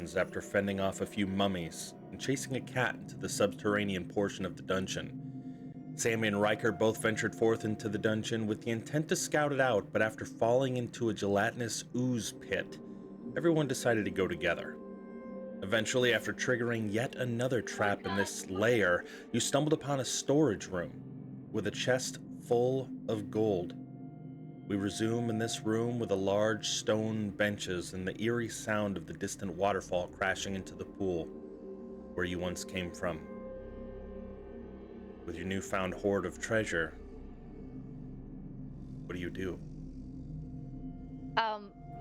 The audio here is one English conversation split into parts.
ruins after fending off a few mummies and chasing a cat into the subterranean portion of the dungeon. Sammy and Riker both ventured forth into the dungeon with the intent to scout it out, but after falling into a gelatinous ooze pit, everyone decided to go together. Eventually, after triggering yet another trap in this lair, you stumbled upon a storage room with a chest full of gold. We resume in this room with a large stone benches and the eerie sound of the distant waterfall crashing into the pool where you once came from. With your newfound hoard of treasure, what do you do?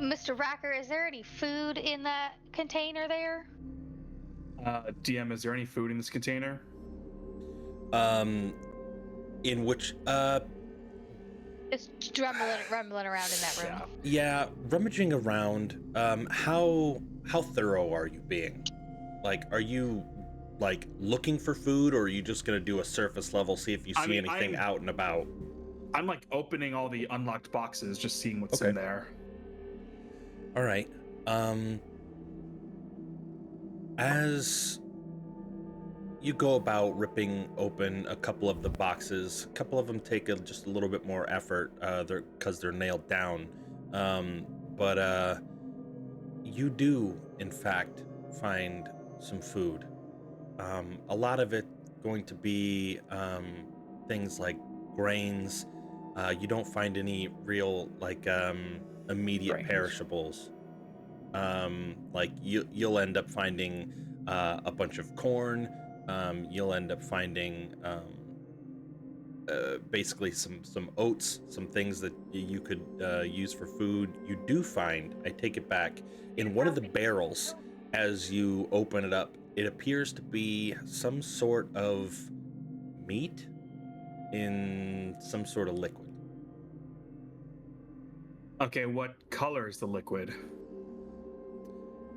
Mr. Racker, is there any food in that container there? DM, is there any food in this container? In which, Just rumbling around in that room. yeah, rummaging around. How thorough are you being? Like, are you like looking for food, or are you just gonna do a surface level, see if you see anything out and about? I'm like opening all the unlocked boxes, just seeing what's in there. All right. As you go about ripping open a couple of the boxes, a couple of them take just a little bit more effort, because they're nailed down. But you do, in fact, find some food. A lot of it going to be things like grains. You don't find any real immediate perishables. Like you'll end up finding a bunch of corn. You'll end up finding basically some oats, some things that you could use for food. You do find, I take it back, in one of the barrels, as you open it up, it appears to be some sort of meat in some sort of liquid. Okay, what color is the liquid?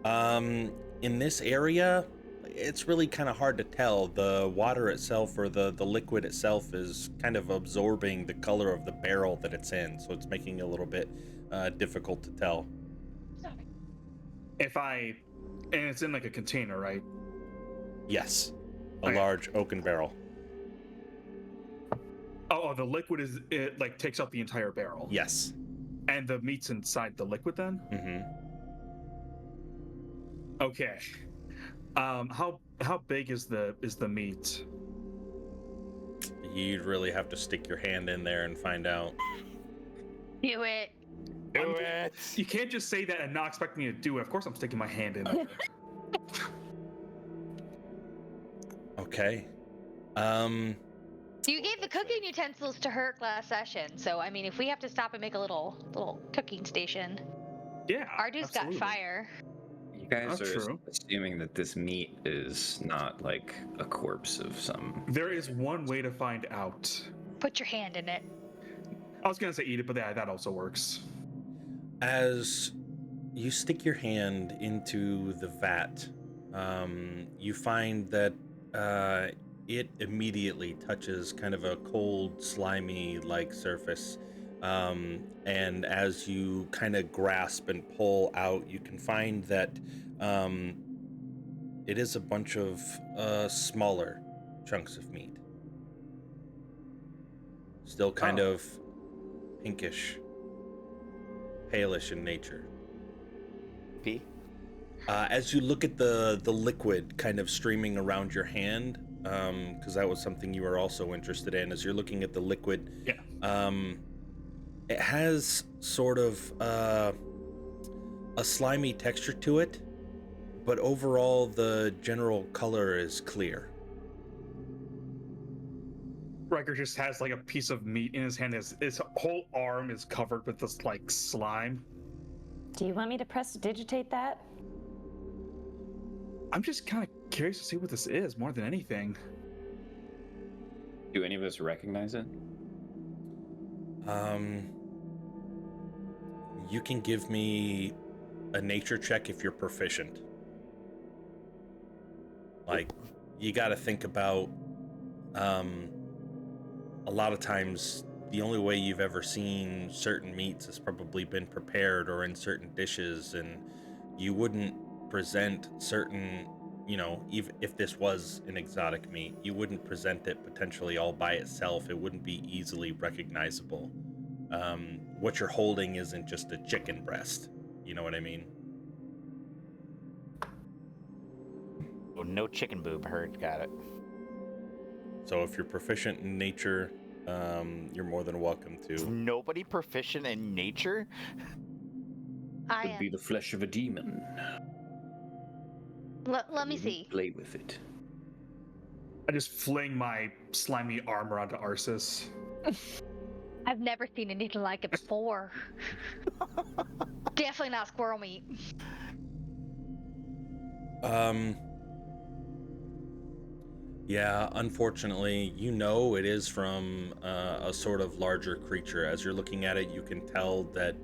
In this area, it's really kind of hard to tell. The water itself, or the liquid itself, is kind of absorbing the color of the barrel that it's in, so it's making it a little bit difficult to tell. And it's in like a container, right? Yes, a large oaken barrel. Oh, the liquid it like takes up the entire barrel. Yes. And the meat's inside the liquid then? Mm-hmm. Okay. How big is the meat? You'd really have to stick your hand in there and find out. Do it. Do it. You can't just say that and not expect me to do it. Of course I'm sticking my hand in there. Okay. You gave the cooking utensils to Herc last session, so I mean, if we have to stop and make a little cooking station. Yeah. Ardu's got fire. You guys That's are true. assuming that this meat is not like a corpse of some. There is one way to find out. Put your hand in it. I was gonna say eat it, but that also works. As you stick your hand into the vat, you find that it immediately touches kind of a cold, slimy-like surface. And as you kind of grasp and pull out, you can find that it is a bunch of smaller chunks of meat. Still kind of pinkish, palish in nature. As you look at the liquid kind of streaming around your hand, because that was something you were also interested in, as you're looking at the liquid, it has sort of a slimy texture to it, but overall the general color is clear. Riker just has like a piece of meat in his hand. His whole arm is covered with this like slime. Do you want me to prestidigitate that? I'm just kind of curious to see what this is more than anything. Do any of us recognize it? You can give me a nature check if you're proficient. Like, you got to think about, a lot of times the only way you've ever seen certain meats has probably been prepared or in certain dishes, and you wouldn't present certain, even if this was an exotic meat, you wouldn't present it potentially all by itself. It wouldn't be easily recognizable. What you're holding isn't just a chicken breast. You know what I mean? Oh, no chicken boob. Heard. Got it. So if you're proficient in nature, you're more than welcome Is to. nobody proficient in nature? I Could be the flesh of a demon. let me Wouldn't see. Play with it. I just fling my slimy armor onto Arceus. I've never seen anything like it before. Definitely not squirrel meat. Yeah, unfortunately, it is from a sort of larger creature. As you're looking at it, you can tell that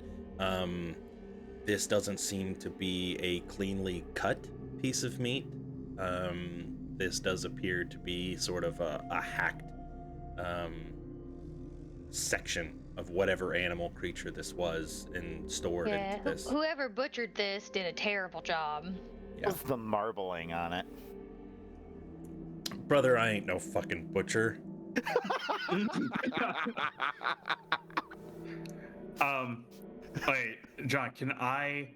this doesn't seem to be a cleanly cut piece of meat. This does appear to be sort of a hacked section of whatever animal creature this was and stored into this. Whoever butchered this did a terrible job. Yeah. What's the marbling on it? Brother, I ain't no fucking butcher. Wait, John, can I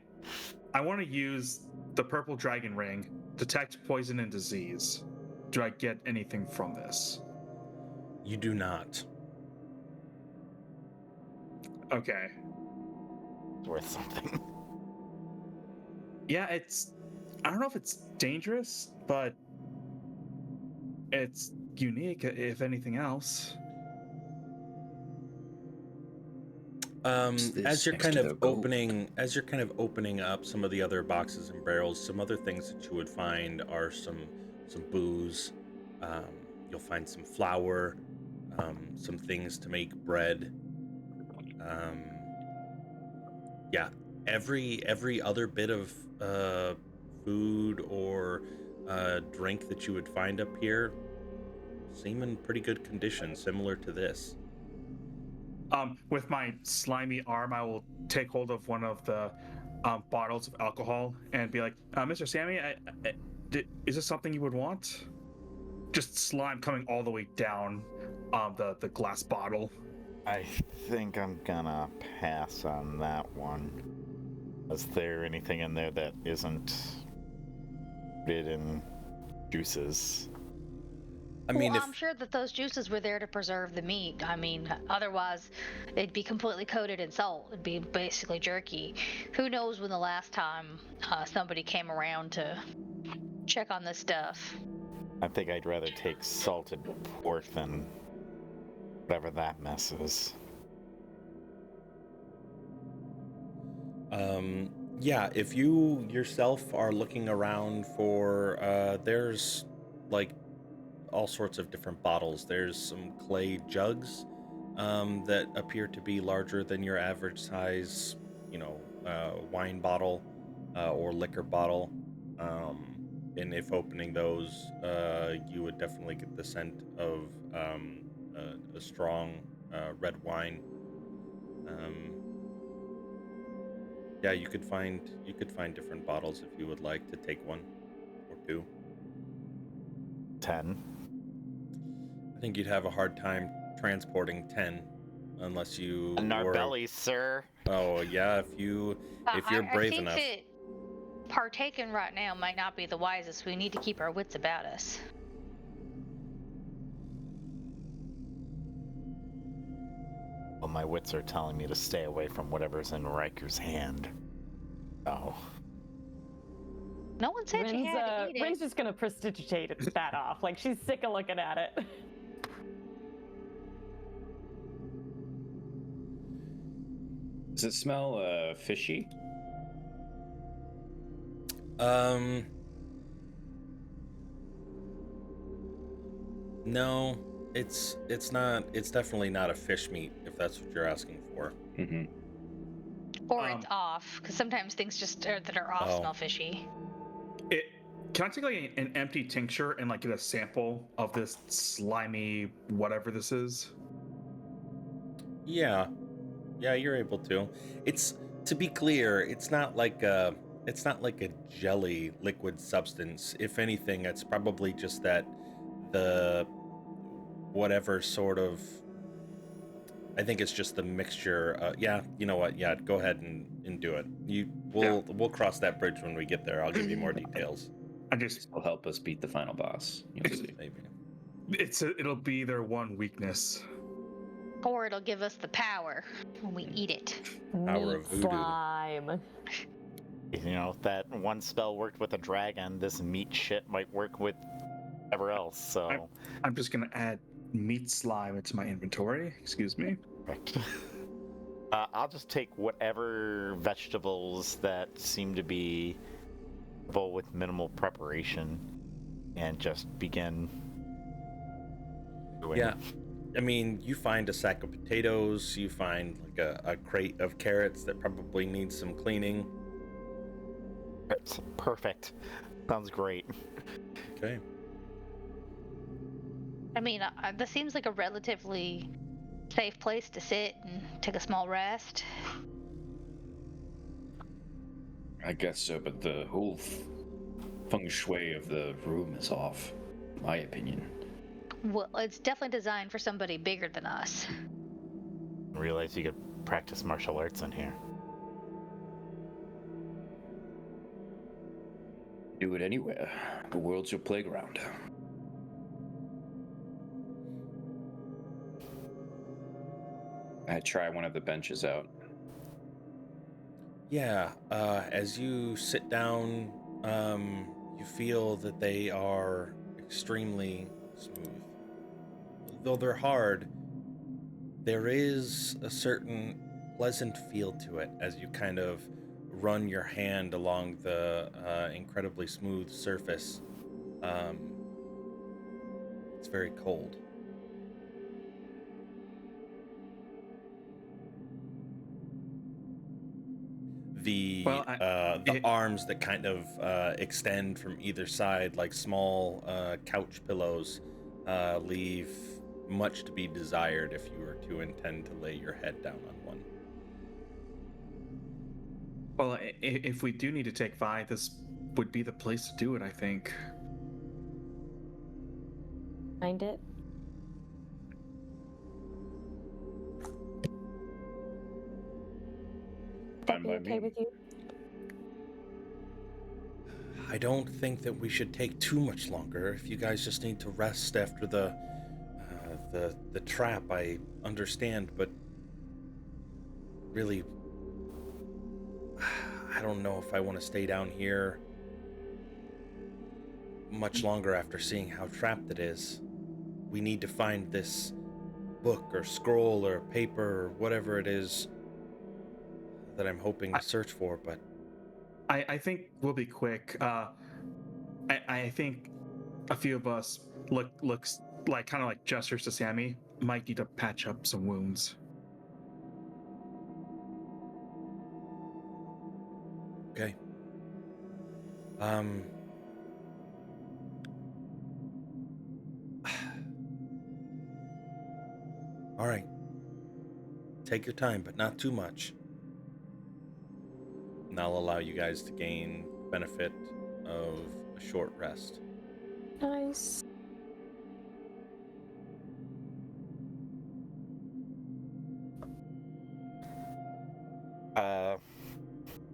want to use the purple dragon ring, detect poison and disease. Do I get anything from this? You do not. Okay. It's worth something. Yeah, I don't know if it's dangerous, but it's unique, if anything else. As you're next kind to of the gold? opening up some of the other boxes and barrels, some other things that you would find are some booze. You'll find some flour, some things to make bread. Yeah, every other bit of food or drink that you would find up here seem in pretty good condition, similar to this. With my slimy arm, I will take hold of one of the bottles of alcohol and be like, Mr. Sammy, is this something you would want? Just slime coming all the way down the glass bottle. I think I'm gonna pass on that one. Is there anything in there that isn't bid in juices? I mean, I'm sure that those juices were there to preserve the meat. I mean, otherwise, it'd be completely coated in salt. It'd be basically jerky. Who knows when the last time somebody came around to check on this stuff? I think I'd rather take salted pork than whatever that mess is. Yeah, if you yourself are looking around for, there's like all sorts of different bottles. There's some clay jugs that appear to be larger than your average size, wine bottle or liquor bottle. And if opening those, you would definitely get the scent of a strong red wine. Yeah, you could find different bottles if you would like to take one or two. 10. I think you'd have a hard time transporting 10 unless you In our were... bellies, sir. Oh yeah, if you're brave enough. I think that partaking right now might not be the wisest. We need to keep our wits about us. Well, my wits are telling me to stay away from whatever's in Riker's hand. Oh. No one said you had to eat Rin's it. just gonna prestidigitate that off. Like, she's sick of looking at it. Does it smell fishy? No, it's not. It's definitely not a fish meat if that's what you're asking for. Mm-hmm. Or it's off, because sometimes things that are off smell fishy. Can I take like an empty tincture and like get a sample of this slimy whatever this is? Yeah, you're able to. It's, to be clear, it's not like a it's not like a jelly liquid substance. If anything, it's probably just that the whatever sort of, I think it's just the mixture. Yeah, you know what? Yeah, go ahead and do it. We'll cross that bridge when we get there. I'll give you more details. I just This will help us beat the final boss. You'll see. Maybe. it'll be their one weakness. Or it'll give us the power when we eat it. Power Meat of voodoo. slime. You know, if that one spell worked with a dragon, this meat shit might work with whatever else. So, I'm just gonna add meat slime into my inventory. Excuse me. correct. I'll just take whatever vegetables that seem to be with minimal preparation and just begin doing. Yeah. I mean, you find a sack of potatoes, you find like a crate of carrots that probably needs some cleaning. It's perfect. Sounds great. Okay. I mean, this seems like a relatively safe place to sit and take a small rest. I guess so, but the whole feng shui of the room is off, in my opinion. Well, it's definitely designed for somebody bigger than us. Realize you could practice martial arts in here. Do it anywhere. The world's your playground. I try one of the benches out. Yeah, as you sit down, you feel that they are extremely smooth. Though they're hard, there is a certain pleasant feel to it as you kind of run your hand along the incredibly smooth surface. It's very cold. The Well, arms that kind of extend from either side like small couch pillows leave much to be desired if you were to intend to lay your head down on one. Well, if we do need to take Vi, this would be the place to do it, I think. Find it. That Fine be by okay me. with you? I don't think that we should take too much longer. If you guys just need to rest after the trap, I understand, but really, I don't know if I want to stay down here much longer after seeing how trapped it is. We need to find this book or scroll or paper or whatever it is that I'm hoping to search for, but I think we'll be quick. I think a few of us looks like kind of like gestures to Sammy might need to patch up some wounds. okay. All right. Take your time, but not too much. And I'll allow you guys to gain benefit of a short rest. Nice.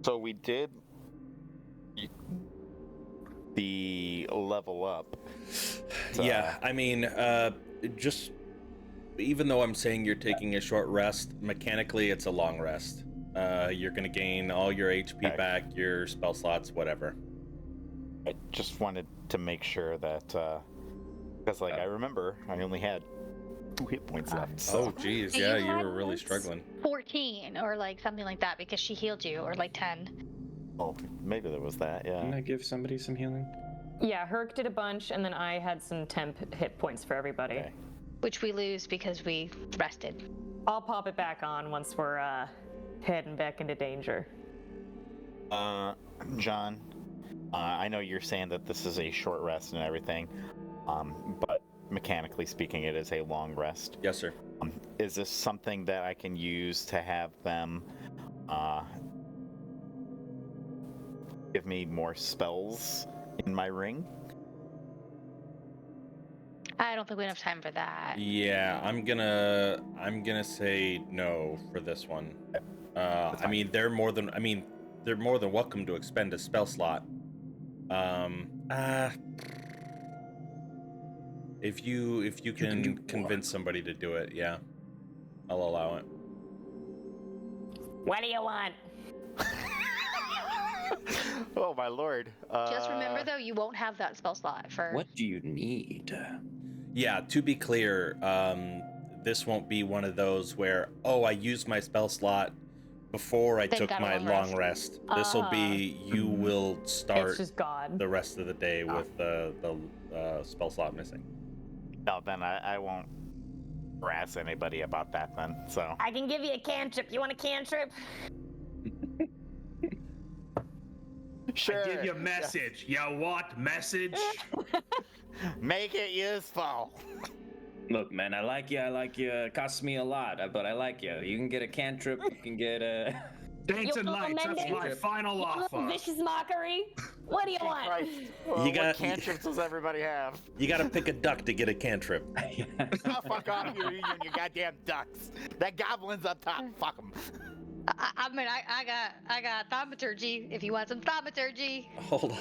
So we did the level up. Yeah, I mean, just even though I'm saying you're taking a short rest, mechanically it's a long rest. You're gonna gain all your HP Okay. back, your spell slots, whatever. I just wanted to make sure that, because like I remember I only had 2 hit points left. So. Oh, geez, You yeah, you had were really once. struggling. 14 or like something like that because she healed you, or like 10. Oh, maybe there was that. Didn't Yeah. I give somebody some healing? Yeah, Herc did a bunch, and then I had some temp hit points for everybody. Okay. Which we lose because we rested. I'll pop it back on once we're heading back into danger. John, I know you're saying that this is a short rest and everything, but mechanically speaking, it is a long rest. Yes, sir. Is this something that I can use to have them give me more spells in my ring? I don't think we have time for that. Yeah, I'm gonna say no for this one. I mean, they're more than welcome to expend a spell slot. If you can convince somebody to do it, yeah, I'll allow it. What do you want? Oh my lord. Just remember, though, you won't have that spell slot for. What do you need? Yeah, to be clear, this won't be one of those where, oh, I used my spell slot before I Then took got a my long long rest. This will be, you will It's start just gone. the rest of the day with the spell slot missing. No, then I won't harass anybody about that then, so. I can give you a cantrip. You want a cantrip? Sure. I give you a message. You want message? Make it useful. Look, man, I like you. It costs me a lot, but I like you. You can get a cantrip. You can get a. Saints and You little Knights, that's my mending. final You little offer. vicious mockery. What do you want? Christ. You got- what cantrips does everybody have? You gotta pick a duck to get a cantrip. Oh, fuck off, you and your goddamn ducks. That goblin's up top. Fuck him. I mean, I got thaumaturgy. If you want some thaumaturgy. Hold on.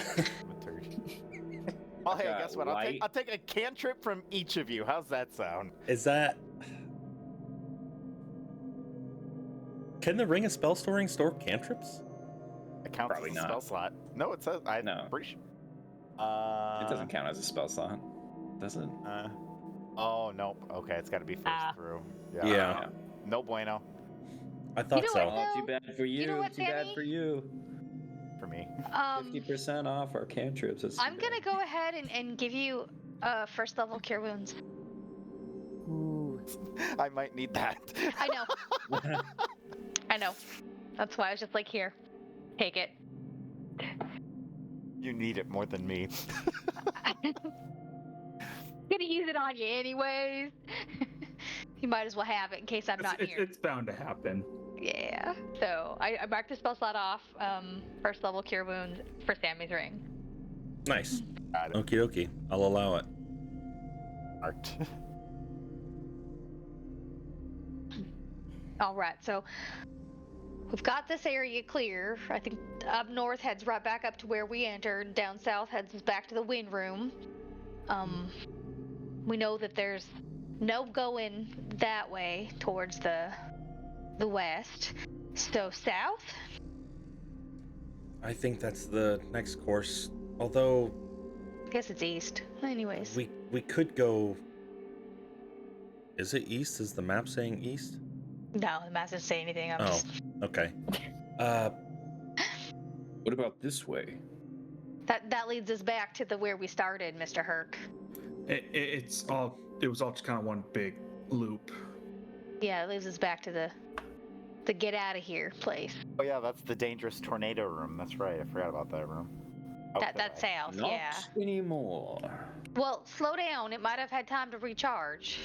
Oh, hey, Got guess what? light. I'll take a cantrip from each of you. How's that sound? Is that... Can the Ring of Spell Storing store cantrips? It counts Probably as a not. spell slot. No, it says. No. Pretty sure. It doesn't count as a spell slot, does it? Oh, nope. Okay, it's got to be first through. Yeah. No bueno I thought know so. what? Oh, too bad for you. know what, too bad Sammy? for you. for me. 50% off our cantrips. That's too I'm gonna bad. go ahead and give you first level cure wounds. Ooh, I might need that. I know. I know. That's why I was just like, here, take it. You need it more than me. Gonna use it on you anyways. You might as well have it in case I'm not here. It's bound to happen. Yeah. So I marked the spell slot off. First level cure wounds for Sammy's ring. Nice. Got it. Okie dokie. I'll allow it. Art. All right. So we've got this area clear. I think up north heads right back up to where we entered. Down south heads us back to the wind room. We know that there's no going that way towards the west. So south? I think that's the next course. Although I guess it's east. Anyways. we could go. Is it east? Is the map saying east? No, the map doesn't say anything. I'm Oh, just okay. What about this way? that leads us back to the where we started, Mr. Herc. It was all just kind of one big loop. Yeah, it leads us back to the get out of here place. Oh yeah, that's the dangerous tornado room. That's right. I forgot about that room. That's south, Not yeah. anymore. Well, slow down. It might have had time to recharge.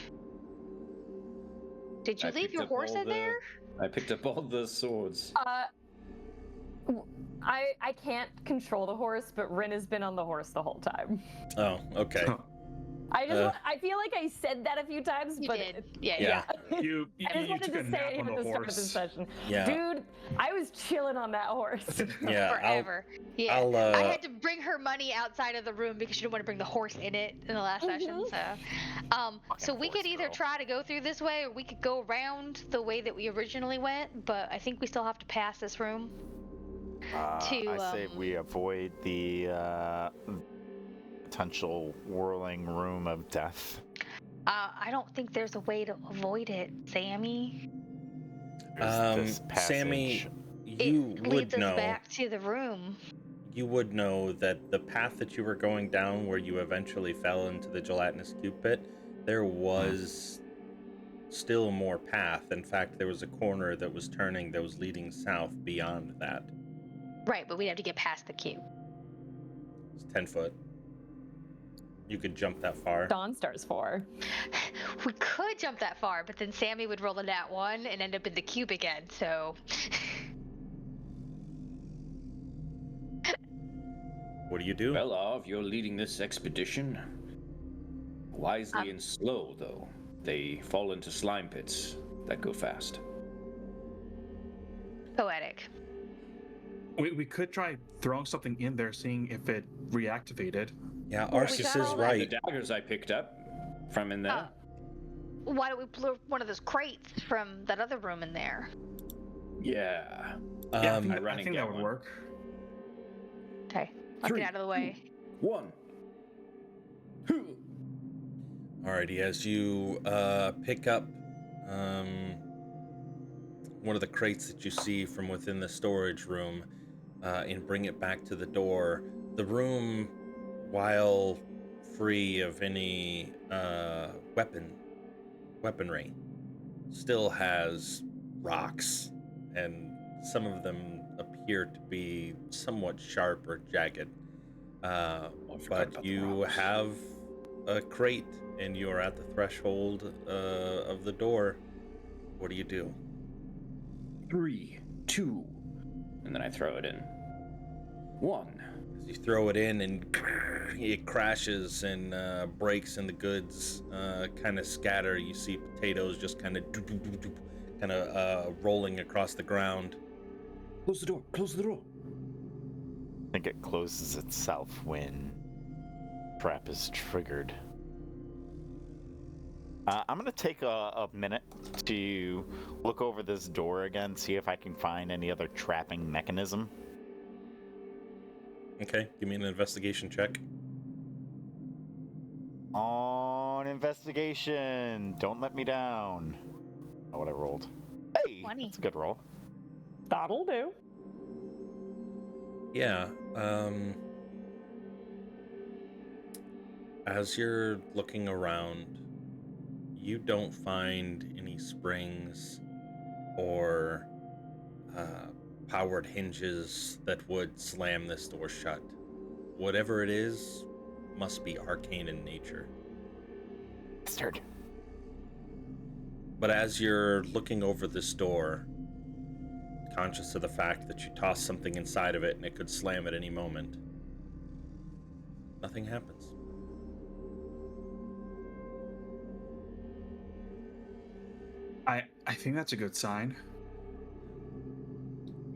Did you I leave picked your up horse all in there? I picked up all the swords. I can't control the horse, but Rin has been on the horse the whole time. Oh, okay. I just I feel like I said that a few times, You but did. Yeah. You I just wanted took to a say nap it on at the the start of the horse. session. Yeah. Dude, I was chilling on that horse. Yeah. Forever. Yeah. I'll, I had to bring her money outside of the room because she didn't want to bring the horse in it in the last session. So we could horse either girl. try to go through this way or we could go around the way that we originally went, but I think we still have to pass this room. I say um, we avoid the potential whirling room of death. I don't think there's a way to avoid it, Sammy. There's this Sammy, passage. you It would leads us know. back to the room. You would know that the path that you were going down, where you eventually fell into the gelatinous cube pit, there was still more path. In fact, there was a corner that was turning that was leading south beyond that. Right, but we'd have to get past the queue. It's 10 foot. You could jump that far. Dawn Star's 4. We could jump that far, but then Sammy would roll a nat 1 and end up in the cube again, so... What do you do? Well, Arv, you're leading this expedition. Wisely and slow, though. They fall into slime pits that go fast. Poetic. We could try throwing something in there, seeing if it reactivated. Yeah, Well, we Arceus got is all The right. daggers I picked up from in there. Why don't we pull one of those crates from that other room in there? Yeah. Yeah, Um, I run and think get that would one. work. Okay, I'll 3, get out of the way. 1. Alrighty, as you pick up one of the crates that you see from within the storage room and bring it back to the door, the room, while free of any weaponry, still has rocks, and some of them appear to be somewhat sharp or jagged. I forgot But about the you rocks. have a crate and you're at the threshold of the door. What do you do? 3, 2, and then I throw it in. 1. As you throw it in and it crashes and breaks and the goods kind of scatter. You see potatoes just kind of rolling across the ground. Close the door. Close the door. I think it closes itself when trap is triggered. I'm gonna take a minute to look over this door again, see if I can find any other trapping mechanism. Okay, give me an investigation check. On investigation, don't let me down. Oh, what I rolled. Hey, 20. that's a good roll. That'll do. Yeah, as you're looking around, you don't find any springs or powered hinges that would slam this door shut. Whatever it is must be arcane in nature. Bastard. But as you're looking over this door, conscious of the fact that you tossed something inside of it and it could slam at any moment, nothing happens. I think that's a good sign.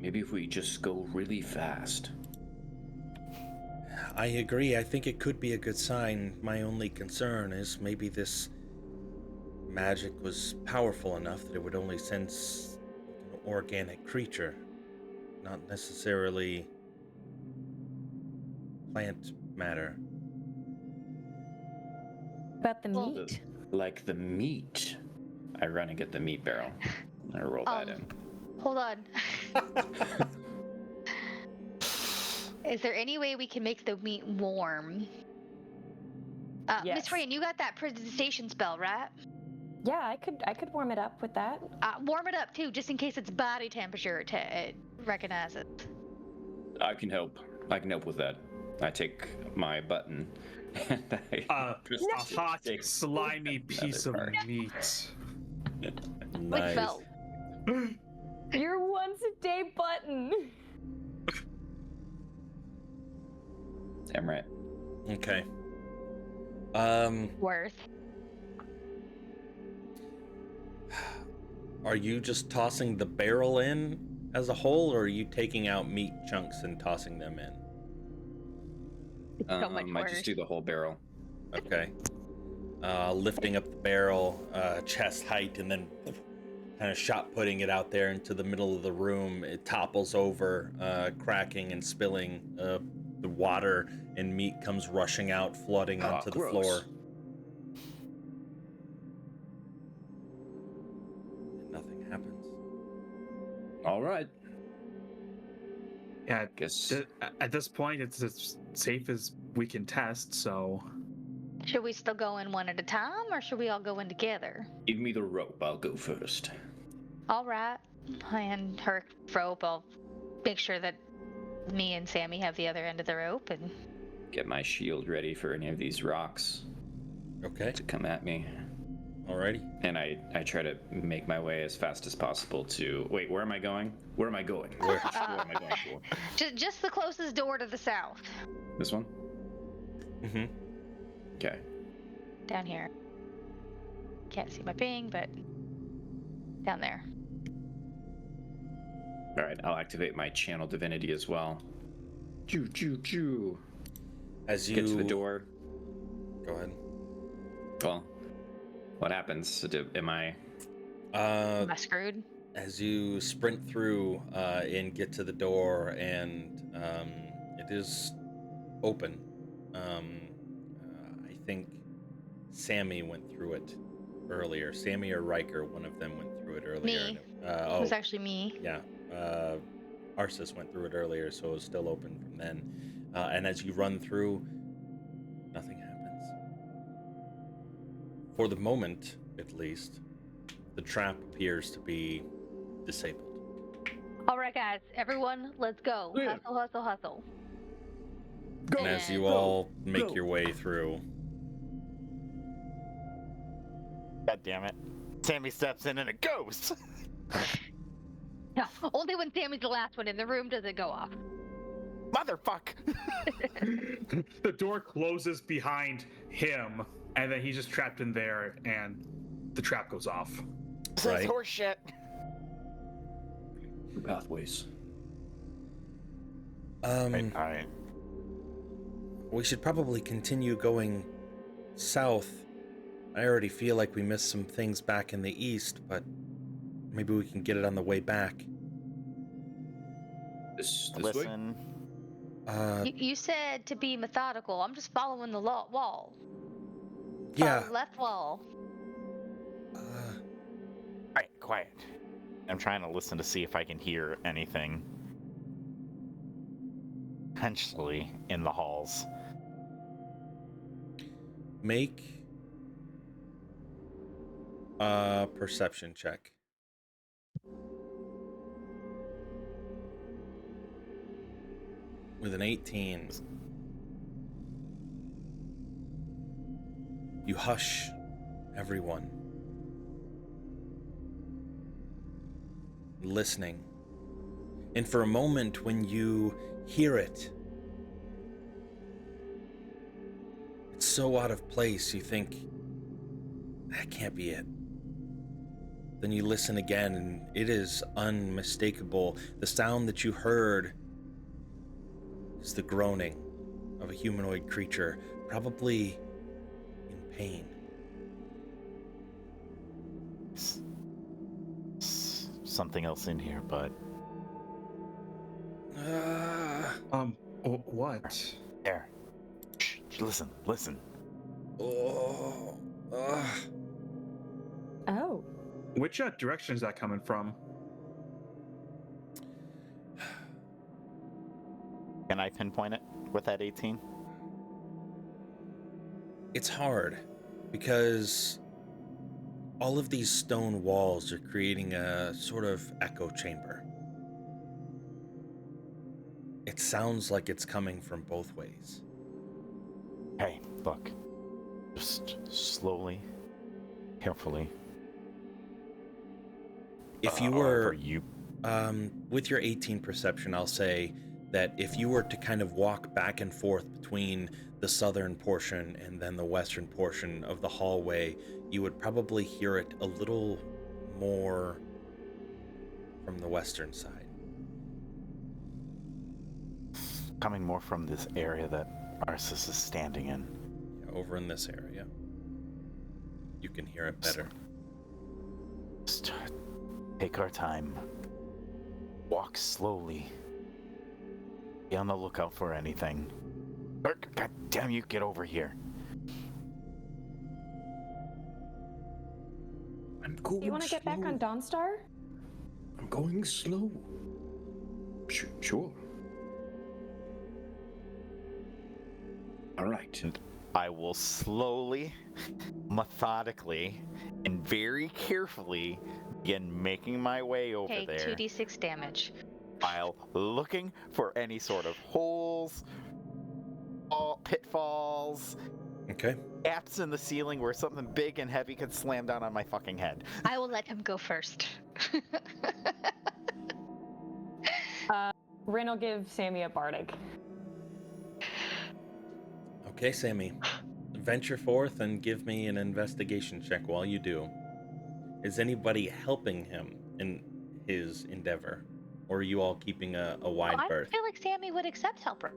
Maybe if we just go really fast. I agree. I think it could be a good sign. My only concern is maybe this magic was powerful enough that it would only sense an organic creature, not necessarily plant matter. About the Well, meat? Like the meat. I run and get the meat barrel. I roll that in. Hold on. Is there any way we can make the meat warm? Miss Yes. Rain, you got that presentation spell, right? Yeah, I could warm it up with that. Warm it up too, just in case it's body temperature it recognizes. I can help. I can help with that. I take my button and I A hot, take slimy piece of part. meat. With Nice. felt. Your once a day button. Damn right. Okay. Worth. Are you just tossing the barrel in as a whole, or are you taking out meat chunks and tossing them in? It's so much I worse. just do the whole barrel. Okay. Lifting up the barrel, chest height, and then kind of shot putting it out there into the middle of the room. It topples over, cracking and spilling. The water and meat comes rushing out, flooding onto the Gross. floor. And nothing happens. All right. Yeah, Guess at this point, it's as safe as we can test, so... Should we still go in one at a time, or should we all go in together? give me the rope. I'll go first. All right. And her rope, I'll make sure that me and Sammy have the other end of the rope, and Get my shield ready for any of these rocks Okay. to come at me. Alrighty. And I try to make my way as fast as possible to... Wait, where am I going? Where am I going? Where am I going for? just the closest door to the south. This one? Mm-hmm. Okay. Down here. Can't see my ping, but down there. All right, I'll activate my channel divinity as well. Choo choo choo. As you Get to the door. Go ahead. Well, what happens? Am I? Am I screwed? As you sprint through and get to the door, and it is open. I think Sammy went through it earlier. Sammy or Riker, one of them went through it earlier. Me. It was actually me. Yeah. Arsis went through it earlier, so it was still open from then. And as you run through, nothing happens. For the moment, at least, the trap appears to be disabled. All right, guys. Everyone, let's go. Yeah. Hustle, hustle, hustle. Go. And as you Go, all make go. your way through, God damn it. Sammy steps in and it goes. No, only when Sammy's the last one in the room does it go off. Motherfuck. The door closes behind him, and then he's just trapped in there, and the trap goes off. This is Right. horseshit. Pathways. Alright. we should probably continue going south. I already feel like we missed some things back in the east, but maybe we can get it on the way back. This way? Listen. You said to be methodical. I'm just following the wall. Yeah. Follow left wall. Alright, quiet. I'm trying to listen to see if I can hear anything. Potentially in the halls. Make a perception check. With an 18, you hush everyone, listening. And for a moment, when you hear it, it's so out of place, you think, that can't be it. Then you listen again, and it is unmistakable. The sound that you heard is the groaning of a humanoid creature, probably in pain. Something else in here, but What? there. Shh, listen. Oh, Oh. Which direction is that coming from? Can I pinpoint it with that 18? it's hard because all of these stone walls are creating a sort of echo chamber. It sounds like it's coming from both ways. Hey, look. Just slowly, carefully. If you However were you with your 18 perception, I'll say that if you were to kind of walk back and forth between the southern portion and then the western portion of the hallway, you would probably hear it a little more from the western side. coming more from this area that Arsis is standing in. Over in this area. You can hear it better. Just take our time. Walk slowly. Be on the lookout for anything. God damn you, get over here. I'm going Do you want to get back on Dawnstar? I'm going slow. Sure. All right. I will slowly, methodically, and very carefully begin making my way over Take there 2d6 damage. while looking for any sort of holes, pitfalls, Okay. gaps in the ceiling where something big and heavy could slam down on my fucking head. I will let him go first. Rin will give Sammy a bardic. Okay, Sammy. Venture forth and give me an investigation check while you do. Is anybody helping him in his endeavor? Or are you all keeping a wide I berth? feel like Sammy would accept help right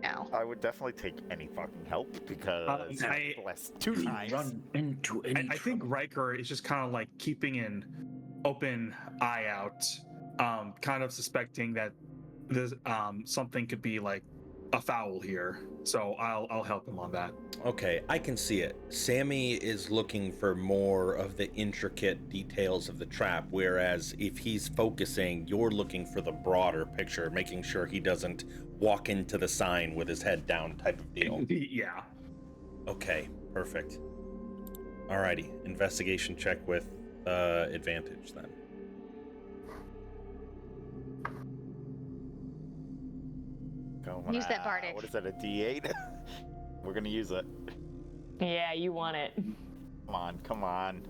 now. I would definitely take any fucking help because I- blessed 2 times. Run into any I think Riker is just kind of like keeping an open eye out, kind of suspecting that this something could be like a foul here. So I'll help him on that. Okay, I can see it. Sammy is looking for more of the intricate details of the trap, whereas if he's focusing, you're looking for the broader picture, making sure he doesn't walk into the sign with his head down type of deal. Yeah. Okay, perfect. Alrighty, investigation check with advantage then. Use that Bardic. What is that, a D8? We're gonna use it. Yeah, you want it. Come on.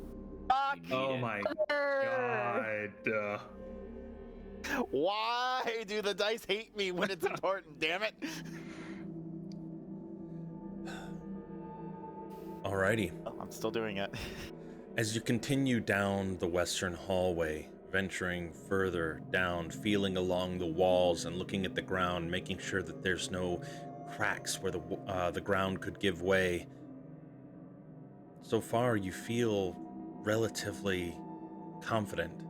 Fuck! Oh my god. Why do the dice hate me when it's important, damn it? Alrighty. Oh, I'm still doing it. As you continue down the western hallway, venturing further down, feeling along the walls and looking at the ground, making sure that there's no cracks where the ground could give way. So far, you feel relatively confident.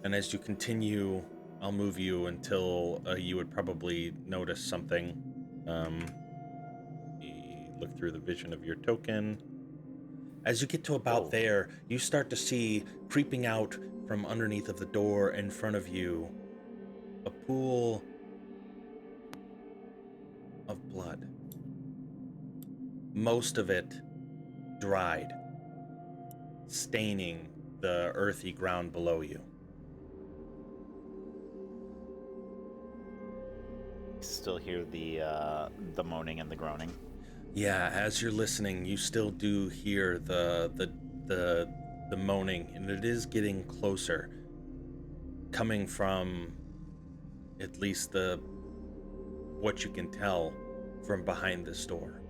And as you continue, I'll move you until you would probably notice something. Look through the vision of your token. As you get to about there, you start to see, creeping out from underneath of the door in front of you, a pool of blood. Most of it dried, staining the earthy ground below you. Still hear the moaning and the groaning. Yeah, as you're listening, you still do hear the moaning, and it is getting closer, coming from at least what you can tell from behind this door.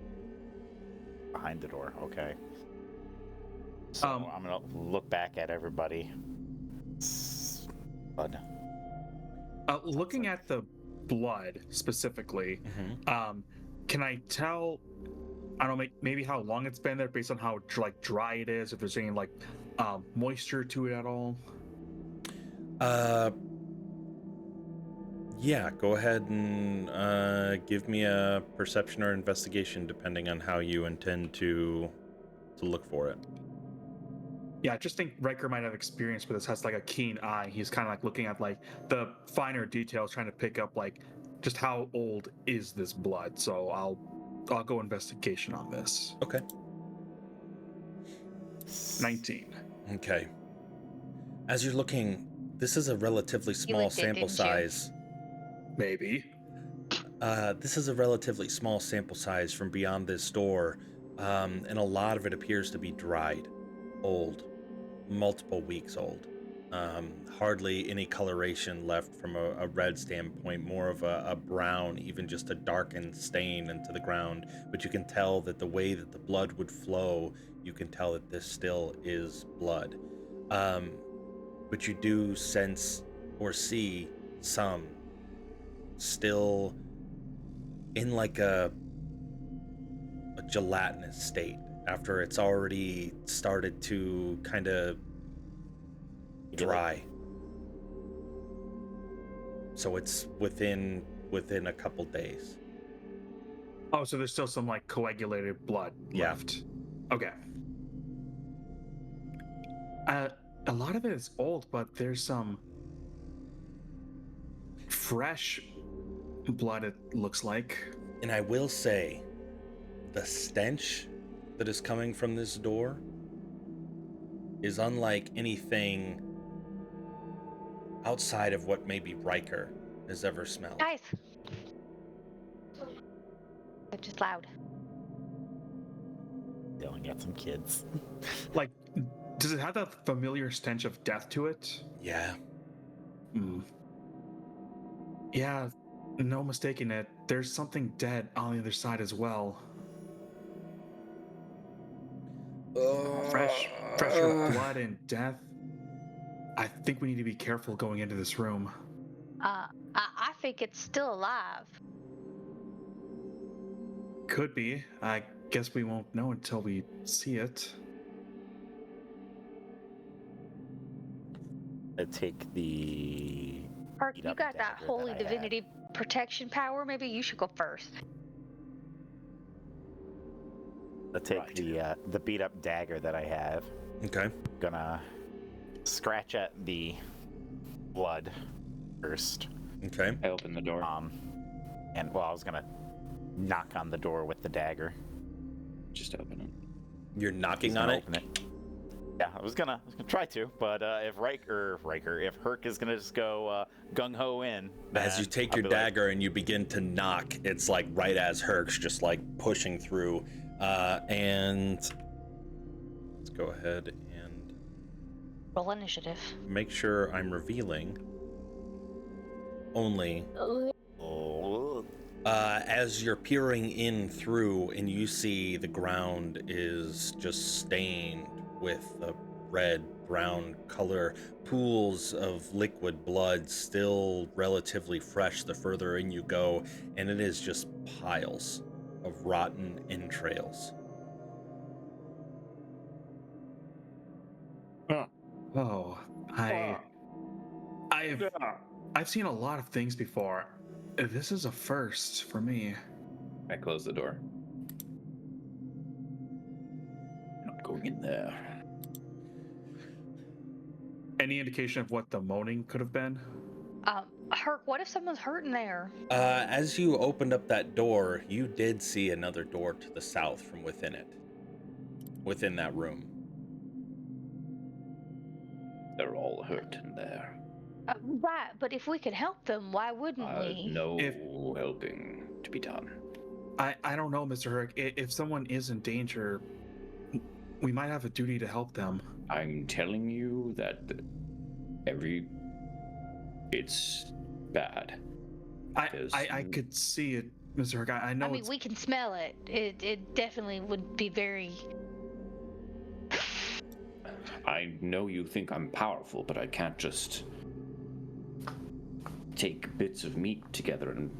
Behind the door, okay. So I'm gonna look back at everybody. Blood. Looking at the blood specifically, can I tell? I don't know, maybe how long it's been there based on how dry it is. If there's any moisture to it at all. Yeah, go ahead and give me a perception or investigation, depending on how you intend to look for it. Yeah, I just think Riker might have experience with this. Has a keen eye. He's kind of looking at the finer details, trying to pick up just how old is this blood. So I'll go investigation on this. Okay. 19. Okay. As you're looking, this is a relatively small licked it, sample didn't you? size. Maybe. This is a relatively small sample size from beyond this door, and a lot of it appears to be dried, old, multiple weeks old. Hardly any coloration left from a red standpoint, more of a brown, even just a darkened stain into the ground. But you can tell that the way that the blood would flow, you can tell that this still is blood. But you do sense or see some still in a gelatinous state after it's already started to kind of dry. So it's within a couple days. Oh, so there's still some coagulated blood left. Okay. A lot of it is old, but there's some fresh blood, it looks like. And I will say, the stench that is coming from this door is unlike anything outside of what maybe Riker has ever smelled. Guys. It's just loud. Yelling at some kids. Does it have that familiar stench of death to it? Yeah. Yeah, no mistaking it. there's something dead on the other side as well. Fresher blood and death. I think we need to be careful going into this room. I think it's still alive. Could be. I guess we won't know until we see it. I take the. Herc, beat you up got that dagger holy I had. divinity protection power. Maybe you should go first. I take the beat up dagger that I have. Okay. Gonna scratch at the blood first. Okay. I open the door. And well, I was gonna knock on the door with the dagger. Just open it. You're knocking Just on gonna it? open it. Yeah, I was gonna try to, but if if Herc is gonna just go gung ho in, As you then take I'll your be like, dagger and you begin to knock, it's like right as Herc's just like pushing through. And let's go ahead and Roll initiative. make sure I'm revealing only oh, as you're peering in through and you see the ground is just stained with a red brown color, pools of liquid blood still relatively fresh the further in you go, and it is just piles of rotten entrails. Oh, I've seen a lot of things before. This is a first for me. I close the door. Not going in there. Any indication of what the moaning could have been? Herc, what if someone's hurt in there? As you opened up that door, you did see another door to the south from within it, within that room. They're all hurt in there. Right, but if we could help them, why wouldn't we? No helping to be done. I don't know, Mr. Herc. If someone is in danger, we might have a duty to help them. I'm telling you that it's bad. I could see it, Mr. Herc. I know. I mean, we can smell it. It definitely would be very. I know you think I'm powerful, but I can't just take bits of meat together and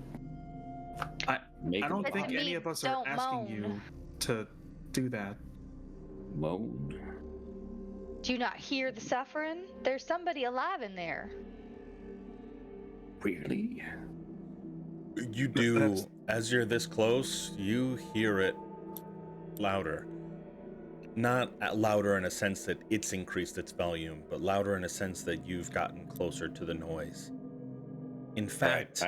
make I don't them think alive. any of us are Don't asking moan. you to do that. Moan. Do you not hear the suffering? There's somebody alive in there. Really? You do, as you're this close, you hear it louder. Not louder in a sense that it's increased its volume, but louder in a sense that you've gotten closer to the noise. In fact,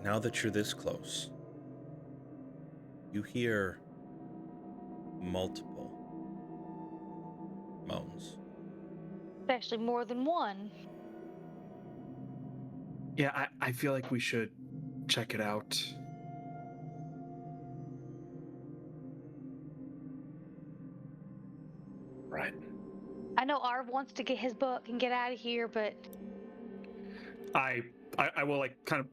now that you're this close, you hear multiple moans. Actually, more than one. Yeah, I feel like we should check it out. Right. I know Arv wants to get his book and get out of here, but I will like kind of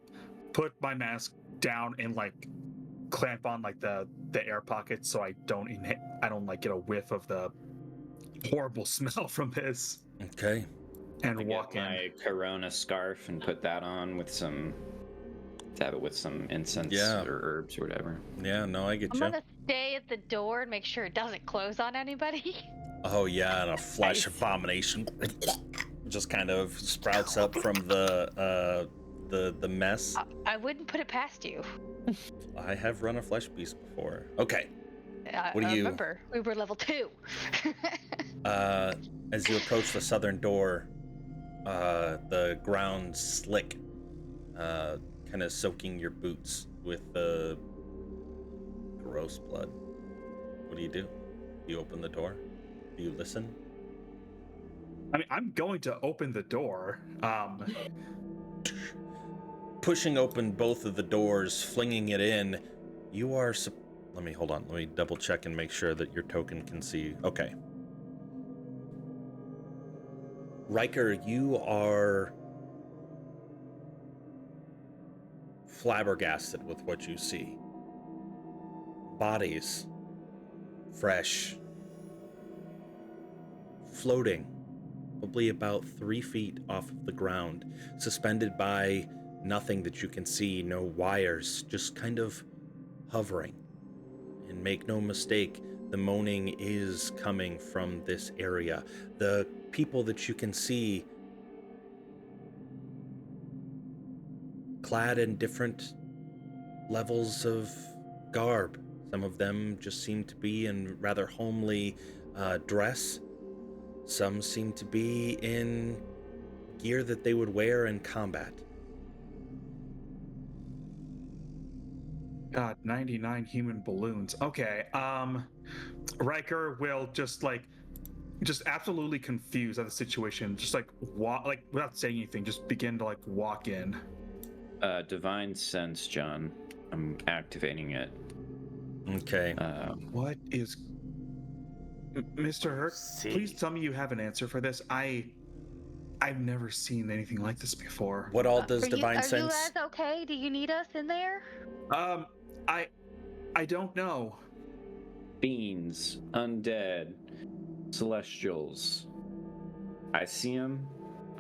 put my mask down and like clamp on like the air pockets so I don't like get a whiff of the horrible smell from this. Okay. And I walk get in. my Corona scarf and put that on with some. Dab it with some incense or herbs or whatever. Yeah, no, I get I'm you. gonna stay at the door and make sure it doesn't close on anybody. Oh yeah, and a flesh abomination just kind of sprouts up from the mess. I wouldn't put it past you. I have run a flesh beast before. Okay. What do I you? remember we were level 2. As you approach the southern door, the ground slick, kind of soaking your boots with gross blood. What do? Do you open the door? Do you listen? I mean, I'm going to open the door. Pushing open both of the doors, flinging it in, you are. Let me double check and make sure that your token can see. Okay. Riker, you are flabbergasted with what you see. Bodies, fresh, floating, probably about 3 feet off of the ground, suspended by nothing that you can see, no wires, just kind of hovering. And make no mistake, the moaning is coming from this area. The people that you can see clad in different levels of garb. Some of them just seem to be in rather homely dress. Some seem to be in gear that they would wear in combat. God, 99 human balloons. Okay. Riker will just absolutely confused at the situation, just walk, without saying anything, just begin to walk in. Divine sense, John. I'm activating it. Okay. What is Mr. Herc? See. Please tell me you have an answer for this. I've never seen anything like this before. What all does Are Divine you Sense? guys okay? Do you need us in there? I don't know. Fiends, undead, celestials. I see them.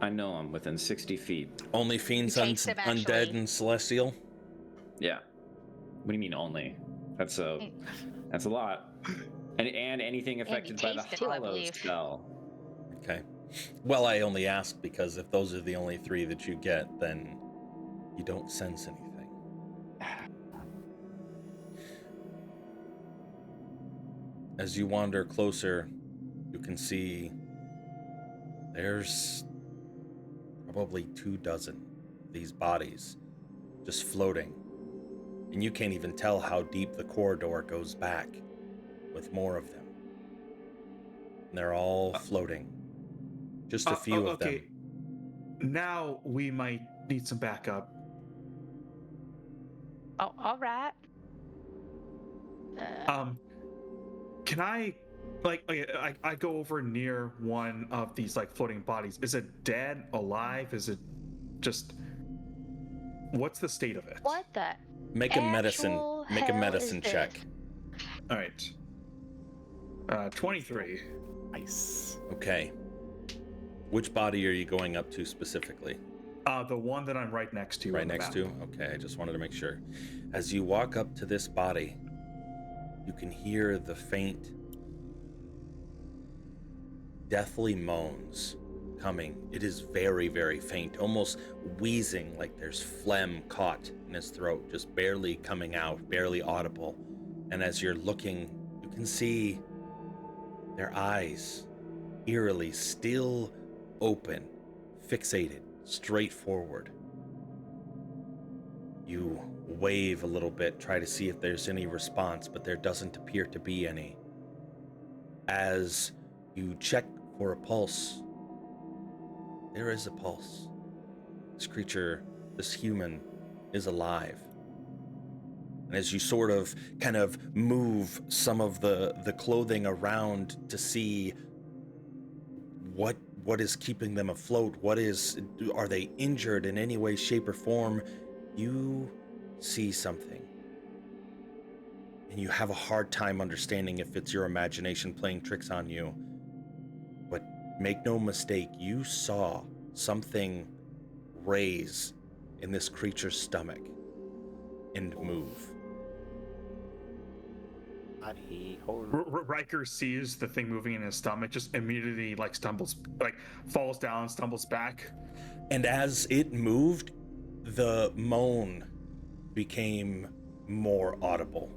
I know them within 60 feet. Only fiends, Taste them, undead, actually. and celestial? Yeah. What do you mean only? That's a lot. And anything affected by the taste it too, I hollow believe. spell. Okay. Well, I only ask because if those are the only 3 that you get, then you don't sense anything. As you wander closer, you can see there's probably 24 of these bodies just floating. And you can't even tell how deep the corridor goes back with more of them. And they're all floating. Just a few of them. Now we might need some backup. Oh, all right. Can I I go over near one of these floating bodies. Is it dead, alive? Is it just, what's the state of it? What the? Make a medicine actual hell is check. this? All right. 23. Nice. Okay. Which body are you going up to specifically? The one that I'm right next to. Right on the next map. to? Okay, I just wanted to make sure. As you walk up to this body, you can hear the faint, deathly moans coming. It is very, very faint, almost wheezing, like there's phlegm caught in his throat, just barely coming out, barely audible. And as you're looking, you can see their eyes eerily still open, fixated, straight forward. You wave a little bit, try to see if there's any response, but there doesn't appear to be any. As you check for a pulse, there is a pulse. This creature, this human, is alive. And as you sort of kind of move some of the clothing around to see what is keeping them afloat, are they injured in any way, shape, or form, you see something. And you have a hard time understanding if it's your imagination playing tricks on you. But make no mistake, you saw something raise in this creature's stomach and move. Riker sees the thing moving in his stomach, just immediately stumbles, falls down, stumbles back. And as it moved, the moan became more audible.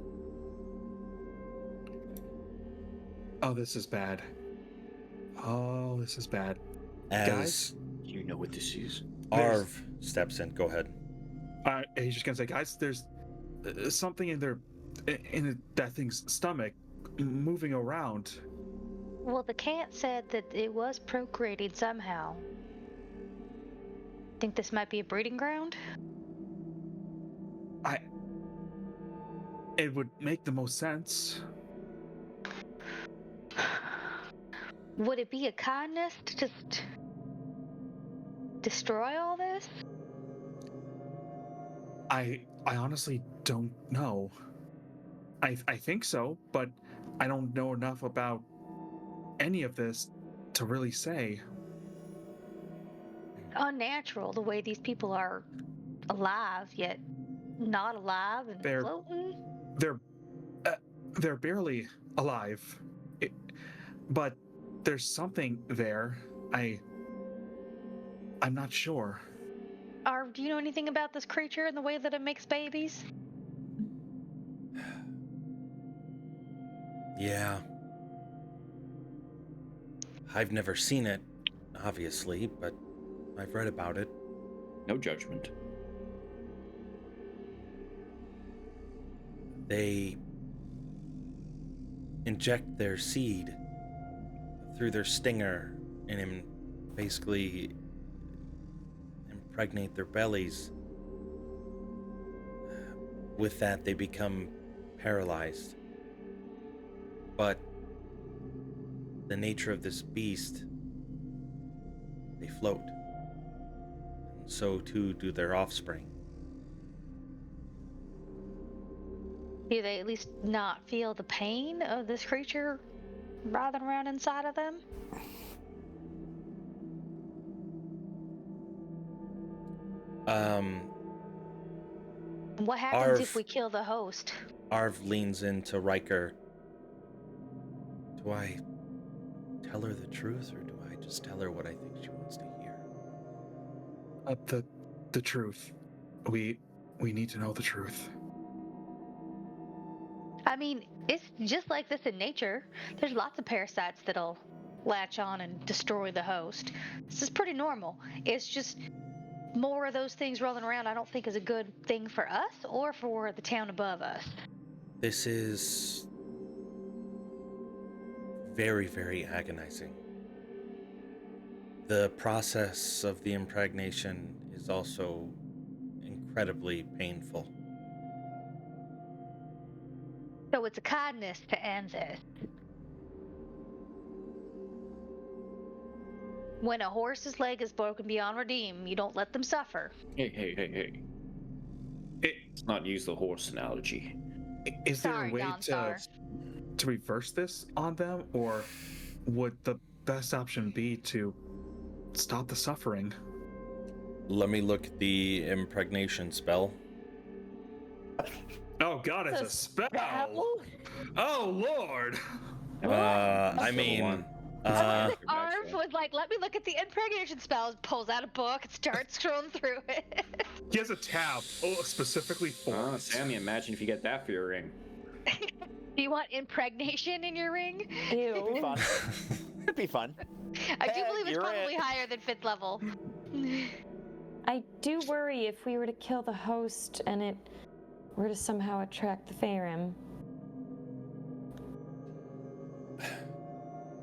Oh, this is bad. Oh, this is bad. As Guys? You know what this is. Arv steps in. Go ahead. He's just gonna say, guys, there's something in that thing's stomach moving around. Well, the cat said that it was procreating somehow. Think this might be a breeding ground? It would make the most sense. Would it be a kindness to just destroy all this? I honestly don't know. I think so, but I don't know enough about any of this to really say. Unnatural the way these people are alive yet not alive and They're floating. they're uh, they're barely alive, it, but there's something there. I'm not sure. Do you know anything about this creature and the way that it makes babies? Yeah. I've never seen it, obviously, but I've read about it. No judgment. They inject their seed through their stinger and basically impregnate their bellies. With that, they become paralyzed. But the nature of this beast, they float. And so too do their offspring. Do they at least not feel the pain of this creature writhing around inside of them? What happens if we kill the host? Arv leans into Riker. Do I tell her the truth, or do I just tell her what I think she wants to hear? The truth. We need to know the truth. I mean, it's just like this in nature. There's lots of parasites that'll latch on and destroy the host. This is pretty normal. It's just more of those things rolling around I don't think is a good thing for us or for the town above us. This is very, very agonizing. The process of the impregnation is also incredibly painful. So it's a kindness to end this. When a horse's leg is broken beyond redeem, you don't let them suffer. Hey. Let's not use the horse analogy. Is there Sorry, a way Dawnstar. to reverse this on them, or would the best option be to stop the suffering? Let me look at the impregnation spell. Oh god, it's a spell! Oh lord! I mean, Arv was like, let me look at the impregnation spells, pulls out a book, and starts scrolling through it. He has a tab specifically for it. Sammy, imagine if you get that for your ring. Do you want impregnation in your ring? Ew. Fun. It'd be fun. I do Hey, believe it's you're probably it. higher than 5th level. I do worry if we were to kill the host and it were to somehow attract the Faerun.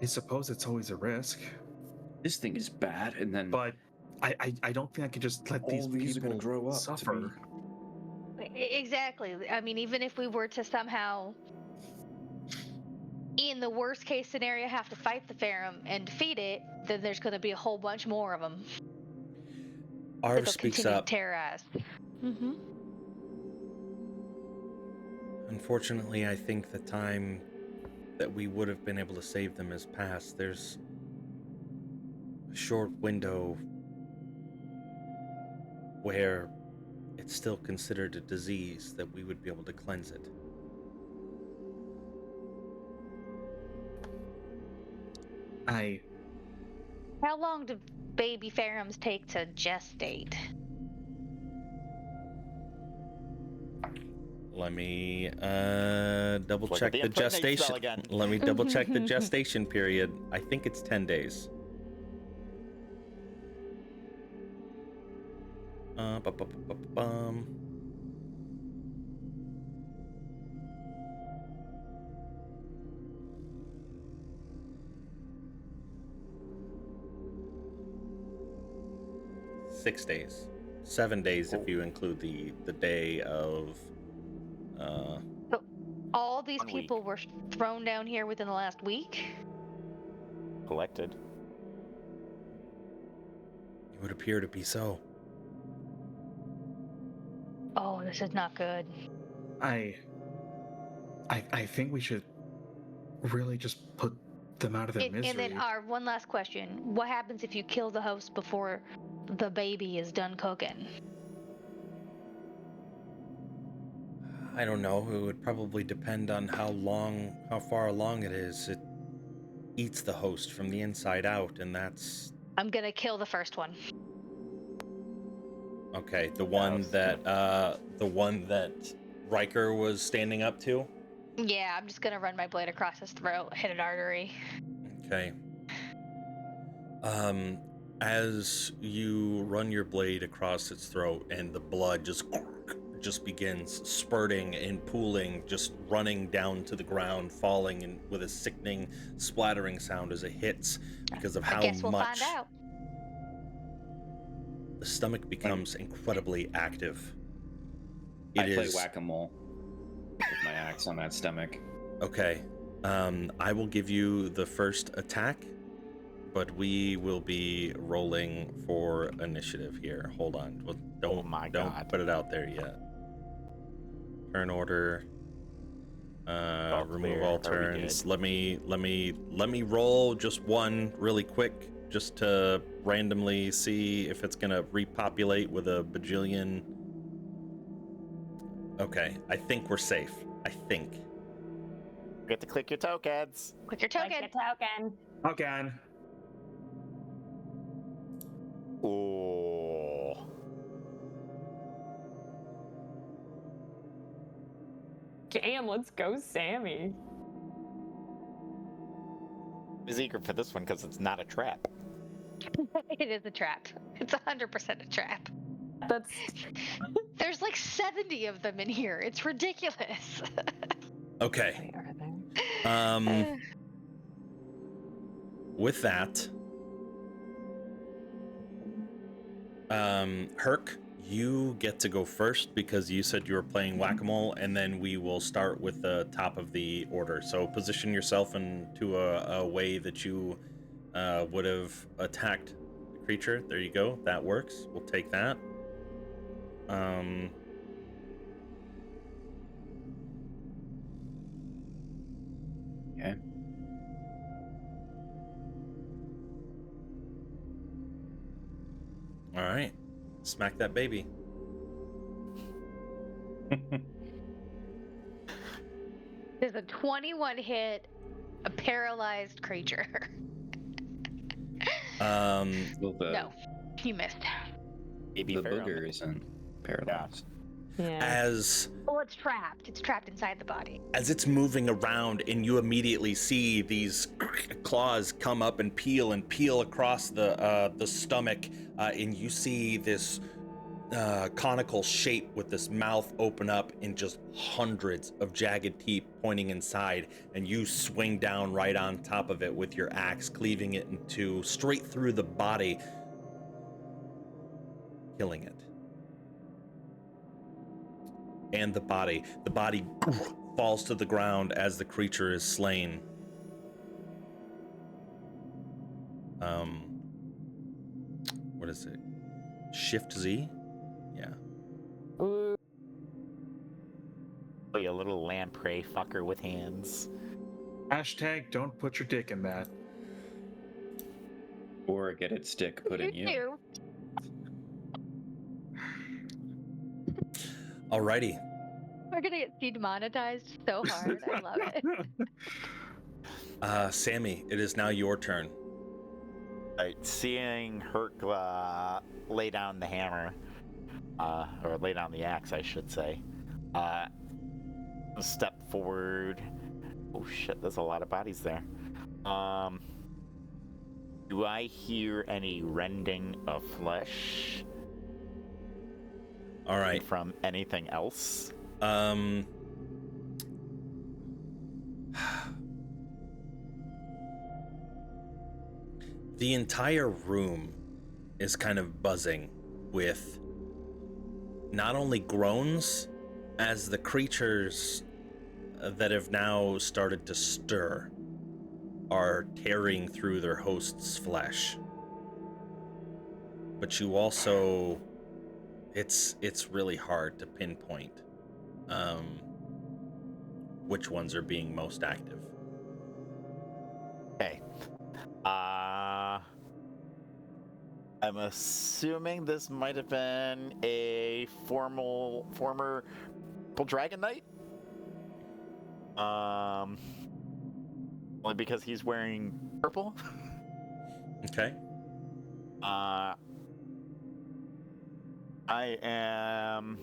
I suppose it's always a risk, This thing is bad, and then but I don't think I could just let all these are people gonna grow up to suffer. Exactly. I mean, even if we were to somehow, in the worst case scenario, have to fight the Faerun and defeat it, then there's going to be a whole bunch more of them. Arv That'll speaks continue up. to terrorize. Mm-hmm. Unfortunately, I think the time that we would have been able to save them has passed. There's a short window where it's still considered a disease that we would be able to cleanse it. How long do baby Faerums take to gestate? Let me double Look check at the the impregnate gestation. spell again. Let me double check the gestation period. I think it's 10 days. Bum. 6 days. 7 days if you include the day of All these 1 week. people were thrown down here within the last week? Collected. it would appear to be so. Oh, This is not good. I think we should really just put them out of their misery. And then our one last question: what happens if you kill the host before the baby is done cooking? I don't know. It would probably depend on how far along it is. It eats the host from the inside out, and that's I'm gonna kill the first one. okay. The one that Riker was standing up to. Yeah, I'm just gonna run my blade across his throat, hit an artery. Okay. As you run your blade across its throat, and the blood just begins spurting and pooling, just running down to the ground, falling and with a sickening splattering sound as it hits, because of how I guess we'll much find out. the stomach becomes incredibly active. I play whack-a-mole with my axe on that stomach. Okay. I will give you the first attack, but we will be rolling for initiative here. Hold on. Well, don't put it out there yet. Turn order. Remove all turns. Let me roll just one really quick, just to randomly see if it's gonna repopulate with a bajillion. Okay, I think we're safe. I think. Get to click your tokens. Click your token. Like a token. Again. Oh. Damn, let's go, Sammy. I was eager for this one because it's not a trap. It is a trap. It's 100% a trap. That's There's like 70 of them in here. It's ridiculous. Okay. Wait, are there? With that, Herc, you get to go first because you said you were playing whack-a-mole, and then we will start with the top of the order. So position yourself into a way that you would have attacked the creature. There you go. That works. We'll take that. Okay. All right. Smack that baby. There's a 21 hit, a paralyzed creature. No, you missed. Maybe The booger isn't paralyzed. Yeah. As Well, it's trapped. It's trapped inside the body. as it's moving around, and you immediately see these claws come up and peel across the stomach, and you see this conical shape with this mouth open up and just hundreds of jagged teeth pointing inside, and you swing down right on top of it with your axe, cleaving it into straight through the body, killing it. And the body falls to the ground as the creature is slain. What is it? Shift Z? Yeah. Ooh. You little lamprey fucker with hands. Hashtag don't put your dick in that. Or get its stick put in you. Alrighty. We're gonna get demonetized so hard. I love it. Sammy, it is now your turn. Right, seeing Herc lay down the hammer, or lay down the axe, I should say, step forward. Oh shit, there's a lot of bodies there. Do I hear any rending of flesh? All right. From anything else? The entire room is kind of buzzing with not only groans, as the creatures that have now started to stir are tearing through their host's flesh. But you also it's really hard to pinpoint which ones are being most active. Okay. I'm assuming this might have been a former Dragon Knight. Only because he's wearing purple. Okay. I am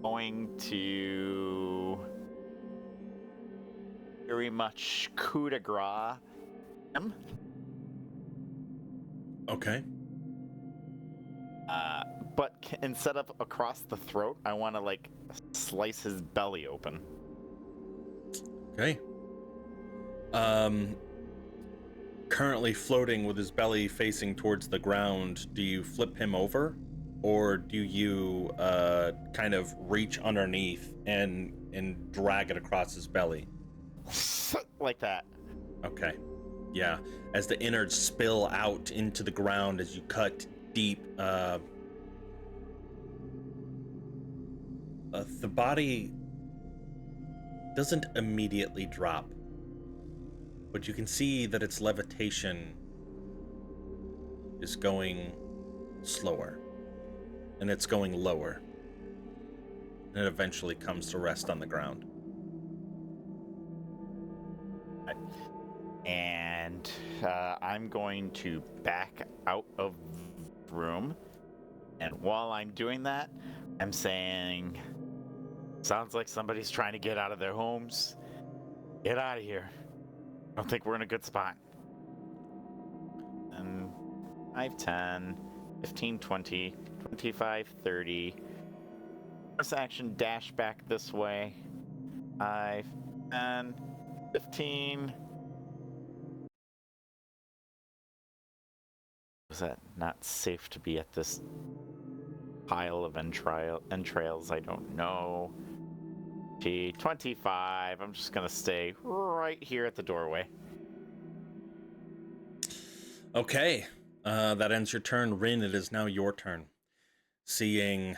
going to very much coup de grace him. Okay. But instead of across the throat, I want to like slice his belly open. Okay. Currently floating with his belly facing towards the ground, do you flip him over, or do you kind of reach underneath and drag it across his belly? Like that. Okay. Yeah. As the innards spill out into the ground as you cut deep, the body doesn't immediately drop, but you can see that its levitation is going slower, and it's going lower, and it eventually comes to rest on the ground. And I'm going to back out of the room, and while I'm doing that, I'm saying, sounds like somebody's trying to get out of their homes. Get out of here. I don't think we're in a good spot. And 5, 10, 15, 20, 25, 30. First action, dash back this way. 5, 10, 15. Was that not safe to be at this pile of entrails? I don't know. 25. I'm just gonna stay right here at the doorway. Okay, that ends your turn. Rin, it is now your turn. Seeing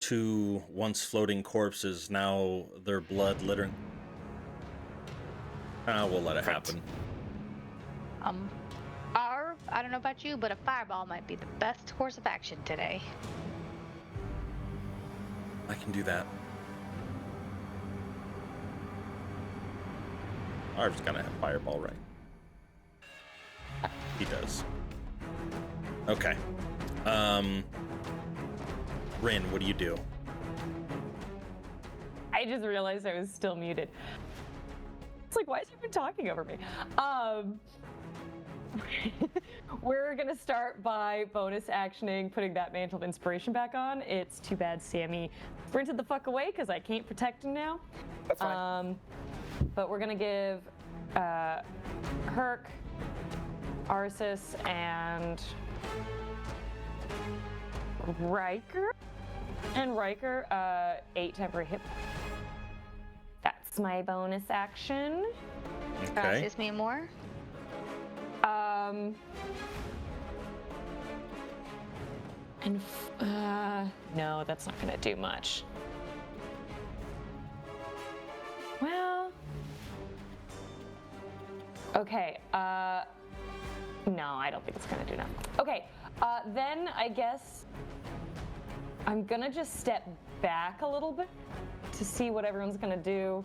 two once floating corpses, now their blood littering. We'll let it happen. I don't know about you, but a fireball might be the best course of action today. I can do that. Arv's gonna have fireball, right? He does. Okay. Rin, what do you do? I just realized I was still muted. It's like, why is he been talking over me? We're gonna start by bonus actioning, putting that Mantle of Inspiration back on. It's too bad Sammy sprinted the fuck away because I can't protect him now. That's fine. But we're gonna give Herc, Arceus, and Riker 8 temporary hit. That's my bonus action. Okay. Is me more? No, that's not gonna do much. Well, okay, no, I don't think it's gonna do enough. Okay, then I guess I'm gonna just step back a little bit to see what everyone's gonna do.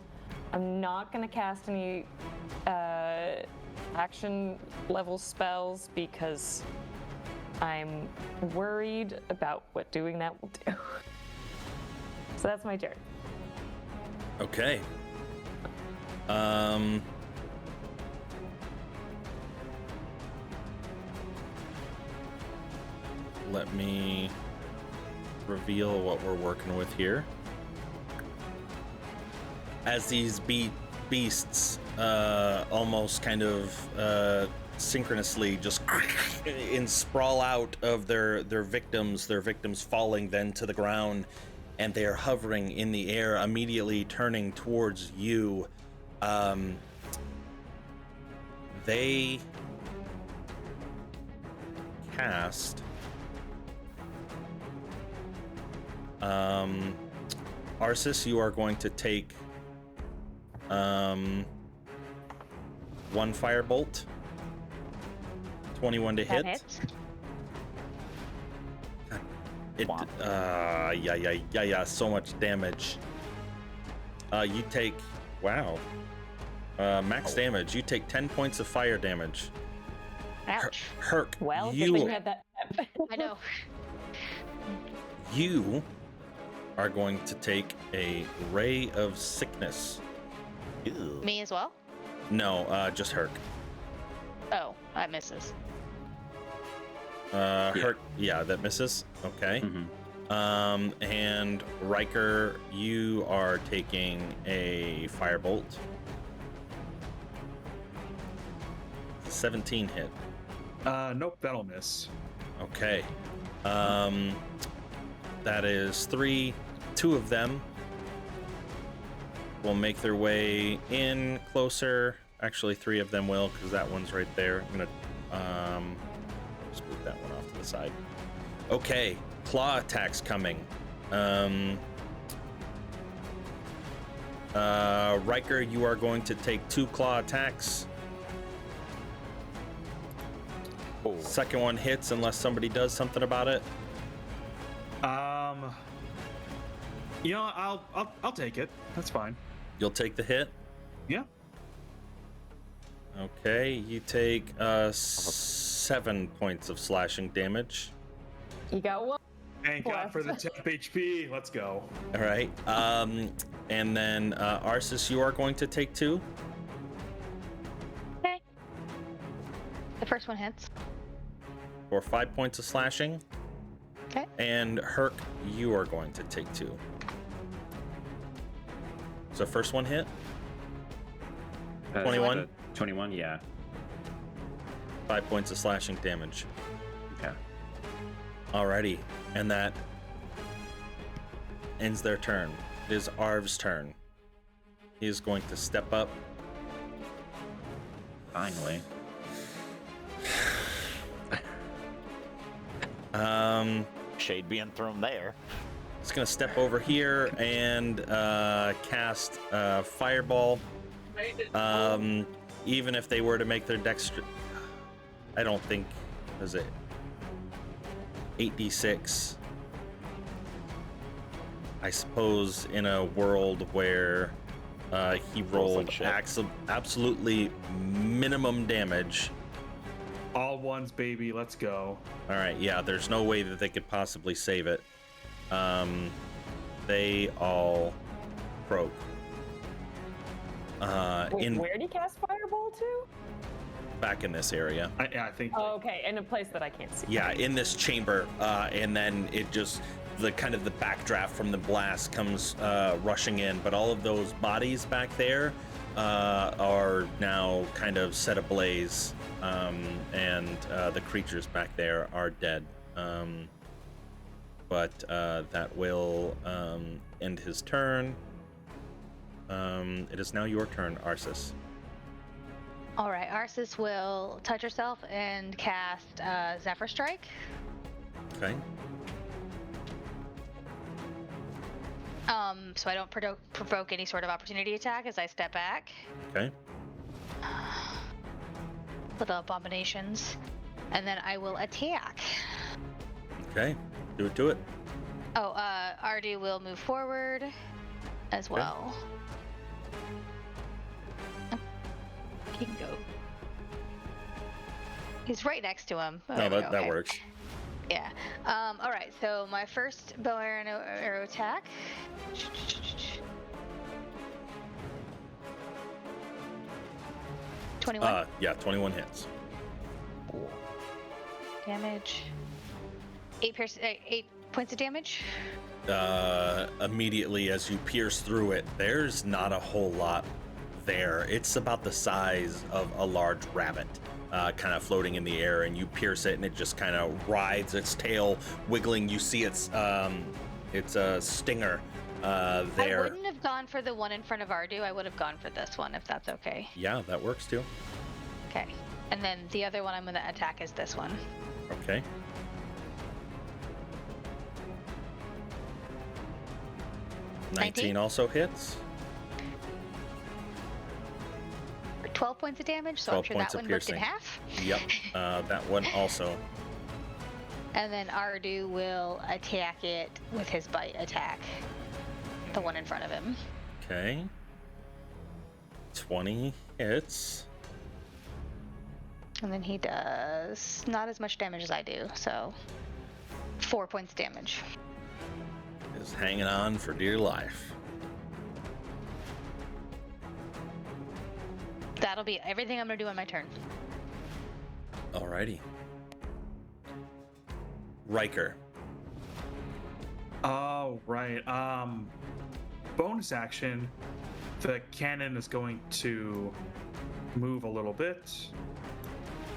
I'm not gonna cast any action level spells because I'm worried about what doing that will do. So that's my turn. Okay. Let me reveal what we're working with here. As these beasts almost kind of synchronously just sprawl out of their victims falling then to the ground, and they are hovering in the air, immediately turning towards you. They cast Arsis, you are going to take 1 firebolt. 21 to That hit. hits. Yeah, so much damage. You take, wow. Max damage. You take 10 points of fire damage. Ouch. Herc, Well, good you thing you had that. I know. you are going to take a ray of sickness. Ew. Me as well? No, just Herc. Oh, that misses. Herc, yeah, that misses. Okay. And Riker, you are taking a firebolt. 17 hit. Nope, that'll miss. Okay. That is 3. 2 of them will make their way in closer. Actually, 3 of them will, because that one's right there. I'm gonna just move that one off to the side. Okay, claw attacks coming. Riker, you are going to take 2 claw attacks. Oh. Second one hits unless somebody does something about it. You know, I'll take it. That's fine. You'll take the hit. Yeah. Okay, you take 7 points of slashing damage. You got one. Thank God for the temp HP. Let's go. All right. And then Arsis, you are going to take 2. Okay. The first one hits. For 5 points of slashing. Okay. And Herc, you are going to take 2. So first one hit. 21. 21, yeah. 5 points of slashing damage. Okay. Alrighty. And that ends their turn. It is Arv's turn. He is going to step up. Finally. Shade being thrown there. He's gonna step over here and cast Fireball. Even if they were to make their dexter, I don't think, is it 8d6? I suppose in a world where he rolled absolutely minimum damage. All ones, baby. Let's go. All right, yeah, there's no way that they could possibly save it. They all croak. Wait, where did he cast Fireball to? Back in this area. I think. Oh, okay, in a place that I can't see. Yeah, in this chamber, and then it just the backdraft from the blast comes rushing in, but all of those bodies back there are now kind of set ablaze, and the creatures back there are dead. But that will end his turn. It is now your turn, Arsis. All right, Arsis will touch herself and cast Zephyr Strike. Okay. So I don't provoke any sort of opportunity attack as I step back. Okay. Little abominations. And then I will attack. Okay. Do it to it. Oh, Ardu will move forward as well. He can go. He's right next to him. Oh, No, there we go. that Okay. works. Yeah. All right. So my first bow arrow attack. $21 Yeah, 21 hits. damage. 8 points of damage. Immediately as you pierce through it, there's not a whole lot there. It's about the size of a large rabbit, kind of floating in the air, and you pierce it, and it just kind of rides its tail, wiggling. You see its stinger I there. wouldn't have gone for the one in front of Ardu. I would have gone for this one if that's okay. Yeah, that works too. Okay. And then the other one I'm going to attack is this one. Okay. 19 also hits. 12 points of damage, so I'm 12 sure that points of one ripped in piercing. half. Yep, that one also. And then Ardu will attack it with his bite attack. The one in front of him. Okay. 20 hits. And then he does not as much damage as I do, so 4 points of damage. Is hanging on for dear life. That'll be everything I'm gonna do on my turn. Alrighty. Riker. Oh, right. Bonus action. The cannon is going to move a little bit.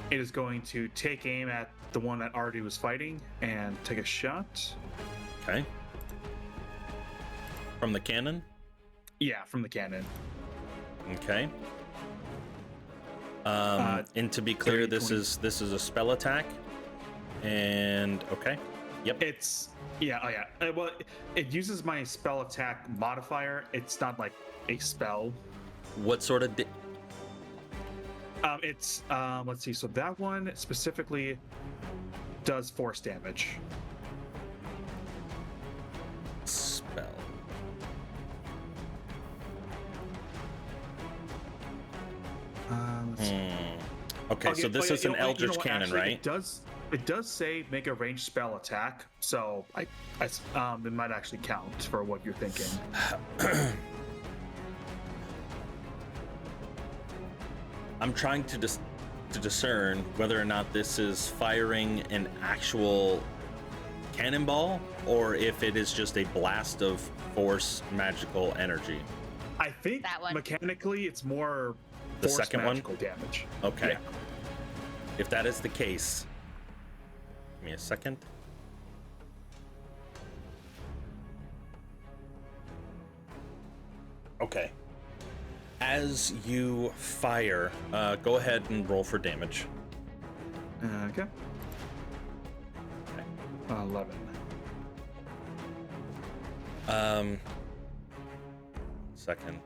It is going to take aim at the one that Ardu was fighting and take a shot. Okay. From the cannon? Yeah, from the cannon. Okay. And to be clear, 30, this 20. is a spell attack. And okay. Yep. It's well, it uses my spell attack modifier. It's not like a spell. What sort of It's let's see. So that one specifically does force damage. spell? Let's see. Okay, so this is an Eldritch Cannon, actually, right? It does say make a ranged spell attack, so it might actually count for what you're thinking. I'm trying to discern whether or not this is firing an actual cannonball or if it is just a blast of force magical energy. I think That one. mechanically it's more The force second one? magical damage. Okay. Yeah. If that is the case, give me a second. Okay. As you fire, go ahead and roll for damage. Okay. 11. Second.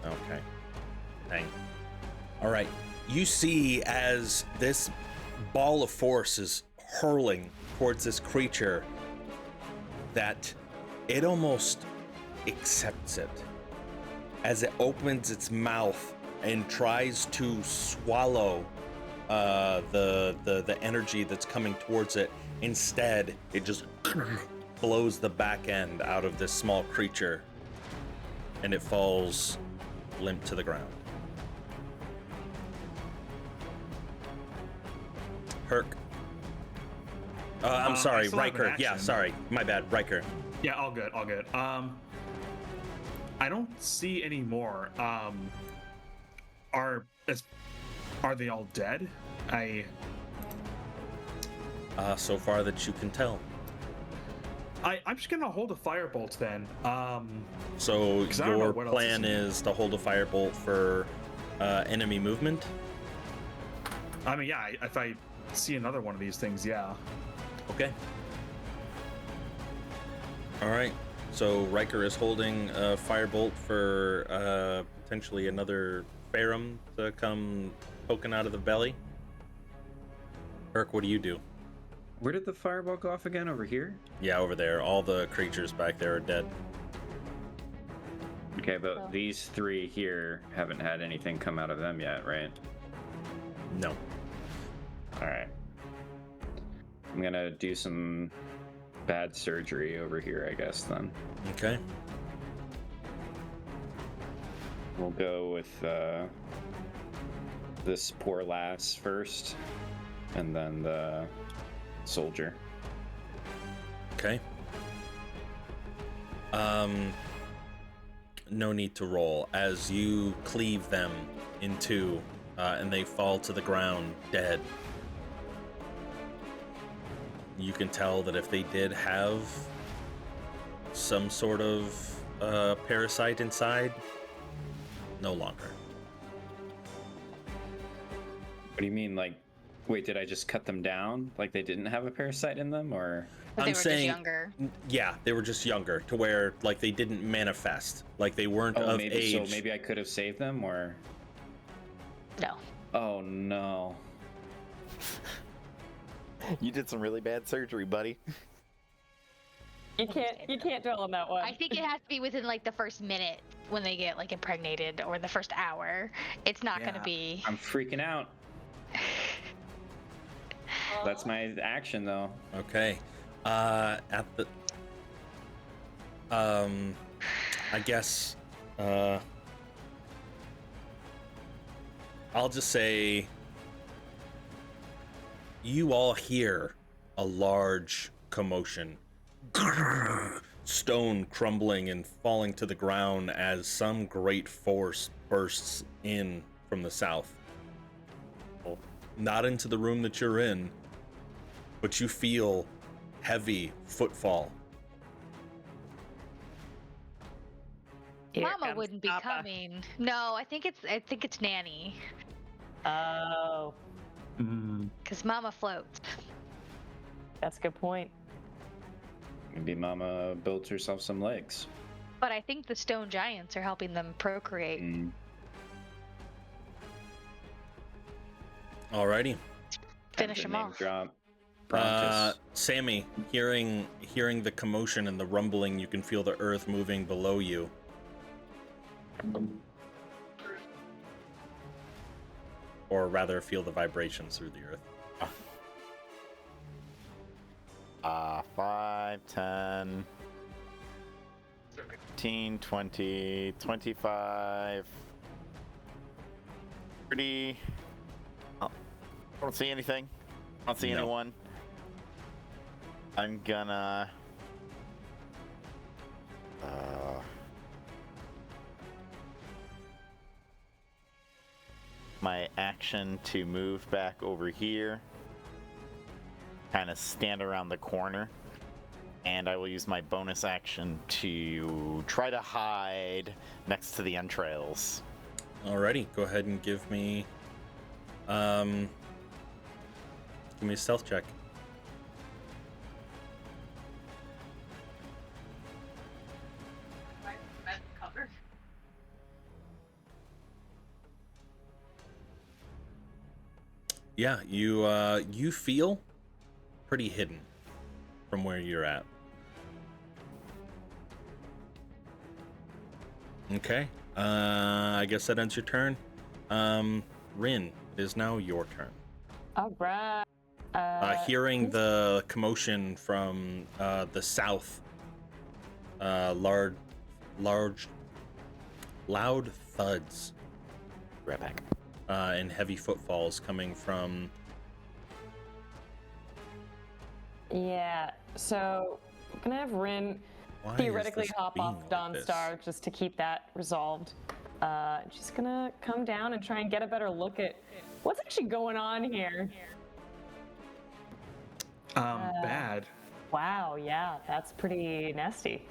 Okay. Dang. All right. You see as this ball of force is hurling towards this creature that it almost accepts it as it opens its mouth and tries to swallow the energy that's coming towards it. Instead, it just blows the back end out of this small creature and it falls limp to the ground. Herc. I'm sorry, I still have an Riker. Yeah, action. sorry. My bad, Riker. Yeah, all good, all good. I don't see any more. Are they all dead? So far that you can tell. I'm just gonna hold a firebolt then. So 'Cause I don't know your what else plan is to hold a firebolt for enemy movement? I mean, yeah. If I see another one of these things, yeah. Okay. All right. So Riker is holding a firebolt for potentially another Farum to come poking out of the belly. Herc, what do you do? Where did the fireball go off again? Over here? Yeah, over there. All the creatures back there are dead. Okay, but these three here haven't had anything come out of them yet, right? No. Alright. I'm gonna do some bad surgery over here, I guess, then. Okay. We'll go with this poor lass first, and then the soldier. Okay. No need to roll as you cleave them in two, and they fall to the ground dead. You can tell that if they did have some sort of parasite inside, no longer. What do you mean? Like, wait, did I just cut them down? Like they didn't have a parasite in them, or? But they I'm were saying, just younger. yeah, they were just younger, to where like they didn't manifest, like they weren't Oh, of maybe age. so. Maybe I could have saved them, or? No. Oh no. You did some really bad surgery, buddy. You can't dwell on that one. I think it has to be within like the first minute when they get like impregnated, or the first hour. It's not gonna Yeah. be. I'm freaking out. That's my action, though. Okay. At the I guess I'll just say you all hear a large commotion. Stone crumbling and falling to the ground as some great force bursts in from the south. Not into the room that you're in, but you feel heavy footfall. Here Mama comes wouldn't be Papa. coming. No, I think it's Nanny, Oh, cause Mama floats. that's a good point. Maybe Mama built herself some legs. But I think the stone giants are helping them procreate. Mm. Alrighty. Finish Time them to name off. Drop. Brontus. Sammy, hearing the commotion and the rumbling, you can feel the earth moving below you. Or rather, feel the vibrations through the earth. 5, 10, 15, 20, 25, 30. Oh, I don't see anything. I don't see No. anyone. I'm gonna... my action to move back over here. Kind of stand around the corner. And I will use my bonus action to try to hide next to the entrails. Alrighty, go ahead and give me a stealth check. Yeah, you feel pretty hidden from where you're at. Okay. I guess that ends your turn. Rin, it is now your turn. All right. Hearing the commotion from the south, loud thuds Right back. and heavy footfalls coming from. Yeah. So I'm gonna have Rin Why is theoretically this hop being off like Dawn this? Star just to keep that resolved. She's gonna come down and try and get a better look at what's actually going on here. Bad. Wow, yeah, that's pretty nasty.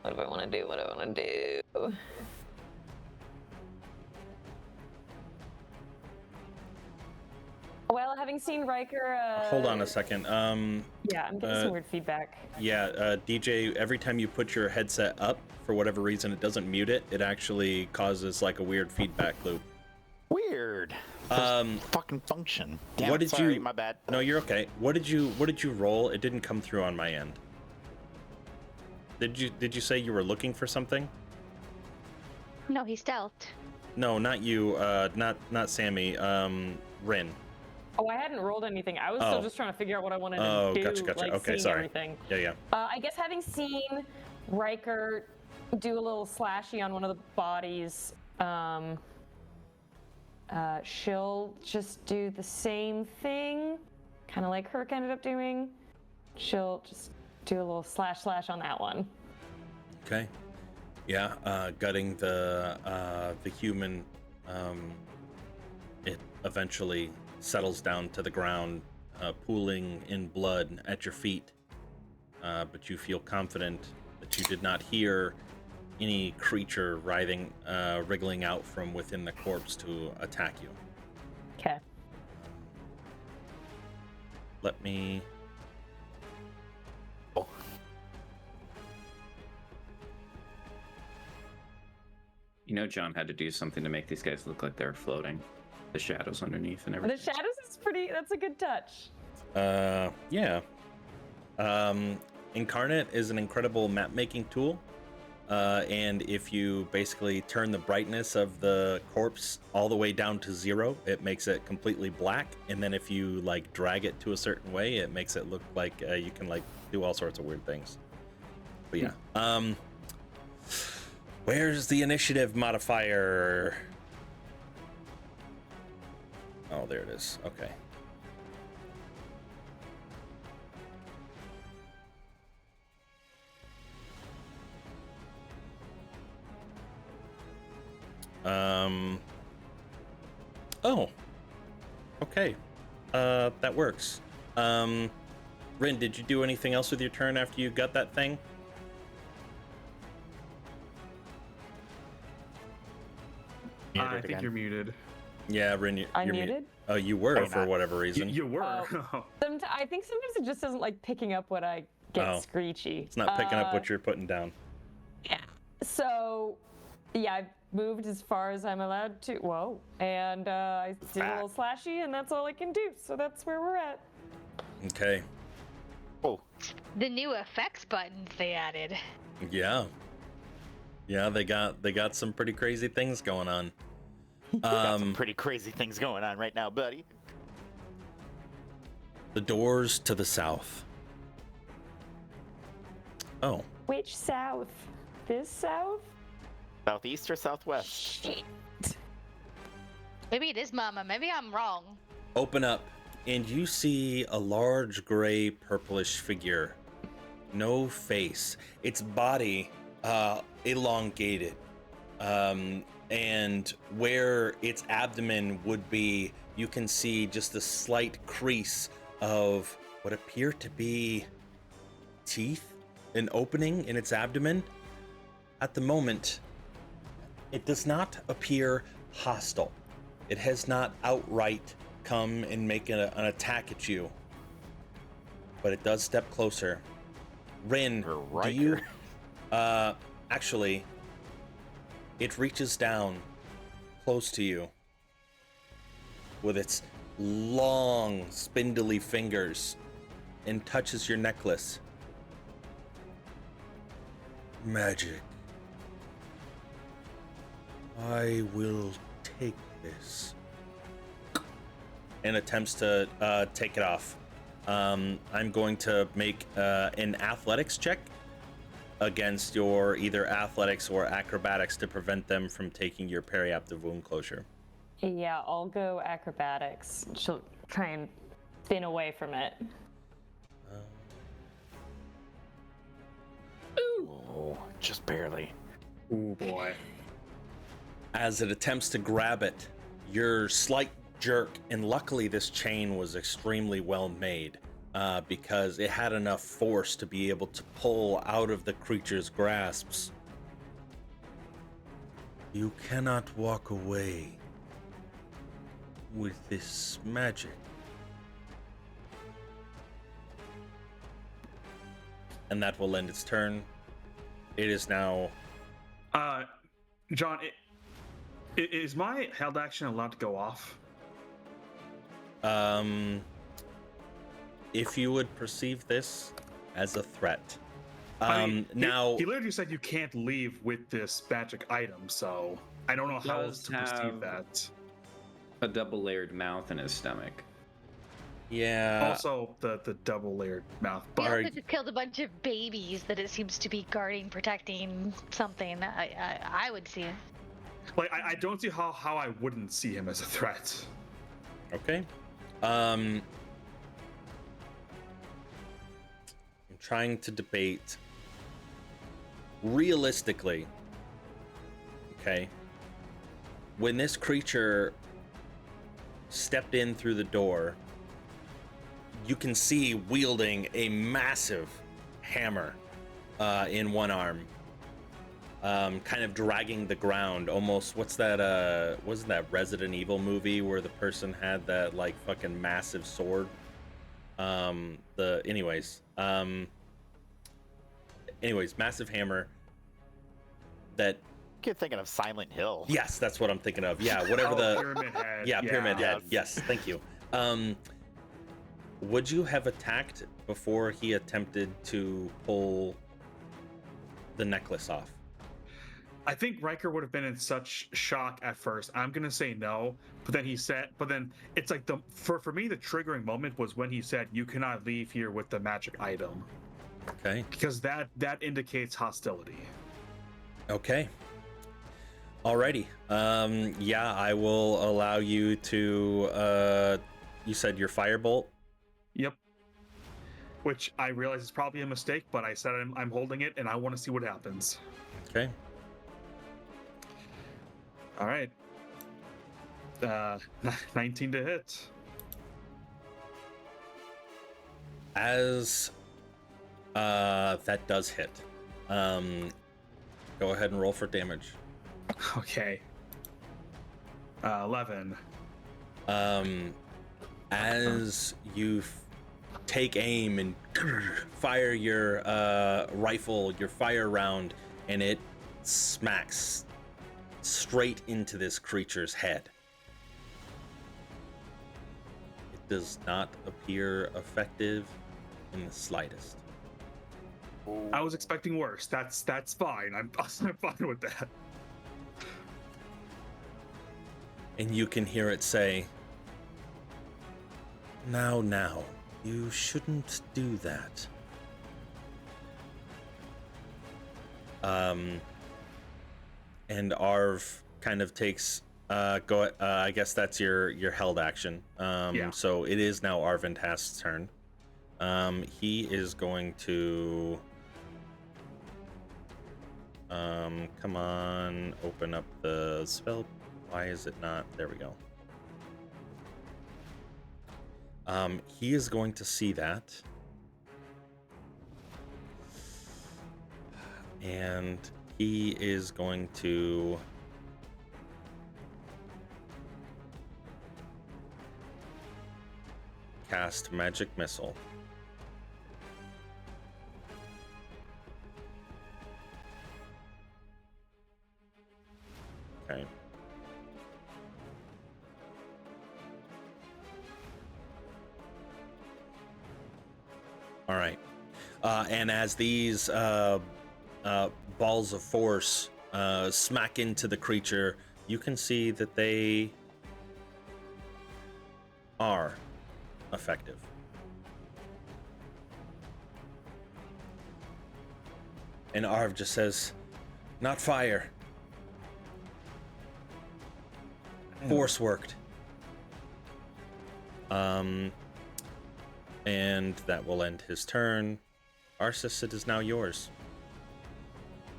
What do I want to do? What do I want to do? Well, having seen Riker, Hold on a second. yeah, I'm getting some weird feedback. Yeah, DJ, every time you put your headset up, for whatever reason, it doesn't mute it. It actually causes like a weird feedback loop. Weird. Fucking function. Damn, What did sorry, you? my bad. No, you're okay. What did you roll? It didn't come through on my end. Did you say you were looking for something? No, he stealthed. No, not you. Not Sammy. Rin. Oh, I hadn't rolled anything. I was Oh. still just trying to figure out what I wanted Oh, to do. gotcha. Like Okay, seeing sorry. everything. Yeah. I guess having seen Riker do a little slashy on one of the bodies, she'll just do the same thing, kind of like Herc ended up doing. She'll just do a little slash on that one. Okay. Yeah. Gutting the human. It eventually settles down to the ground, pooling in blood at your feet. But you feel confident that you did not hear any creature wriggling out from within the corpse to attack you. Okay. Let me... Oh. You know, John had to do something to make these guys look like they're floating. The shadows underneath and everything. The shadows is pretty. That's a good touch. Yeah. Incarnate is an incredible map-making tool. And if you basically turn the brightness of the corpse all the way down to 0, it makes it completely black. And then if you like drag it to a certain way, it makes it look like you can like do all sorts of weird things. But yeah. Where's the initiative modifier? Oh, there it is. Okay. Oh. Okay. That works. Rin, did you do anything else with your turn after you got that thing? I think you're muted. Yeah, Rin, I'm you're muted? Oh, you were Oh, for not. whatever reason. You were. I think sometimes it just doesn't like picking up when I get Oh. screechy. It's not picking up what you're putting down. Yeah. So, yeah, I moved as far as I'm allowed to. Whoa. And I did a little slashy, and that's all I can do. So that's where we're at. Okay. Oh, The new effects buttons they added. Yeah. Yeah, they got some pretty crazy things going on. got some pretty crazy things going on right now, buddy. The doors to the south. Oh, Which south? This south? Southeast or southwest? Shit. Maybe it is Mama. Maybe I'm wrong. open up, and you see a large gray purplish figure. No face. Its body elongated. And where its abdomen would be, you can see just a slight crease of what appear to be teeth, an opening in its abdomen. At the moment, it does not appear hostile. It has not outright come and make an attack at you, but it does step closer. Rin, do you actually, it reaches down close to you with its long, spindly fingers and touches your necklace. Magic. I will take this. And attempts to take it off. I'm going to make an athletics check against your either athletics or acrobatics to prevent them from taking your periaptive wound closure. Yeah, I'll go acrobatics. She'll try and spin away from it. Oh, just barely. Oh boy. As it attempts to grab it, your slight jerk, and luckily this chain was extremely well made because it had enough force to be able to pull out of the creature's grasps. You cannot walk away with this magic. And that will end its turn. It is now... John, is my held action allowed to go off? If you would perceive this as a threat. I mean, now... He literally said you can't leave with this magic item, so I don't know how else to perceive that. A double-layered mouth in his stomach. Yeah. Also, the double-layered mouth. He But also just killed a bunch of babies that it seems to be guarding, protecting something. I would see it. like, I don't see how I wouldn't see him as a threat. Okay. I'm trying to debate realistically. Okay. When this creature stepped in through the door, you can see wielding a massive hammer in one arm, kind of dragging the ground. Almost, what's that? Wasn't that Resident Evil movie where the person had that like fucking massive sword? Anyways, massive hammer. That. You're thinking of Silent Hill. Yes, that's what I'm thinking of. Yeah, whatever the Pyramid Head. yeah, Pyramid Head. Yes. Yes, thank you. Would you have attacked before he attempted to pull the necklace off? I think Riker would have been in such shock at first. I'm gonna say no, but then it's like for me the triggering moment was when he said, "You cannot leave here with the magic item," Okay. because that indicates hostility. Okay. Alrighty. Yeah, I will allow you to. You said your firebolt. Yep. Which I realize is probably a mistake, but I said I'm holding it, and I want to see what happens. Okay. All right. 19 to hit. As that does hit. Go ahead and roll for damage. Okay. 11. As you take aim and fire your rifle, your fire round, and it smacks straight into this creature's head. It does not appear effective in the slightest. I was expecting worse. That's fine. I'm fine with that. And you can hear it say, Now, you shouldn't do that. And Arv kind of takes I guess that's your held action. Yeah. So it is now Arvin Tast's turn. He is going to come on, open up the spell. Why is it not? There we go. He is going to see that. And he is going to cast Magic Missile. Okay. All right. And as these balls of force smack into the creature, you can see that they are effective. And Arv just says, "Not fire. Force worked." And that will end his turn. Arsis, it is now yours.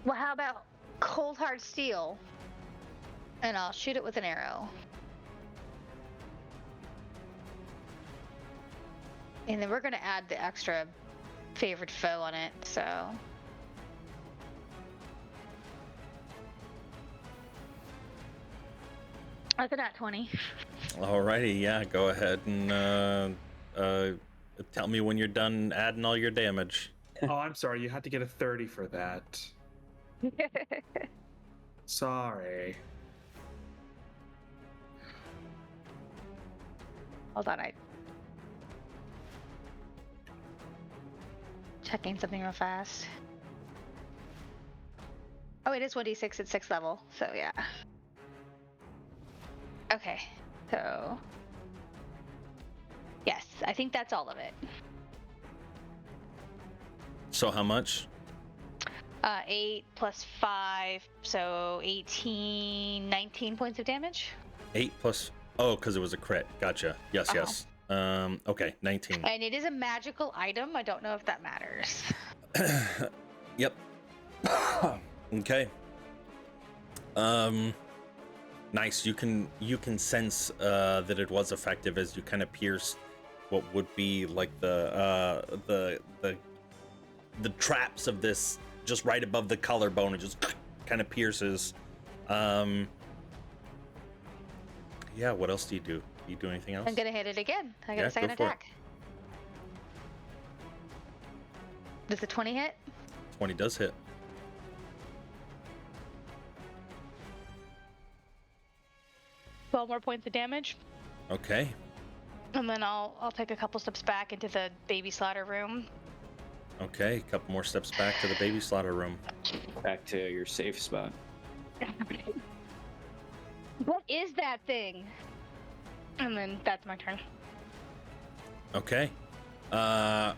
Well, how about cold hard steel? And I'll shoot it with an arrow. And then we're gonna add the extra favored foe on it, so. That's a nat 20. Alrighty, yeah, go ahead and tell me when you're done adding all your damage. Oh, I'm sorry. You had to get a 30 for that. Sorry. Hold on, checking something real fast. Oh, it is 1d6 at 6th level, so yeah. Okay, so yes, I think that's all of it. So how much? 8 plus 5, so 18, 19 points of damage. 8 plus... Oh, because it was a crit. Gotcha. Yes, yes. Okay, 19. And it is a magical item. I don't know if that matters. Yep. Okay. Nice. You can sense that it was effective as you kind of pierce what would be like the traps of this just right above the collarbone. It just kind of pierces. Yeah, what else do you do? Do you do anything else? I'm gonna hit it again. I got Yeah, a second go for it. attack. Does the 20 hit? 20 does hit. Twelve more points of damage. Okay. And then I'll take a couple steps back into the baby slaughter room. Okay, a couple more steps back to the baby slaughter room. Back to your safe spot. What is that thing? And then that's my turn. Okay.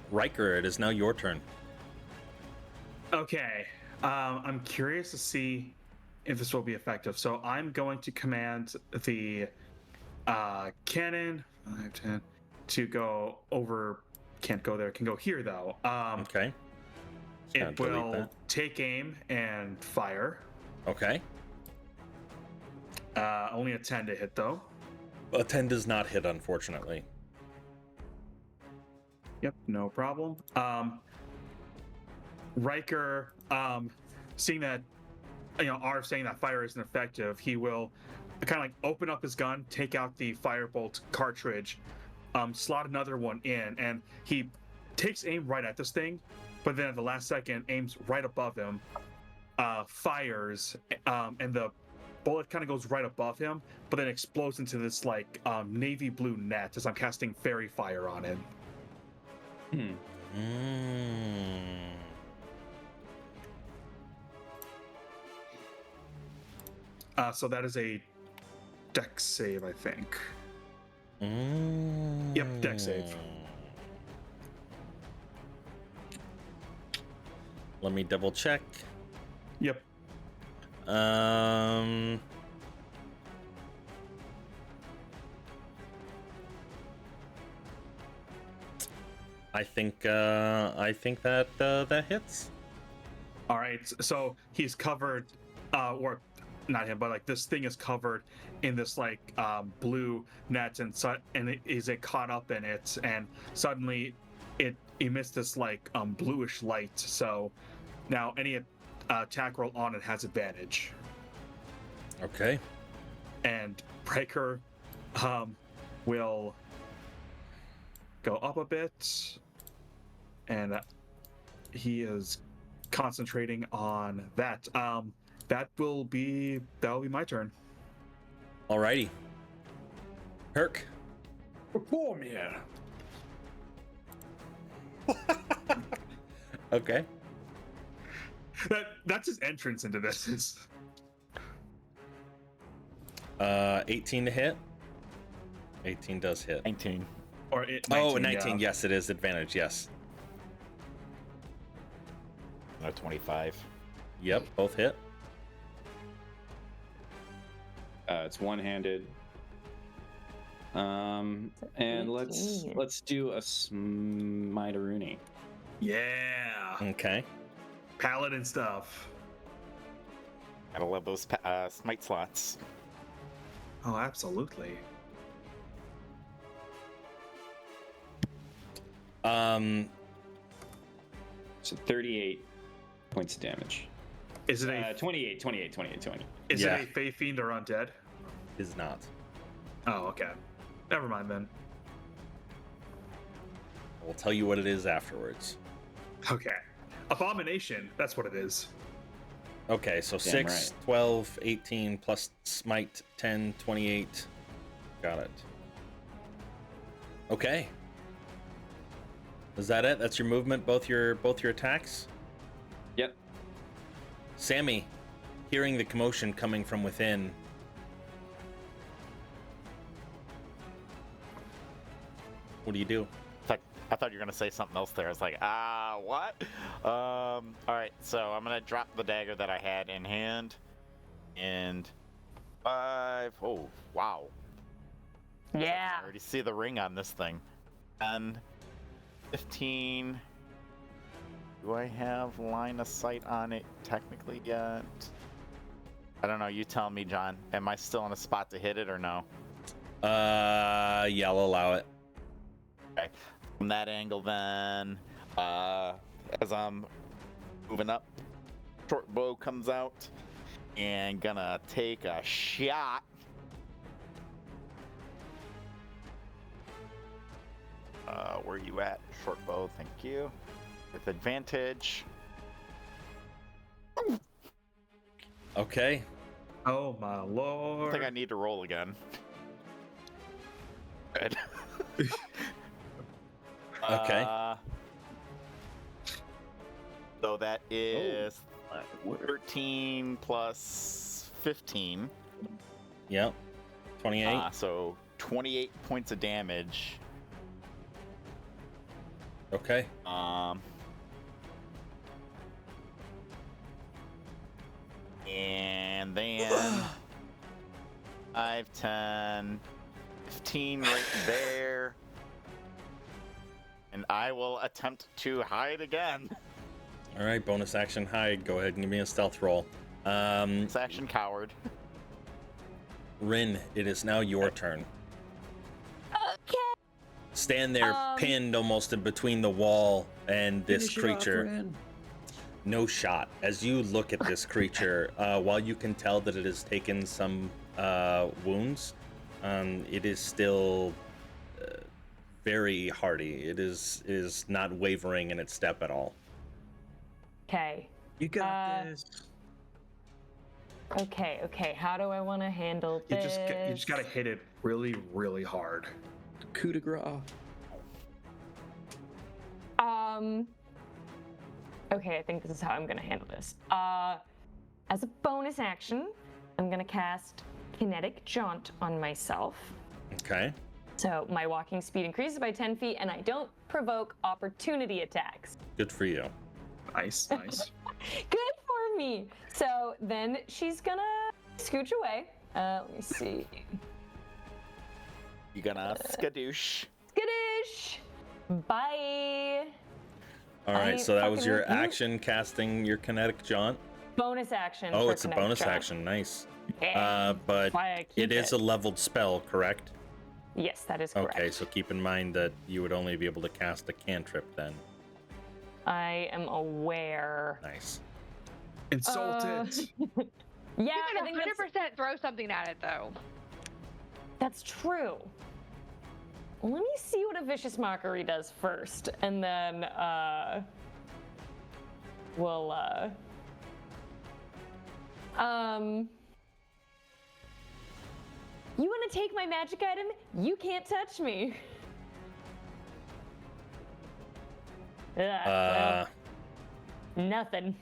Riker, it is now your turn. Okay. I'm curious to see if this will be effective. So I'm going to command the cannon 5, 10, to go over. Can't go there. Can go here though. Okay. Just gotta It delete will that. take aim and fire. Okay. Only a 10 to hit though. A 10 does not hit, unfortunately. Yep, no problem. Riker, seeing that, Arv saying that fire isn't effective, he will kind of like open up his gun, take out the firebolt cartridge, slot another one in, and he takes aim right at this thing, but then at the last second aims right above him, fires, and the bullet kind of goes right above him, but then explodes into this like navy blue net as I'm casting fairy fire on it. So that is a dex save, I think. Yep, dex save. Let me double check. Yep. I think that that hits. All right. So he's covered, or not him, but like this thing is covered in this like blue net, and it is caught up in it, and suddenly it emits this like bluish light. So now any attack roll on it has advantage. Okay. And Breaker will go up a bit, and he is concentrating on that. That'll be my turn. Alrighty. Herc. Cormyr. Okay. That's his entrance into this. 18 to hit. 18 does hit. 19. Or 19, Oh, 19. yeah. Yes, it is advantage. Yes. No, 25. Yep, both hit. It's one-handed. And let's do a smiteroonie. Yeah. Okay. Paladin stuff. Gotta love those smite slots. Oh, absolutely. So 38 points of damage. Is it a 28. is Yeah. it a Fae Fiend or undead? Is not. Oh, okay. Never mind then. We'll tell you what it is afterwards. Okay. Abomination. That's what it is. Okay, so Damn 6, right. 12, 18 plus smite 10, 28. Got it. Okay. Is that it? That's your movement, both your attacks? Yep. Sammy, hearing the commotion coming from within, what do you do? I thought you were gonna say something else there. I was like, what? All right, so I'm gonna drop the dagger that I had in hand, and 5. Oh, wow! Yeah. I already see the ring on this thing. 10, 15. Do I have line of sight on it technically yet? I don't know. You tell me, John. Am I still in a spot to hit it or no? Yeah, I'll allow it. Okay. From that angle, then, as I'm moving up, short bow comes out and gonna take a shot. Where you at? Short bow, thank you. With advantage. Okay. Oh my I lord. think I need to roll again. Good. Okay. So that is My word. 13 plus 15. Yep. 28. So 28 points of damage. Okay. And then 5, 10, 15 right there. And I will attempt to hide again. All right. Bonus action hide. Go ahead and give me a stealth roll. It's action coward. Rin, it is now your turn. Okay. Stand there, pinned almost in between the wall and this Finish it off, creature. Ren. No shot. As you look at this creature, while you can tell that it has taken some wounds, it is still very hardy. It is not wavering in its step at all. Okay. You got this. Okay. How do I want to handle You this? just gotta hit it really, really hard. Coup de grace. Okay, I think this is how I'm gonna handle this. As a bonus action, I'm gonna cast Kinetic Jaunt on myself. Okay. So my walking speed increases by 10 feet, and I don't provoke opportunity attacks. Good for you. Nice. Good for me. So then she's gonna scooch away. Let me see. You gonna skadoosh. Skadoosh. Bye. All right. I So that was fucking your with you. action, casting your kinetic jaunt. Bonus action. Oh, for it's a Kinetic bonus Jaunt. action. Nice. Yeah, But why I keep it is a leveled spell, correct? Yes, that is correct. Okay. So keep in mind that you would only be able to cast a cantrip then. I am aware. Nice. Insult it. Yeah, You I can think that's, 100% throw something at it, though. that's true. Let me see what a vicious mockery does first, and then we'll You want to take my magic item? You can't touch me. Well, nothing.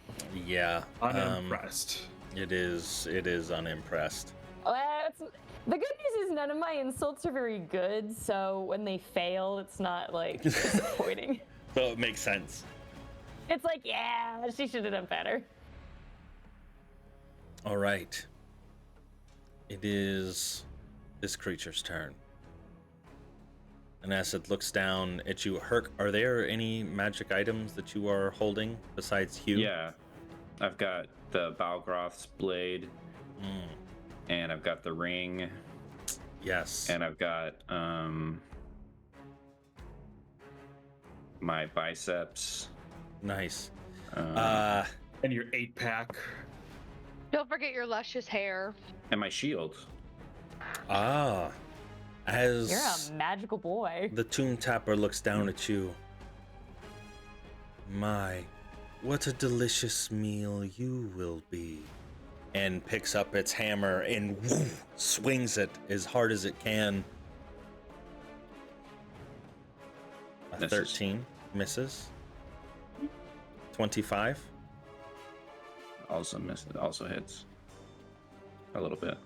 Yeah. Unimpressed. It is unimpressed. The good news is none of my insults are very good, so when they fail, it's not like disappointing. So it makes sense. It's like, yeah, she should have done better. All right. It is this creature's turn. And as it looks down at you, Herc, are there any magic items that you are holding besides Hugh? Yeah, I've got the Balgroth's blade, and I've got the ring, Yes. and I've got my biceps. Nice. And your 8-pack. Don't forget your luscious hair. And my shield. As You're a magical boy. the Tomb Tapper looks down at you. My, what a delicious meal you will be. And picks up its hammer and swings it as hard as it can. A Misses. 13 misses. 25. Also hits. A little bit.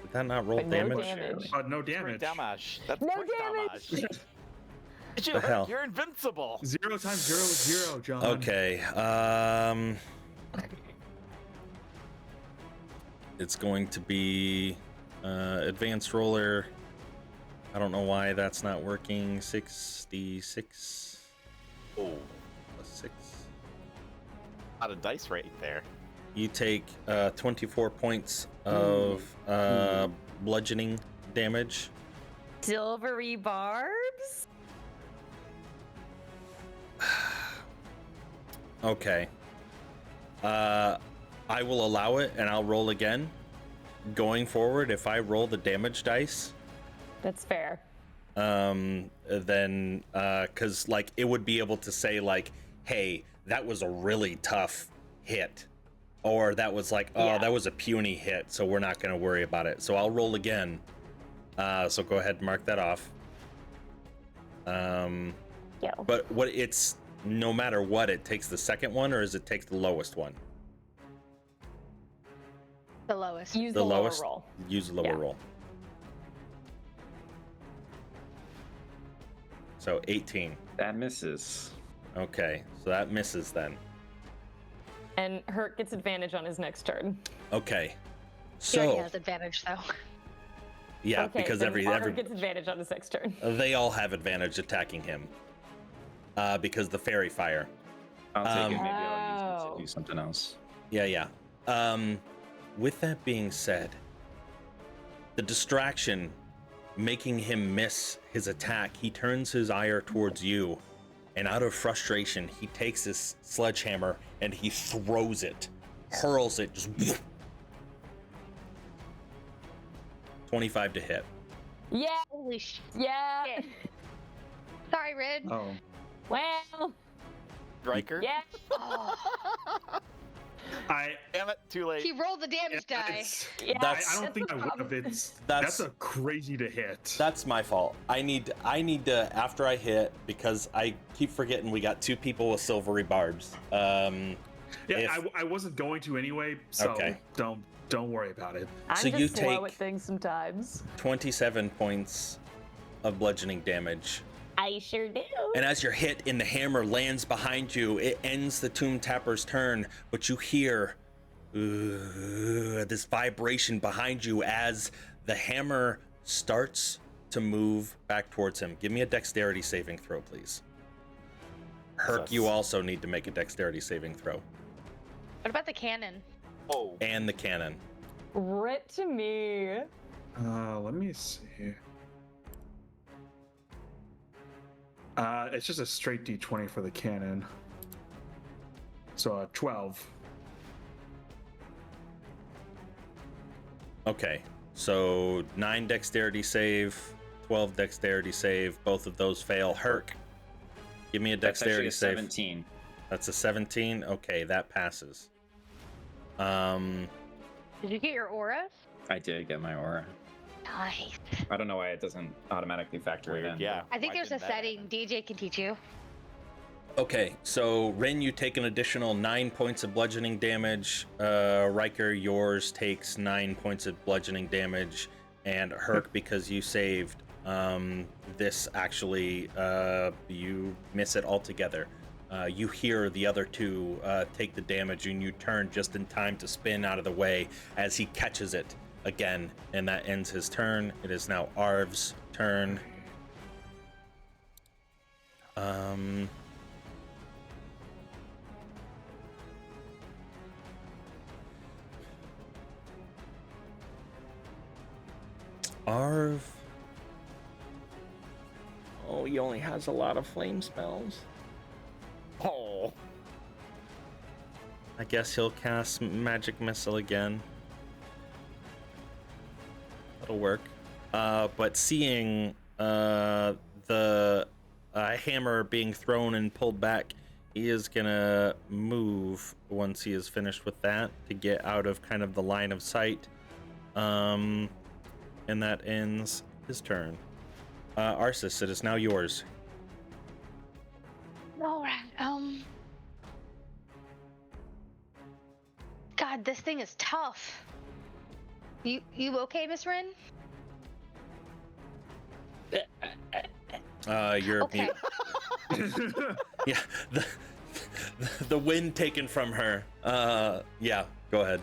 Did that not roll But no damage? damage. No Crit damage. damage. That's No crit damage. Did you The hell? You're invincible. 0 times 0 is 0, John. Okay. It's going to be advanced roller. I don't know why that's not working. 66. Oh, plus 6. A lot of dice right there. You take 24 points of bludgeoning damage. Silvery barbs? Okay. I will allow it, and I'll roll again. Going forward, if I roll the damage dice, That's fair. then because like it would be able to say like, hey, that was a really tough hit, or that was like, oh, Yeah. that was a puny hit, so we're not going to worry about it. So I'll roll again. So go ahead and mark that off. Yo. But what it's no matter what, it takes the second one, or does it take the lowest one? The lowest. Use The the lower lowest. roll. Use the lower Yeah. roll. So 18. That misses. Okay, so that misses then. And Hurt gets advantage on his next turn. Okay, He already so has advantage though. yeah, Okay, because then every Honor gets advantage on his next turn. they all have advantage attacking him. Because the fairy fire. I'll take it. Maybe I'll use it Oh. to do something else. Yeah. With that being said, the distraction making him miss his attack, he turns his ire towards you, and out of frustration, he takes his sledgehammer and he throws it, hurls it, just 25 to hit. Yeah, Holy shit. yeah. Sorry, Red. Oh. Well, Riker? yeah. Oh, I Damn it, too late. he rolled the damage die. it's- Yeah, That's- I don't think the I would have. problem. That's a crazy to hit. That's my fault. I need to after I hit, because I keep forgetting we got two people with silvery barbs. Yeah, if- I wasn't going to anyway, so Okay. don't worry about it. I'm So just you slow take- at things sometimes. 27 points of bludgeoning damage. I sure do. And as your hit in the hammer lands behind you, it ends the Tomb Tapper's turn, but you hear this vibration behind you as the hammer starts to move back towards him. Give me a dexterity saving throw, please. Herc, you also need to make a dexterity saving throw. What about the cannon? Oh, And the cannon. Rit to me. Let me see. It's just a straight D20 for the cannon. So 12. Okay, so 9 dexterity save, 12 dexterity save. Both of those fail. Herc, give me a That's actually dexterity a save. 17. That's a 17. Okay, that passes. Did you get your aura? I did get my aura. Nice. I don't know why it doesn't automatically factor it weird. in. Yeah. I think why there's a didn't that setting happen? DJ can teach you. Okay, so Rin, you take an additional 9 points of bludgeoning damage. Riker, yours takes 9 points of bludgeoning damage, and Herc, because you saved, this actually you miss it altogether. You hear the other two take the damage, and you turn just in time to spin out of the way as he catches it again, and that ends his turn. It is now Arv's turn. Arv. Oh, he only has a lot of flame spells. Oh. I guess he'll cast Magic Missile again. That'll work. But seeing the hammer being thrown and pulled back, he is gonna move once he is finished with that to get out of kind of the line of sight. And that ends his turn. Arsis, it is now yours. All right. God, this thing is tough. You okay, Miss Rin? You're Okay. yeah, the wind taken from her. Yeah, go ahead.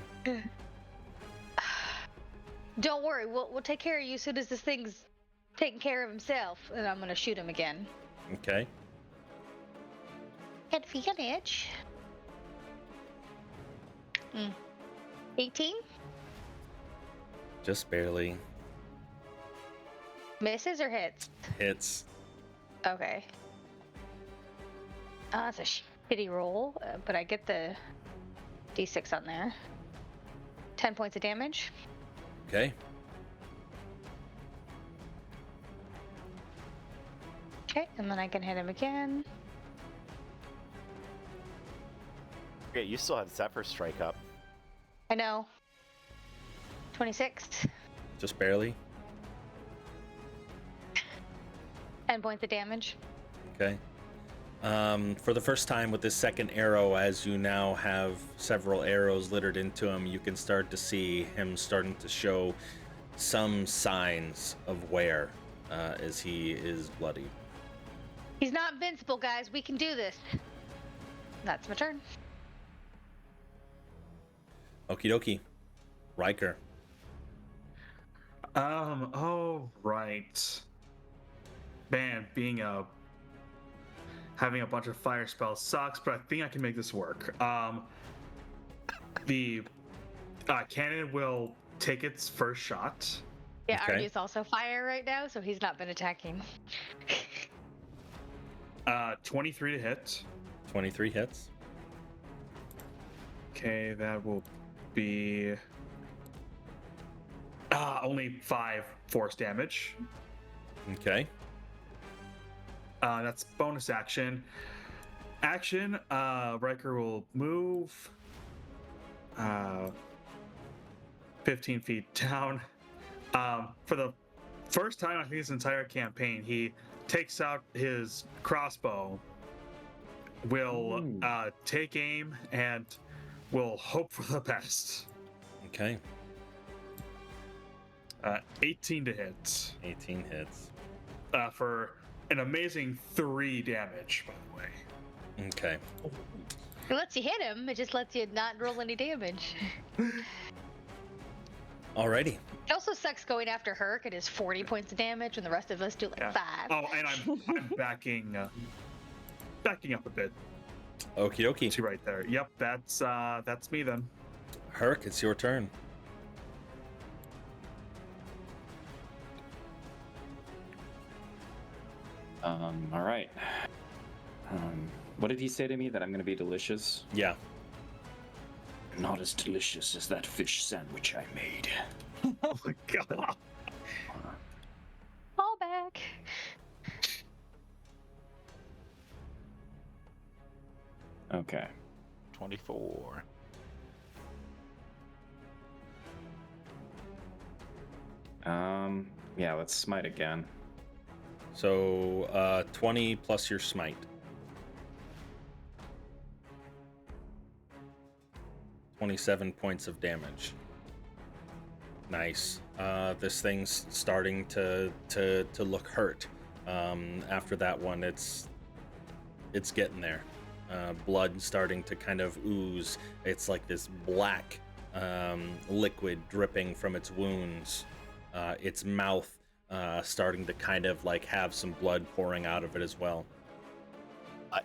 Don't worry, we'll take care of you as soon as this thing's taking care of himself, and I'm gonna shoot him again. Okay. Advantage. 18 Just barely misses or hits. hits. Okay. That's shitty roll, but I get the d6 on there. 10 points of damage. Okay. Okay, and then I can hit him again. Okay, you still have Zephyr Strike up. I know. 26. Just barely. 10 points of damage. Okay. For the first time with this second arrow, as you now have several arrows littered into him, you can start to see him starting to show some signs of wear as he is bloody. He's not invincible, guys. We can do this. That's my turn. Okie dokie. Riker. Oh, right. Man, having a bunch of fire spells sucks, but I think I can make this work. The cannon will take its first shot. Yeah, Okay. Artie's also fire right now, so he's not been attacking. 23 to hit. 23 hits. Okay, that will be only 5 force damage. Okay. That's bonus action. Riker will move 15 feet down. For the first time, I think this entire campaign, he takes out his crossbow, will take aim, and will hope for the best. Okay. 18 to hit. 18 hits. For an amazing 3 damage, by the way. Okay. It lets you hit him, it just lets you not roll any damage. Alrighty. It also sucks going after Herc. It is 40 points of damage, and the rest of us do like 5. Oh, and I'm backing up a bit. Okie dokie. See right there. Yep, that's me then. Herc, it's your turn. All right. What did he say to me? That I'm going to be delicious? Yeah. Not as delicious as that fish sandwich I made. Oh my god. Fall back. Okay. 24. Yeah, let's smite again. So 20 plus your smite. 27 points of damage. Nice. This thing's starting to look hurt. After that one, it's getting there. Blood starting to kind of ooze. It's like this black liquid dripping from its wounds. Its mouth starting to kind of like have some blood pouring out of it as well.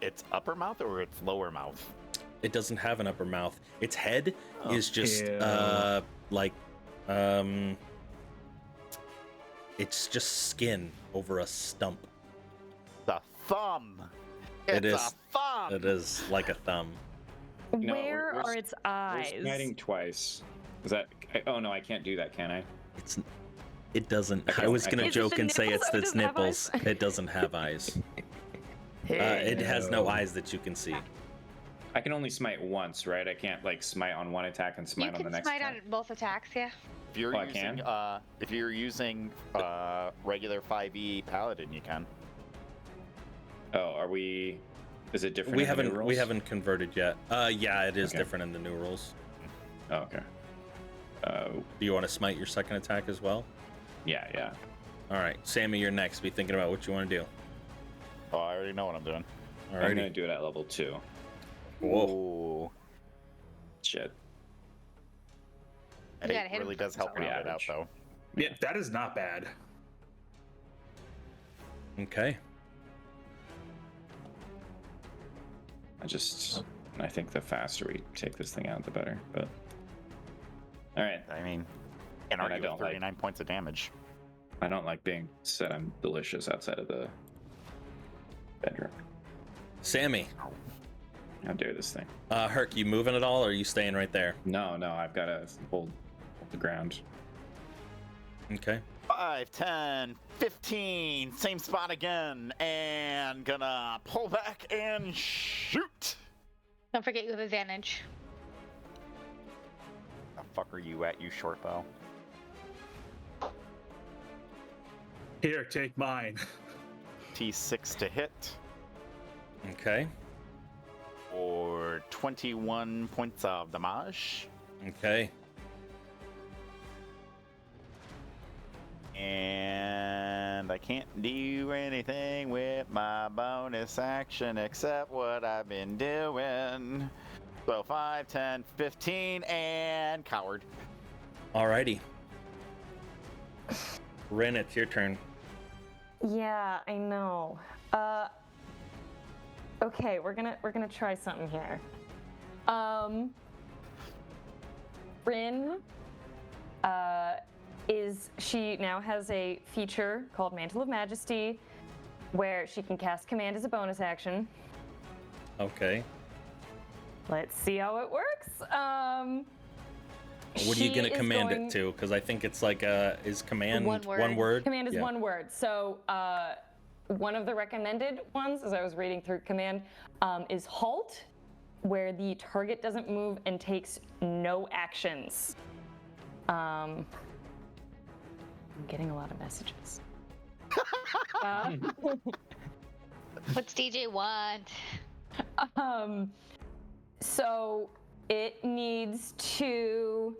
Its upper mouth or its lower mouth? It doesn't have an upper mouth. Its head is just Ew. it's just skin over a stump. The thumb. It It's is. a thumb. It is like a thumb. No, Where are its eyes? We're smiting twice. Is that? Oh no, I can't do that, can I? It doesn't. Okay, I was I gonna can- Is it joke the and say nipples? it's Oh, it its doesn't have nipples. eyes? It doesn't have eyes. It has no eyes that you can see. I can only smite once, right? I can't like smite on one attack and You smite on the can next smite attack. on both attacks, yeah. If you're Oh, I using, can? if you're using regular 5e paladin, you can. Oh, are we? Is it different? We in the new haven't. We rules? haven't converted yet. Yeah, it is Okay. different in the new rules. Oh, okay. Do you want to smite your second attack as well? Yeah. All right, Sammy, you're next. Be thinking about what you want to do. Oh, I already know what I'm doing. All I'm gonna right. do it at level 2. Whoa. Ooh. Shit. You It gotta hit him really does help pretty round it out, average. though. Yeah, that is not bad. Okay. I think the faster we take this thing out, the better. But all right, I mean, can't And I argue with don't like- 39 points of damage. I don't like being said I'm delicious outside of the bedroom. Sammy, How dare this thing? Herc, you moving at all, or are you staying right there? No, I've got to hold the ground. Okay. 5, 10, 15, same spot again, and gonna pull back and shoot. Don't forget you have advantage. The fuck are you at, you short bow? Here, take mine. T6 to hit Okay. for 21 points of damage. Okay. And I can't do anything with my bonus action except what I've been doing. So 5, 10, 15, and coward. Alrighty. Ren, it's your turn. Yeah, I know. Okay, we're gonna try something here. Rin, she now has a feature called Mantle of Majesty, where she can cast command as a bonus action. Okay. Let's see how it works. What are you gonna she is command going- it to? Because I think it's like is command One word. one word? Command is Yeah. one word. So one of the recommended ones, as I was reading through command, is halt, where the target doesn't move and takes no actions. I'm getting a lot of messages. What's DJ want? So it needs to.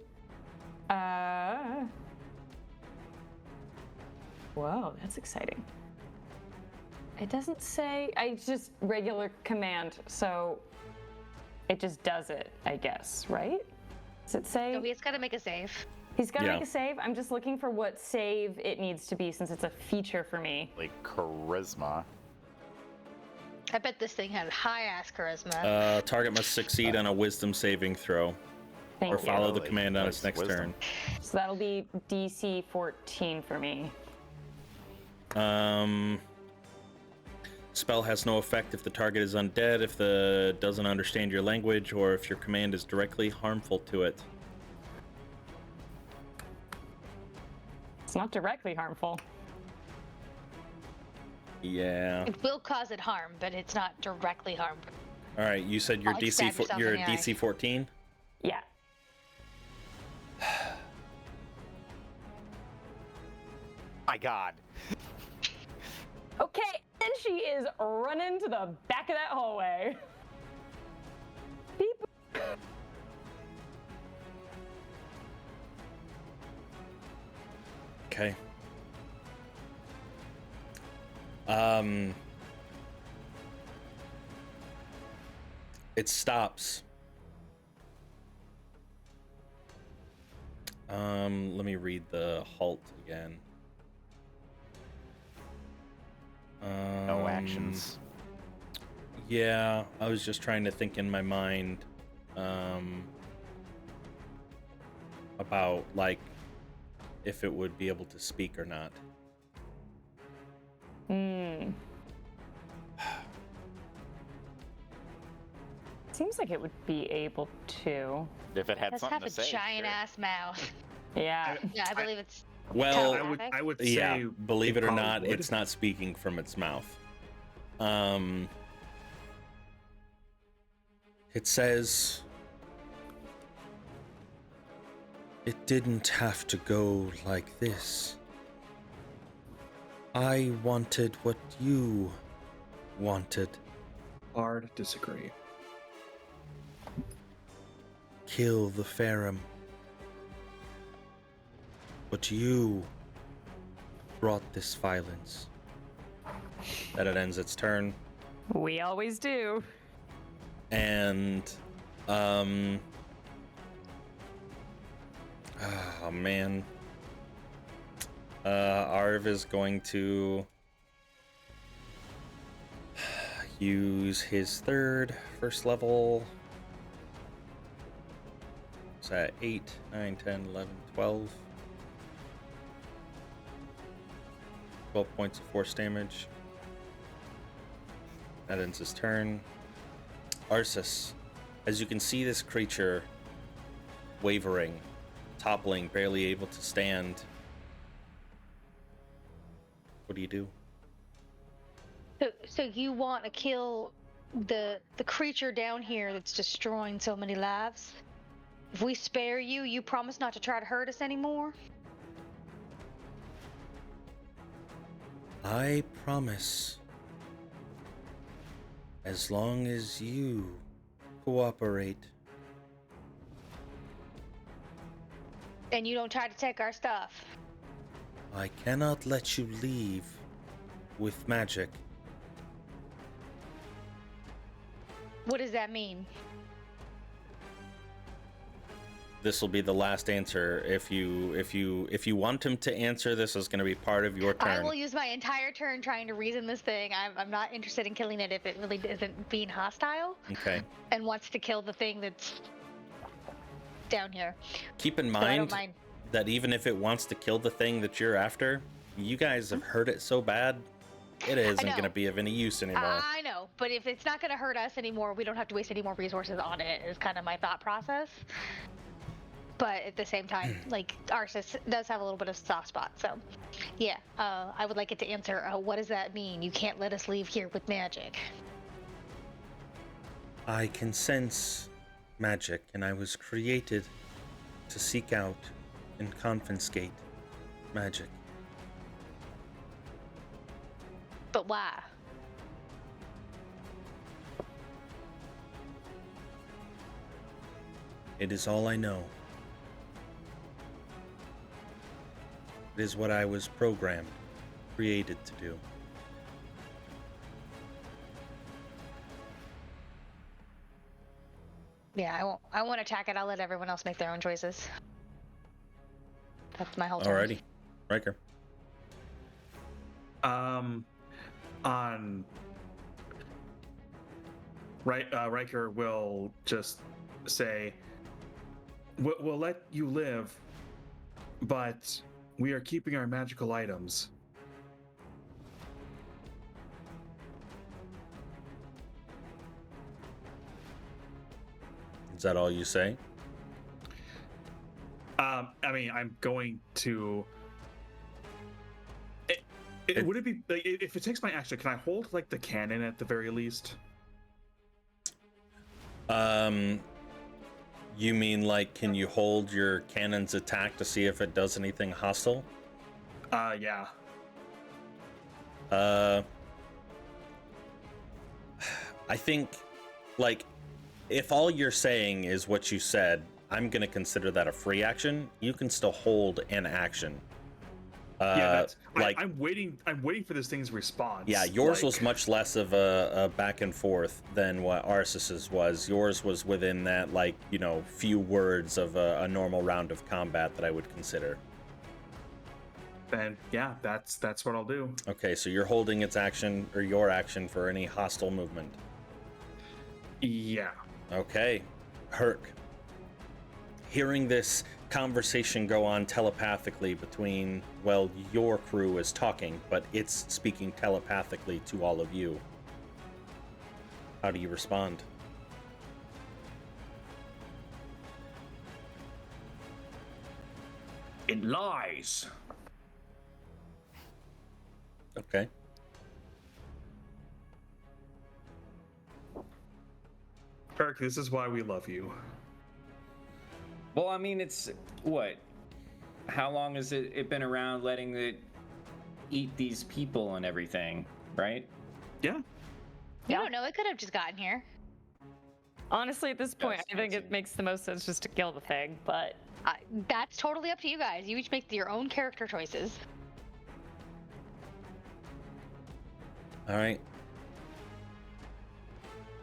Whoa, that's exciting. It doesn't say. It's just regular command, so it just does it, I guess, right? Does it say? So he's got to make a save. He's got to Yeah. make a save. I'm just looking for what save it needs to be since it's a feature for me. Like charisma. I bet this thing had high-ass charisma. Target must succeed on a wisdom saving throw Thank or you. follow the Like- command on like its next wisdom. turn. So that'll be DC 14 for me. Spell has no effect if the target is undead, if the doesn't understand your language, or if your command is directly harmful to it. It's not directly harmful. Yeah. It will cause it harm, but it's not directly harmful. All right. You said your Like DC stab yourself your in the eye. DC 14. Yeah. My God. Okay, and she is running to the back of that hallway. Beep. Okay. It stops. Let me read the halt again. No actions. Yeah, I was just trying to think in my mind about like if it would be able to speak or not. Seems like it would be able to. If it had Let's something have to a say. giant sure. ass mouth. Yeah. Yeah, I believe it's. Well, Telepathic? I would say. yeah, believe it or probably not, would. it's not speaking from its mouth. It says it didn't have to go like this. I wanted what you wanted. Hard disagree. Kill the Farum. But you brought this violence. That it ends its turn. We always do. And oh man. Arv is going to use his first level. It's at 8, 9, 10, 11, 12. 12 points of force damage. That ends his turn. Arsis, as you can see this creature wavering, toppling, barely able to stand. What do you do? So you want to kill the creature down here that's destroying so many lives? If we spare you, you promise not to try to hurt us anymore? I promise. As long as you cooperate. And you don't try to take our stuff? I cannot let you leave with magic. What does that mean? This will be the last answer. If you want him to answer, this is going to be part of your turn. I will use my entire turn trying to reason this thing. I'm not interested in killing it if it really isn't being hostile. Okay. And wants to kill the thing that's down here. Keep in So I don't mind mind. that even if it wants to kill the thing that you're after, you guys have hurt it so bad, it isn't know. going to be of any use anymore. I know, but if it's not going to hurt us anymore, we don't have to waste any more resources on it, is kind of my thought process. But at the same time, like, Arsis does have a little bit of soft spot, so yeah, I would like it to answer, what does that mean? You can't let us leave here with magic. I can sense magic, and I was created to seek out and confiscate magic. But why? It is all I know. It is what I was programmed, created to do. Yeah, I won't attack it. I'll let everyone else make their own choices. That's my whole turn. Alrighty. Riker. Riker will just say, we'll let you live, but we are keeping our magical items. Is that all you say? I mean, I'm going to. Would it be like, if it takes my action? Can I hold like the cannon at the very least? You mean like, can you hold your cannon's attack to see if it does anything hostile? Yeah. I think, like, if all you're saying is what you said, I'm gonna consider that a free action. You can still hold an action. Yeah, like, I'm waiting. I'm waiting for this thing's response. yeah, yours like, was much less of a back and forth than what Arsis's was. Yours was within that, like, you know, few words of a normal round of combat that I would consider. Then yeah, that's what I'll do. Okay, so you're holding its action, or your action, for any hostile movement. Yeah. Okay, Herc. Hearing this conversation go on telepathically between, well, your crew is talking, but it's speaking telepathically to all of you. How do you respond? It lies. Okay. Kirk, this is why we love you. Well, I mean, it's what? How long has it been around letting it eat these people and everything, right? Yeah. You don't know. It could have just gotten here. Honestly, at this point, Yes, I think that's it makes the most sense just to kill the thing, but That's totally up to you guys. You each make your own character choices. All right.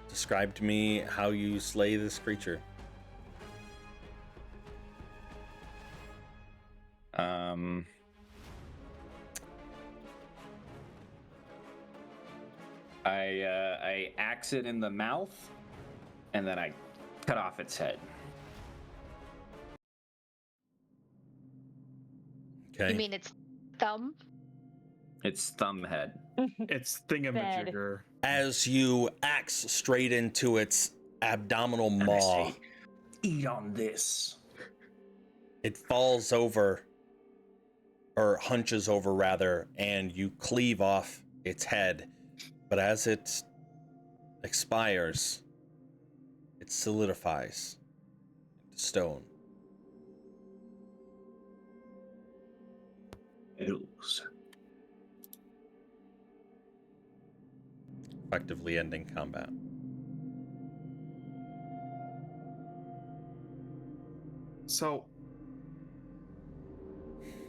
Describe to me how you slay this creature. I axe it in the mouth, and then I cut off its head. Okay. You mean its thumb? It's Thumbhead. It's thingamajigger. As you axe straight into its abdominal And I maw, say, eat on this. it falls over, or hunches over rather, and you cleave off its head. But as it expires, it solidifies into stone. Hills. Effectively ending combat. So,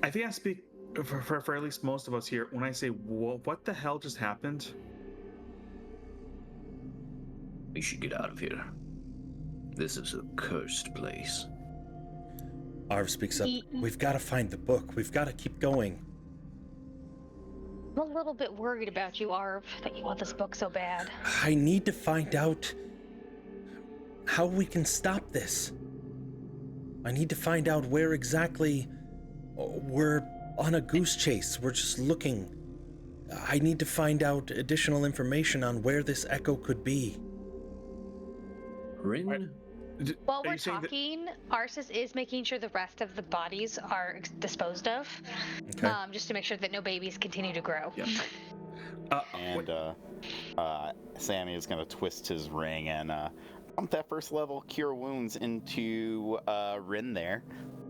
I think I speak for at least most of us here when I say, what the hell just happened? We should get out of here. This is a cursed place. Arv speaks up. We've got to find the book. We've got to keep going. I'm a little bit worried about you, Arv, that you want this book so bad. I need to find out how we can stop this. I need to find out where exactly we're on a goose chase. We're just looking. I need to find out additional information on where this echo could be. Rin? While Are we're you saying that- talking, Arsis is making sure the rest of the bodies are disposed of, Okay. just to make sure that no babies continue to grow. Yeah. And Sammy is gonna twist his ring and pump that first level cure wounds into Rin there.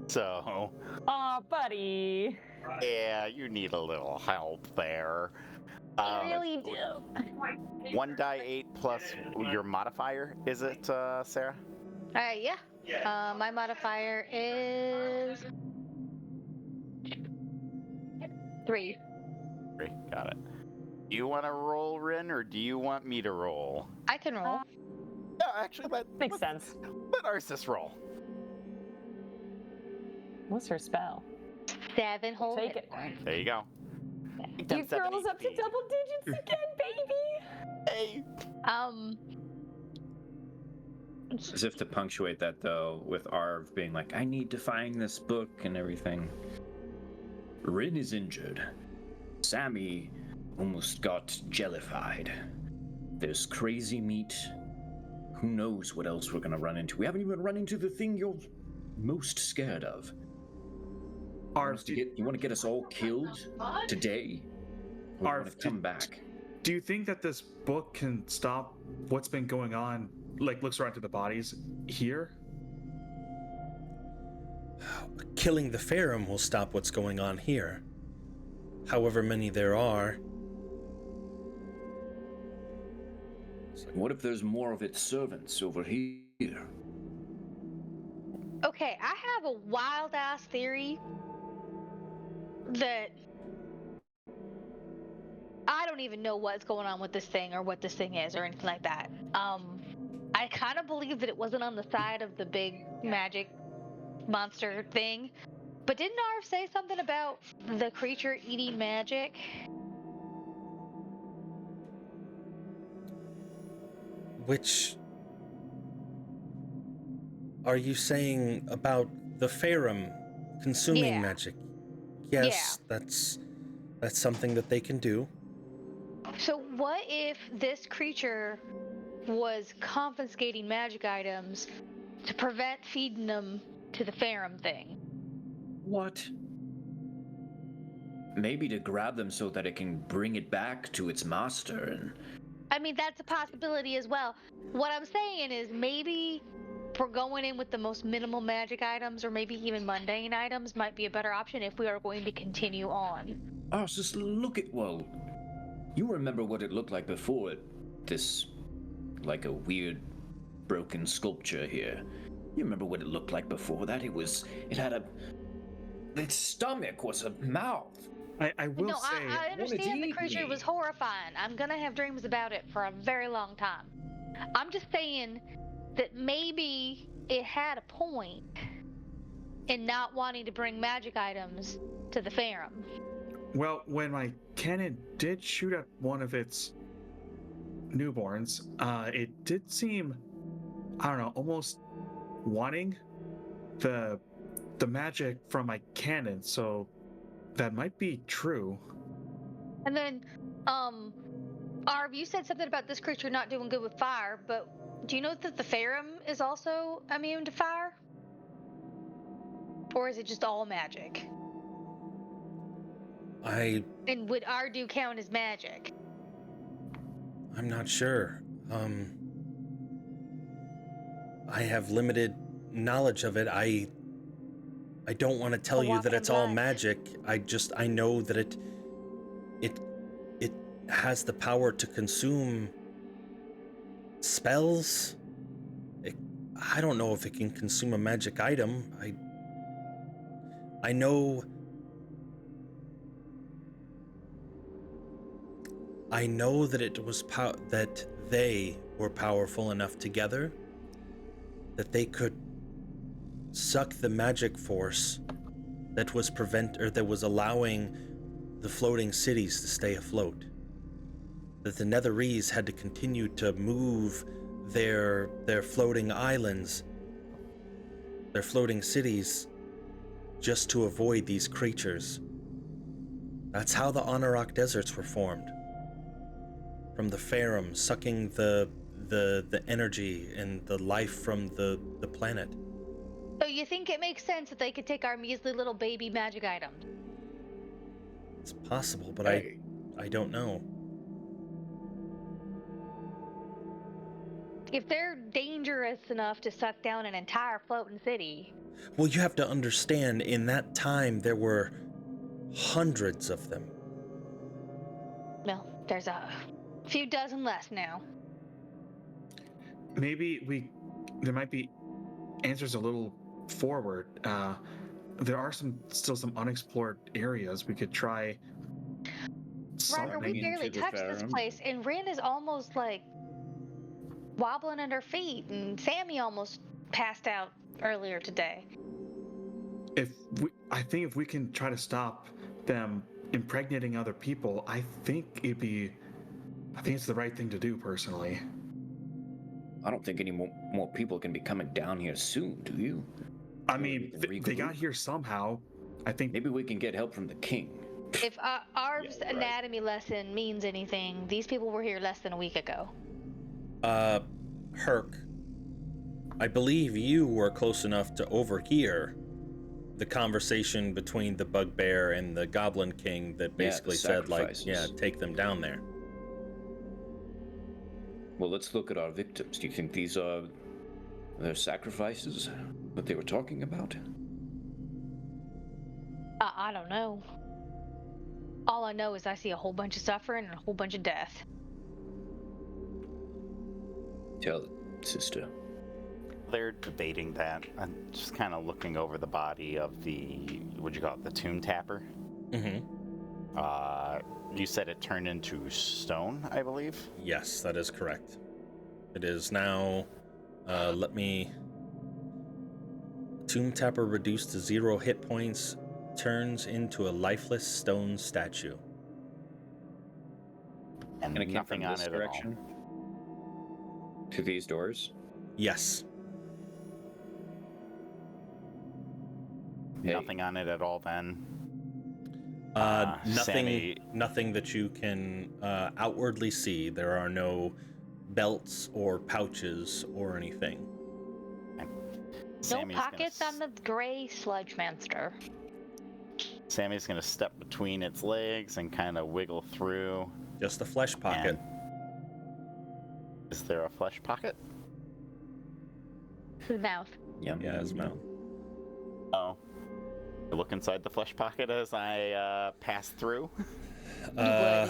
So Aw, buddy. yeah, you need a little help there. I really do. 1d8 plus your modifier, is it, Sarah? Yeah. My modifier is 3. 3, got it. Do you want to roll, Rin, or do you want me to roll? I can roll. No, actually, Makes sense. let Arsis roll. What's her spell? 7 whole Take hit it. points. There you go. You girls up to double digits again, baby. Hey. As if to punctuate that, though, with Arv being like, I need to find this book and everything. Rin is injured. Sammy almost got jellified. There's crazy meat. Who knows what else we're gonna run into? We haven't even run into the thing you're most scared of. Arv, You want to get us all killed today? Or Arv, want to come back? do you think that this book can stop what's been going on? Like, looks around to the bodies here? Killing the Farum will stop what's going on here. However many there are. What if there's more of its servants over here? Okay, I have a wild ass theory that I don't even know what's going on with this thing or what this thing is or anything like that. I kind of believe that it wasn't on the side of the big magic monster thing. But didn't Arv say something about the creature eating magic? Which are you saying about the Farum consuming Yeah. magic? Yes, that's something that they can do. So what if this creature was confiscating magic items to prevent feeding them to the Farum thing? What? Maybe to grab them so that it can bring it back to its master and... I mean, that's a possibility as well. What I'm saying is maybe if we're going in with the most minimal magic items or maybe even mundane items might be a better option if we are going to continue on. Oh, just look at... Well, you remember what it looked like before this... like a weird broken sculpture here. You remember what it looked like before that? It had a... Its stomach was a mouth. I will No, say, I understand the eat creature me. was horrifying. I'm gonna have dreams about it for a very long time. I'm just saying that maybe it had a point in not wanting to bring magic items to the Farum. well, when my cannon did shoot at one of its newborns, it did seem, I don't know, almost wanting the magic from my cannon, so that might be true. And then, Arv, you said something about this creature not doing good with fire, but do you know that the Farum is also immune to fire? Or is it just all magic? And would Ardu count as magic? I'm not sure. I have limited knowledge of it. I don't want to tell you that it's all magic. I know that it has the power to consume spells. I don't know if it can consume a magic item. I know that it was that they were powerful enough together that they could suck the magic force that was allowing the floating cities to stay afloat. That the Netherese had to continue to move their floating islands, their floating cities, just to avoid these creatures. That's how the Anauroch deserts were formed. From the Farum sucking the energy and the life from the planet. So you think it makes sense that they could take our measly little baby magic items? It's possible, but I don't know. If they're dangerous enough to suck down an entire floating city. Well, you have to understand, in that time, there were hundreds of them. Well, there's a few dozen less now. Maybe there might be answers a little forward. There are still some unexplored areas we could try. Ryder, we barely touched this place, and Rin is almost like wobbling at her feet, and Sammy almost passed out earlier today. I think if we can try to stop them impregnating other people, I think it's the right thing to do, personally. I don't think any more people can be coming down here soon, do you? I mean, they got here somehow. I think maybe we can get help from the king. If Arv's anatomy lesson means anything, these people were here less than a week ago. Herc, I believe you were close enough to overhear the conversation between the bugbear and the Goblin King that basically said, take them down there. Well, let's look at our victims. Do you think these are their sacrifices that they were talking about? I don't know. All I know is I see a whole bunch of suffering and a whole bunch of death. Tell it, sister. They're debating that. I'm just kind of looking over the body of the, what'd you call it, the tomb tapper? Mm-hmm. You said it turned into stone, I believe? Yes, that is correct. It is now, Tomb Tapper reduced to 0 hit points, turns into a lifeless stone statue. And it came nothing from on this it direction? at all. To these doors? Yes. Hey. Nothing on it at all then? Nothing that you can outwardly see. There are no belts or pouches or anything. No pockets on the gray sludge monster. Sammy's gonna step between its legs and kind of wiggle through. Just a flesh pocket. Is there a flesh pocket? His mouth. Yeah, his mouth. Oh. I look inside the flesh pocket as I pass through.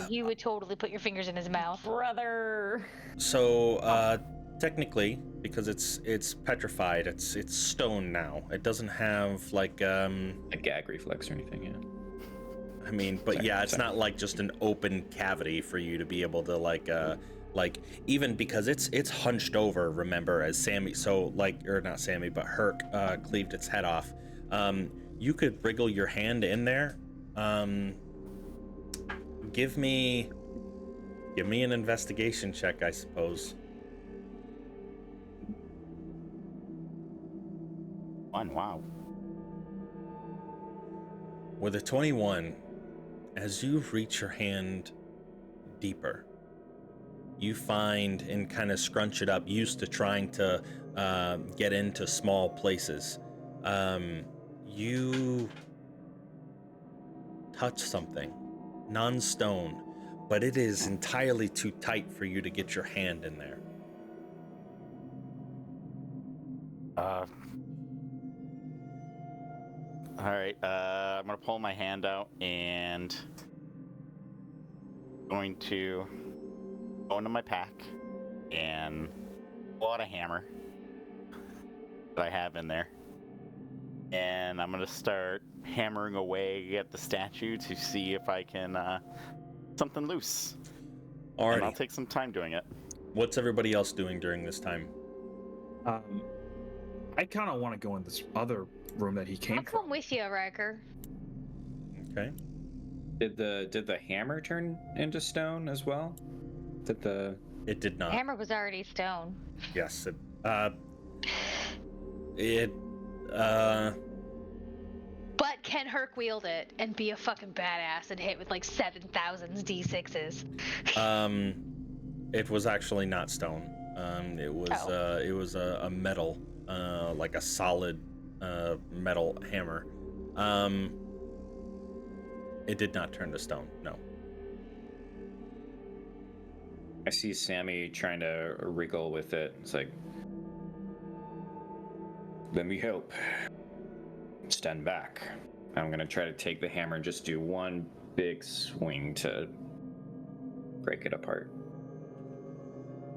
You would totally put your fingers in his mouth. Brother. So, technically, because it's petrified, it's stone now. It doesn't have like a gag reflex or anything, yeah. I mean, but it's not like just an open cavity for you to be able to like even because it's hunched over, remember, as Sammy, so or not Sammy, but Herc cleaved its head off. You could wriggle your hand in there. Give me an investigation check, I suppose. Wow. With a 21, as you reach your hand deeper, you find and kind of scrunch it up, used to trying to get into small places. You touch something, non-stone, but it is entirely too tight for you to get your hand in there. All right, I'm gonna pull my hand out and going to go into my pack and pull out a hammer that I have in there. And I'm gonna start hammering away at the statue to see if I can something loose. And I'll Alrighty. take some time doing it. What's everybody else doing during this time? I kind of want to go in this other room that he came I'll come from. with you, Riker. Okay. Did the hammer turn into stone as well? It did not. Hammer was already stone. Yes. But can Herc wield it and be a fucking badass and hit with like 7,000 D6s? It was actually not stone. It was a metal, like a solid metal hammer. It did not turn to stone. No. I see Sammy trying to wriggle with it. It's like, let me help. Stand back. I'm gonna try to take the hammer and just do one big swing to break it apart.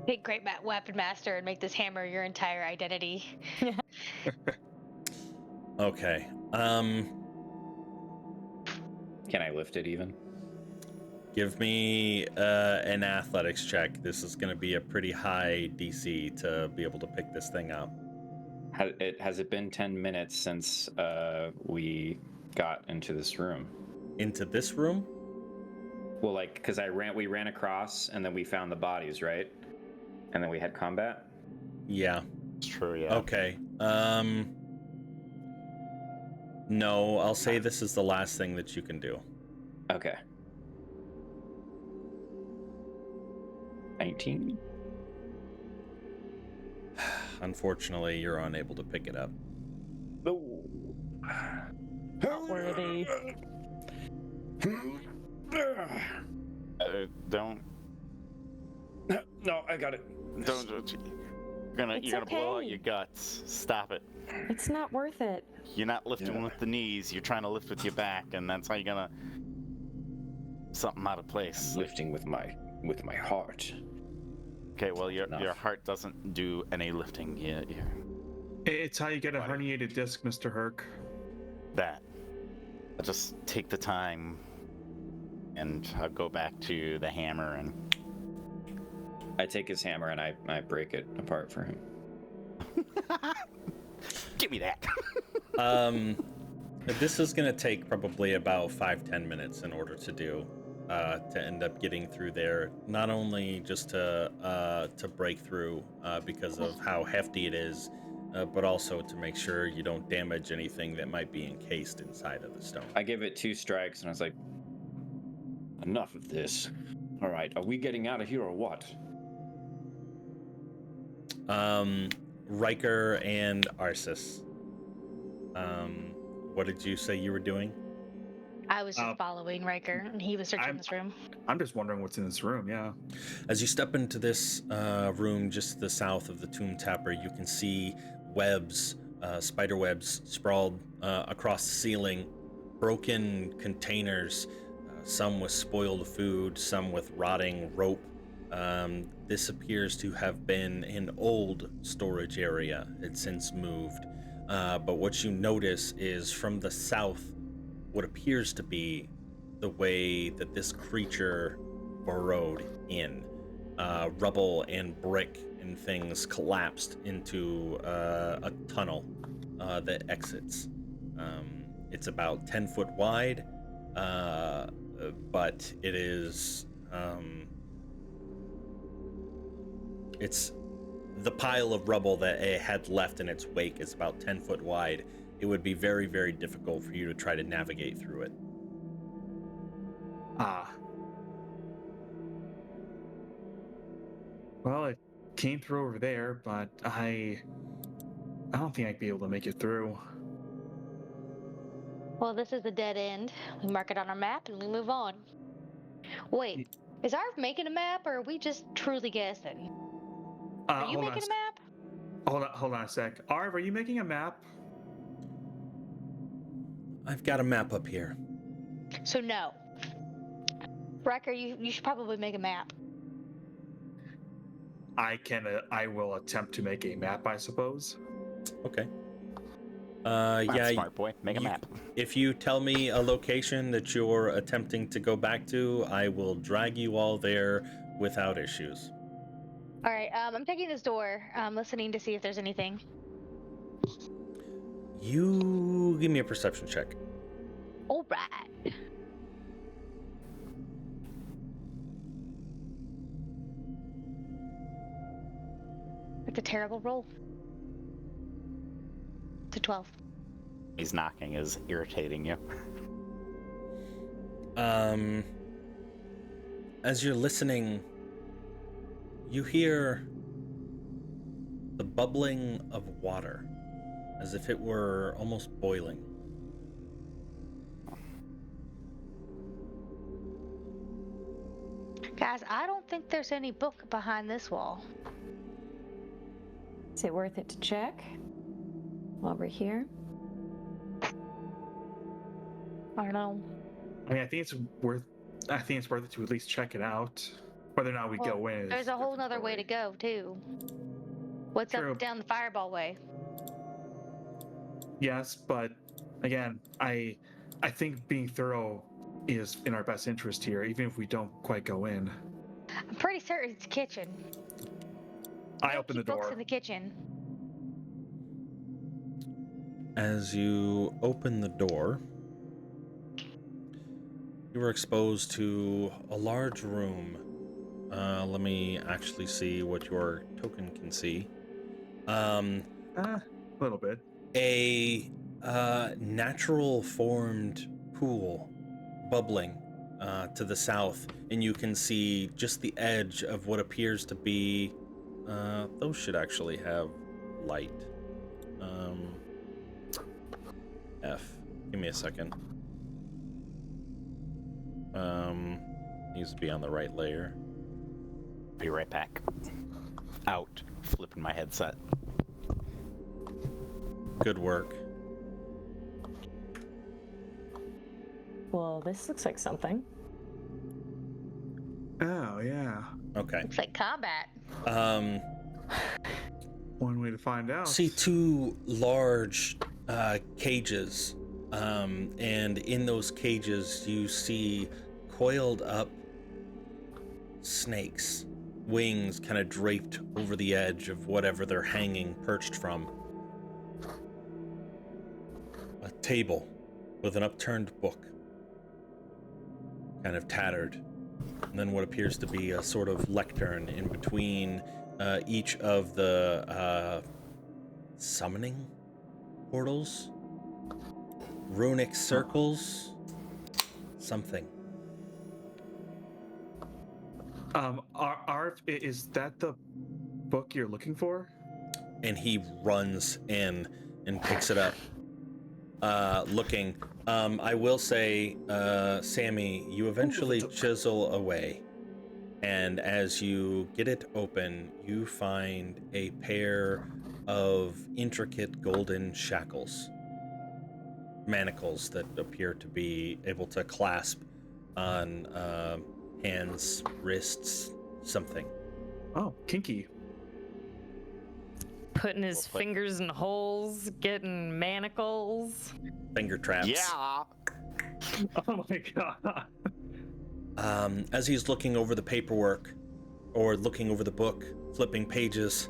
Take great weapon master and make this hammer your entire identity. Okay. Can I lift it even? Give me an athletics check. This is going to be a pretty high DC to be able to pick this thing up. Has it been 10 minutes since we got into this room? Into this room? Well, like, because we ran across and then we found the bodies, right? And then we had combat? Yeah. It's true, yeah. Okay. No, I'll say this is the last thing that you can do. Okay. 19? Unfortunately, you're unable to pick it up. No. Worthy. Don't. No, I got it. Don't. You're gonna blow out okay. your guts. Stop it. It's not worth it. You're not lifting with the knees. You're trying to lift with your back, and that's how you're gonna something out of place. Lifting with my heart. Okay, well your Enough. heart doesn't do any lifting. Yeah. It's how you get a herniated disc, Mr. Herc. That. I'll just take the time, and I'll go back to the hammer and. I take his hammer and I break it apart for him. Give me that. This is going to take probably about 5-10 minutes in order to do, to end up getting through there. Not only just to break through because of how hefty it is, but also to make sure you don't damage anything that might be encased inside of the stone. I give it 2 strikes and I was like, enough of this. All right, are we getting out of here or what? Riker and Arsis. What did you say you were doing? I was just following Riker, and he was searching this room. I'm just wondering what's in this room, yeah. As you step into this room just to the south of the Tomb Tapper, you can see webs, spider webs sprawled across the ceiling, broken containers, some with spoiled food, some with rotting rope. This appears to have been an old storage area. It's since moved. But what you notice is from the south, what appears to be the way that this creature burrowed in. Rubble and brick and things collapsed into a tunnel that exits. It's about 10 foot wide, but it is... it's the pile of rubble that it had left in its wake is about 10 foot wide. It would be very, very difficult for you to try to navigate through it. Ah. Well, it came through over there, but I don't think I'd be able to make it through. Well, this is the dead end. We mark it on our map and we move on. Wait, is Arv making a map or are we just truly guessing? Are you Hold on making a a map? hold on a sec. Arv, are you making a map? I've got a map up here. So no. Wrecker, you should probably make a map. I will attempt to make a map, I suppose. Okay. Yeah, smart boy. Make a you- map. If you tell me a location that you're attempting to go back to, I will drag you all there without issues. All right, I'm taking this door. I'm listening to see if there's anything. You give me a perception check. All right. That's a terrible roll. It's a 12. He's knocking is irritating you. As you're listening, you hear the bubbling of water, as if it were almost boiling. Guys, I don't think there's any book behind this wall. Is it worth it to check while we're here? I don't know. I mean, I think it's worth it to at least check it out. Whether or not we go in. There's a whole nother way to go, too. What's True. up down the fireball way? Yes, but again, I think being thorough is in our best interest here, even if we don't quite go in. I'm pretty certain it's the kitchen. I open the Keep books door. in the kitchen. As you open the door, you were exposed to a large room. Let me actually see what your token can see. A little bit. A natural formed pool bubbling to the south, and you can see just the edge of what appears to be those should actually have light. Give me a second. Needs to be on the right layer. Be right back. Out. Flipping my headset. Good work. Well, this looks like something. Oh yeah. Okay. Looks like combat. One way to find out. See two large cages, and in those cages you see coiled up snakes, wings kind of draped over the edge of whatever they're hanging perched from. A table with an upturned book, kind of tattered, and then what appears to be a sort of lectern in between each of the summoning portals, runic circles, something. Arv, is that the book you're looking for? And he runs in and picks it up, looking. I will say, Sammy, you eventually chisel away, and as you get it open, you find a pair of intricate golden shackles, manacles that appear to be able to clasp on hands, wrists, something. Oh, kinky. Putting his fingers in holes, getting manacles. Finger traps. Yeah. Oh my god. As he's looking over the paperwork, or looking over the book, flipping pages,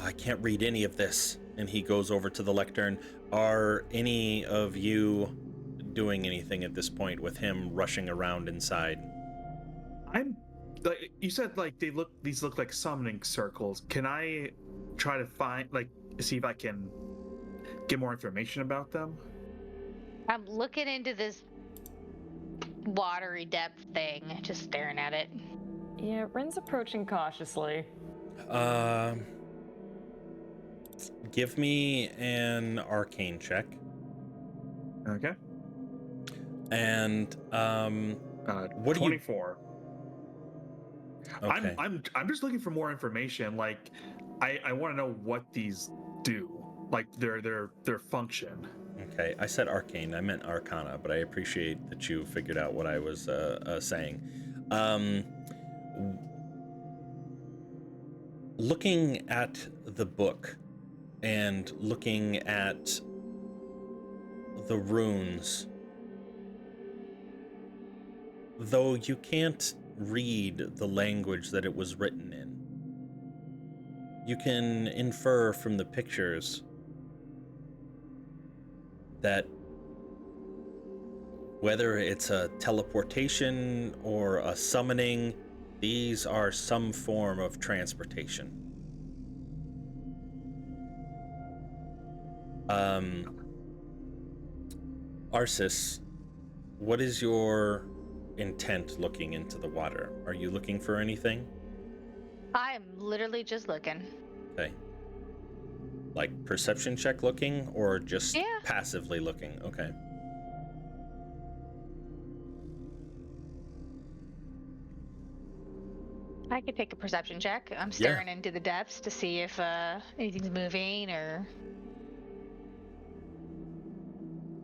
I can't read any of this. And he goes over to the lectern. Are any of you doing anything at this point with him rushing around inside? I'm like you said, like these look like summoning circles. Can I try to see if I can get more information about them? I'm looking into this watery depth thing, just staring at it. Yeah, Rin's approaching cautiously. Give me an arcane check. Okay. And what do you? 24. Okay. I'm just looking for more information. Like, I want to know what these do, like their function. Okay, I said arcane. I meant arcana, but I appreciate that you figured out what I was saying. Looking at the book and looking at the runes, though you can't read the language that it was written in, you can infer from the pictures that whether it's a teleportation or a summoning, these are some form of transportation. Arsis, what is your intent looking into the water? Are you looking for anything? I am literally just looking. Okay. Like perception check looking or just Yeah. passively looking? Okay. I could take a perception check. I'm staring into the depths to see if anything's moving or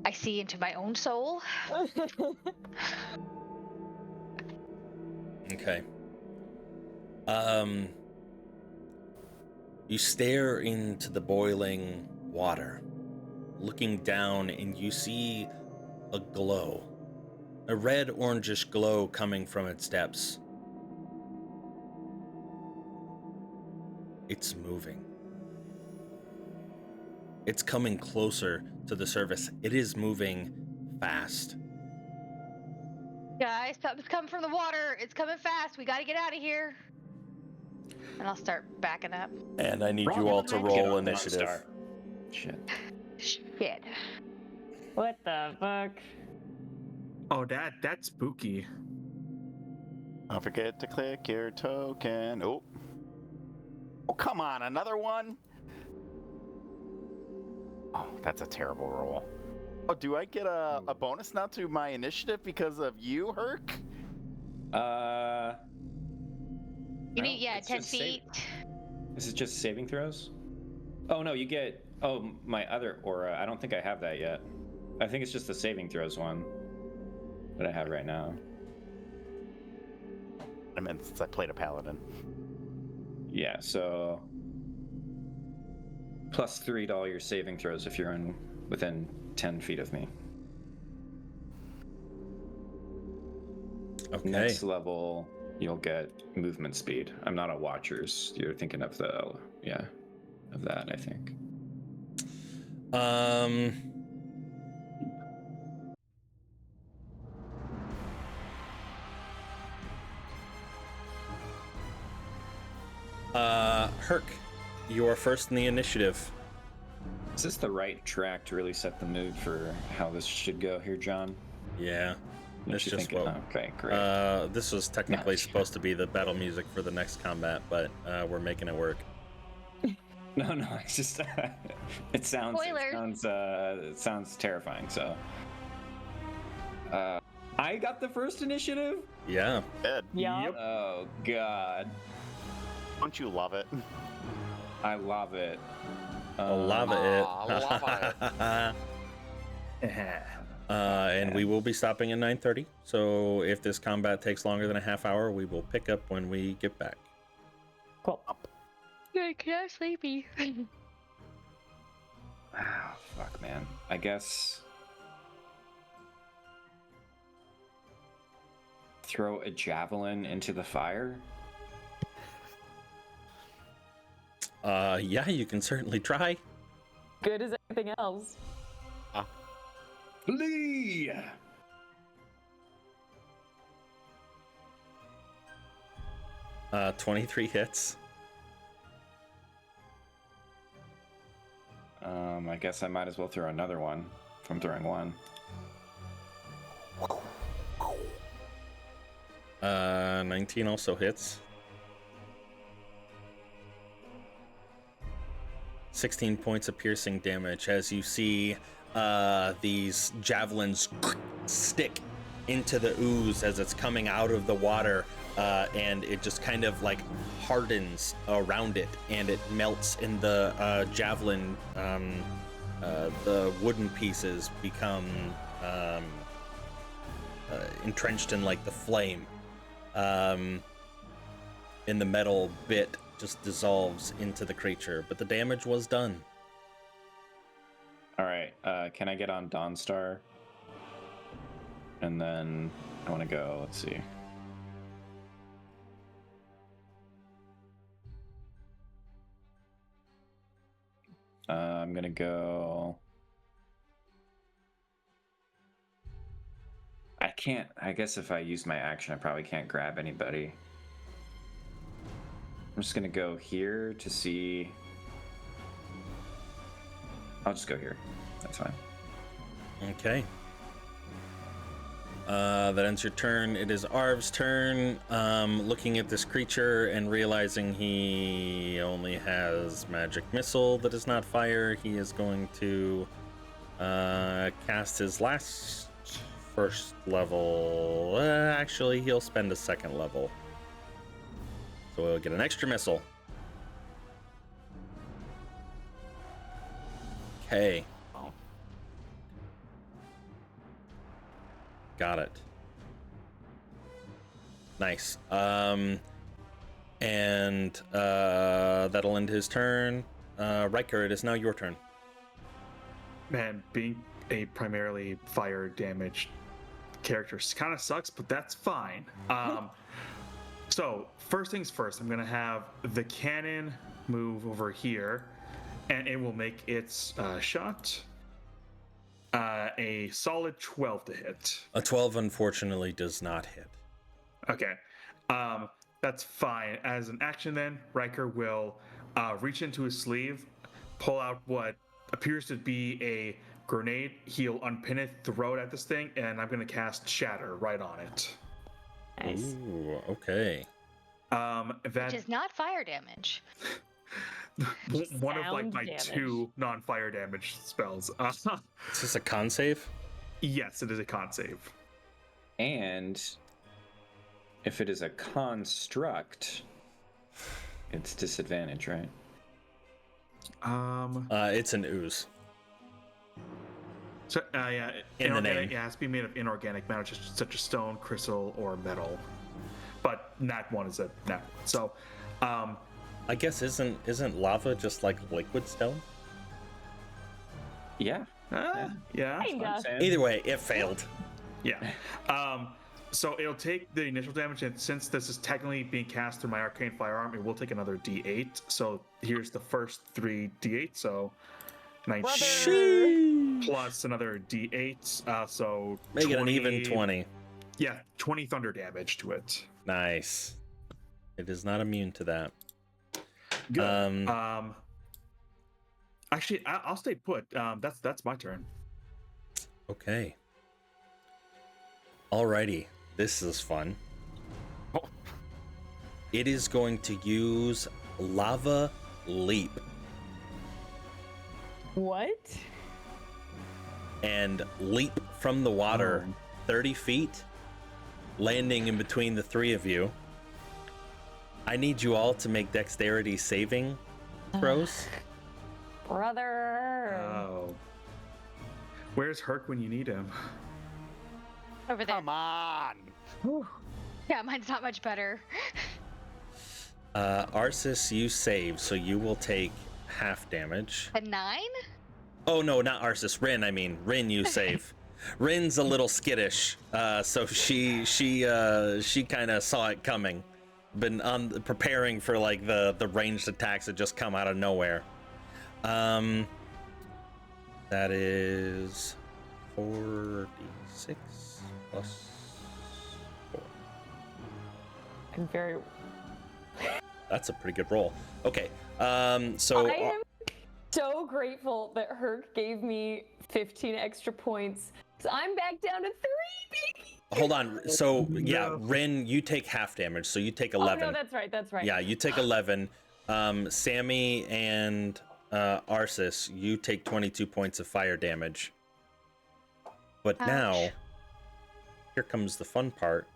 I see into my own soul. Okay. You stare into the boiling water, looking down, and you see a glow. A red orangish glow coming from its depths. It's moving. It's coming closer to the surface. It is moving fast. Guys, something's coming from the water. It's coming fast. We gotta get out of here. And I'll start backing up. And I need Wrong you all to direction. roll Wrong initiative. star. Shit. Shit. What the fuck? Oh, that's spooky. Don't forget to click your token. Oh, come on, another one? Oh, that's a terrible roll. Oh, do I get a bonus now to my initiative because of you, Herc? You No, need, yeah, it's 10 just feet. This is just saving throws? Oh no, you get my other aura. I don't think I have that yet. I think it's just the saving throws one that I have right now. I mean, since I played a paladin. Yeah, so +3 to all your saving throws if you're within 10 feet of me. Okay. Next level, you'll get movement speed. I'm not a watchers. You're thinking of of that, I think. Herc, you are first in the initiative. Is this the right track to really set the mood for how this should go here, John? Yeah. What That's you just thinking? what. Okay, great. This was technically supposed to be the battle music for the next combat, but we're making it work. No, it's just it sounds terrifying. So, I got the first initiative. Yeah. Ed, Yeah. Oh God, don't you love it? I love it. Lava it. And we will be stopping at 9:30. So if this combat takes longer than a half hour, we will pick up when we get back. Cool. Yeah, I'm sleepy. Oh, fuck, man. I guess throw a javelin into the fire. Yeah, you can certainly try. Good as anything else. Lee! 23 hits. I guess I might as well throw another one if I'm throwing one. 19 also hits. 16 points of piercing damage as you see these javelins stick into the ooze as it's coming out of the water, and it just kind of like hardens around it, and it melts in the javelin. The wooden pieces become entrenched in like the flame, and the metal bit just dissolves into the creature, but the damage was done. All right. Can I get on Dawnstar? And then I want to go. Let's see. I'm gonna go. I can't. I guess if I use my action, I probably can't grab anybody. I'm just gonna go here to see. I'll just go here. That's fine. Okay. That ends your turn. It is Arv's turn. Looking at this creature and realizing he only has magic missile that is not fire, he is going to cast his last first level. Actually, he'll spend a second level. So he'll get an extra missile. Okay. Got it. Nice. And that'll end his turn. Riker, it is now your turn. Man, being a primarily fire damaged character kind of sucks, but that's fine. So first things first, I'm gonna have the cannon move over here, and it will make its shot a solid 12 to hit. A 12 unfortunately does not hit. Okay, that's fine. As an action, then Riker will reach into his sleeve, pull out what appears to be a grenade. He'll unpin it, throw it at this thing, and I'm going to cast Shatter right on it. Nice. Ooh, okay. Which is not fire damage. One of like Sound my damage. 2 non-fire damage spells. Is this a con save? Yes, it is a con save. And if it is a construct, it's disadvantage, right? It's an ooze. So yeah, In the inorganic, name. it has to be made of inorganic matter, such as stone, crystal, or metal. But nat 1 is a nat 1. So, I guess isn't lava just like liquid stone? Yeah. yeah. Kinda. Either way, it failed. Yeah. So it'll take the initial damage, and since this is technically being cast through my arcane firearm, it will take another D8. So here's the first 3 D8. So 19 plus another D8. So Make it an even 20. Yeah, 20 thunder damage to it. Nice. It is not immune to that. Good. Actually, I'll stay put. That's my turn. Okay. Alrighty. This is fun. It is going to use Lava Leap What? and leap from the water 30 feet, landing in between the 3 of you. I need you all to make dexterity saving throws. Brother. Oh. Where's Herc when you need him? Over there. Come on. Yeah, mine's not much better. Arsis, you save, so you will take half damage. A 9? Oh no, not Arsis. Rin, I mean. Rin, you save. Rin's a little skittish, so she kind of saw it coming. Been preparing for like the ranged attacks that just come out of nowhere. That is 4d6 plus 4. I'm very. That's a pretty good roll. Okay, so I am so grateful that Herc gave me 15 extra points. So I'm back down to 3, baby. hold on. So yeah, No. Rin, you take half damage, so you take Oh 11. no, that's right. That's right. Yeah, you take 11. Sammy and Arsis, you take 22 points of fire damage. But now, Ouch. here comes the fun part.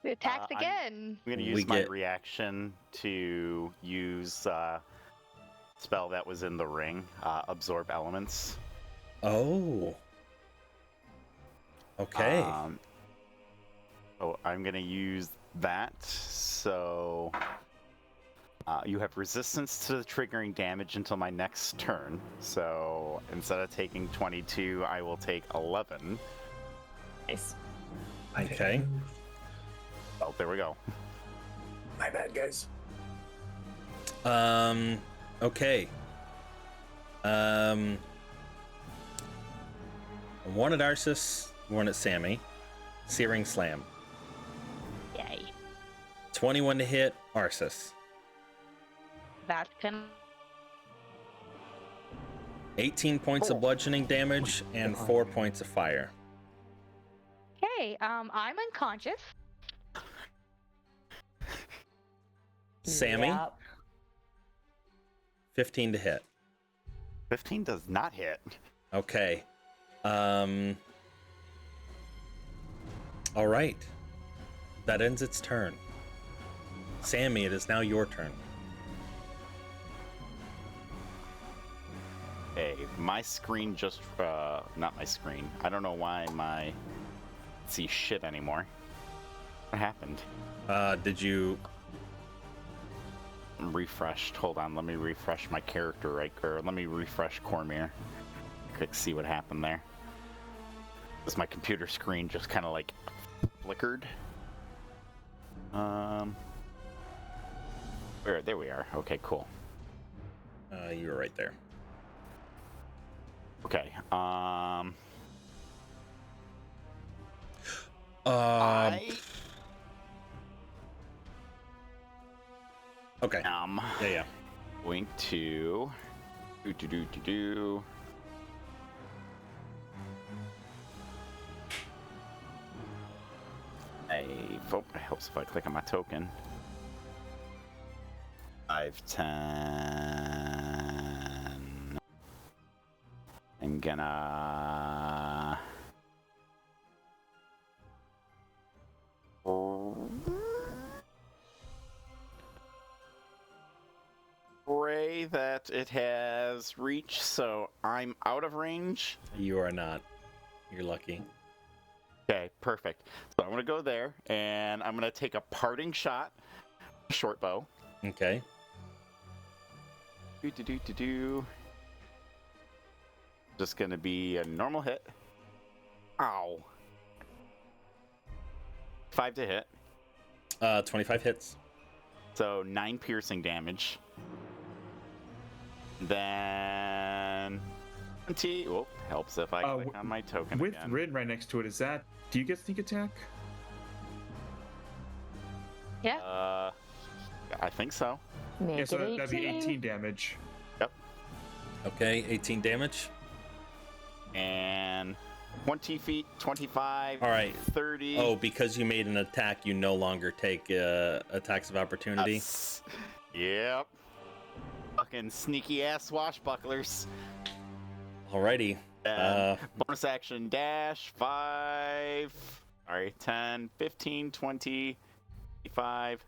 It attacks I'm- again. I'm gonna We use my get- reaction to use spell that was in the ring, absorb elements. Oh. Okay. So I'm gonna use that. So you have resistance to the triggering damage until my next turn. So instead of taking 22, I will take 11. Nice. Okay. Oh, there we go. My bad, guys. Okay. One at Arsis, one at Sammy. Searing Slam. Yay. 21 to hit, Arsis. That's gonna. 18 points of Cool. bludgeoning damage and 4 points of fire. Okay, I'm unconscious. Sammy, Yep. 15 to hit. 15 does not hit. Okay. All right. That ends its turn. Sammy, it is now your turn. Hey, my screen just, not my screen. I don't know why my see shit anymore. What happened? Did you? I'm refreshed. Hold on, let me refresh my character or let me refresh Cormyr. Quick, see what happened there. Because my computer screen just kind of like flickered. There we are. Okay, cool. You were right there. Okay. Okay. Yeah. Going to do. It helps if I click on my token. 5, 10. I'm gonna. Pray that it has reach, so I'm out of range. You are not. You're lucky. Okay, perfect. So I'm gonna go there, and I'm gonna take a parting shot, short bow. Okay. Just gonna be a normal hit. Ow. 5 to hit. 25 hits. So 9 piercing damage. Then 20. Oh, helps if I click on my token With again. Rid right next to it, do you get sneak attack? Yeah. I think so. Make Yeah, so it that'd be 18 damage. Yep. Okay, 18 damage. And 20 feet, 25, All right. 30. Oh, because you made an attack, you no longer take attacks of opportunity. Yes. Yep. Fucking sneaky ass swashbucklers. Alrighty. Bonus action dash 5. Sorry, 10, 15, 20, 25,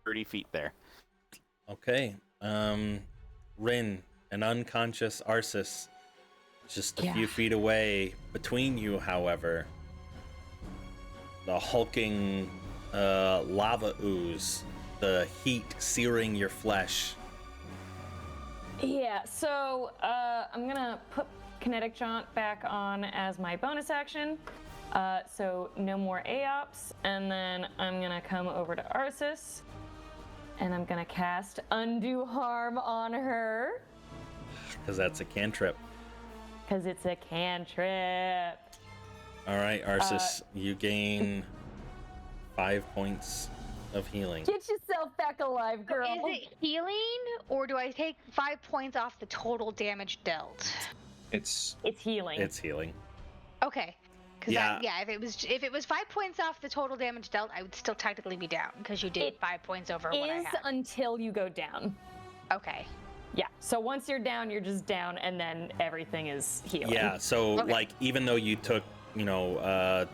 30 feet there. Okay. Rin, an unconscious Arsis, just a few feet away. Between you, however, the hulking lava ooze, the heat searing your flesh. Yeah, so I'm gonna put Kinetic Jaunt back on as my bonus action. So no more AOPs, and then I'm gonna come over to Arsis, and I'm gonna cast Undo Harm on her. Because that's a cantrip. Because it's a cantrip. All right, Arsis, you gain 5 points of healing. Get yourself back alive, girl. Is it healing, or do I take 5 points off the total damage dealt? It's It's healing. It's healing. Okay, Because Yeah. if it was 5 points off the total damage dealt, I would still technically be down because you did It 5 points over what I Is had. until you go down. Okay. Yeah. So once you're down, you're just down, and then everything is healing. Yeah, so Okay. like even though you took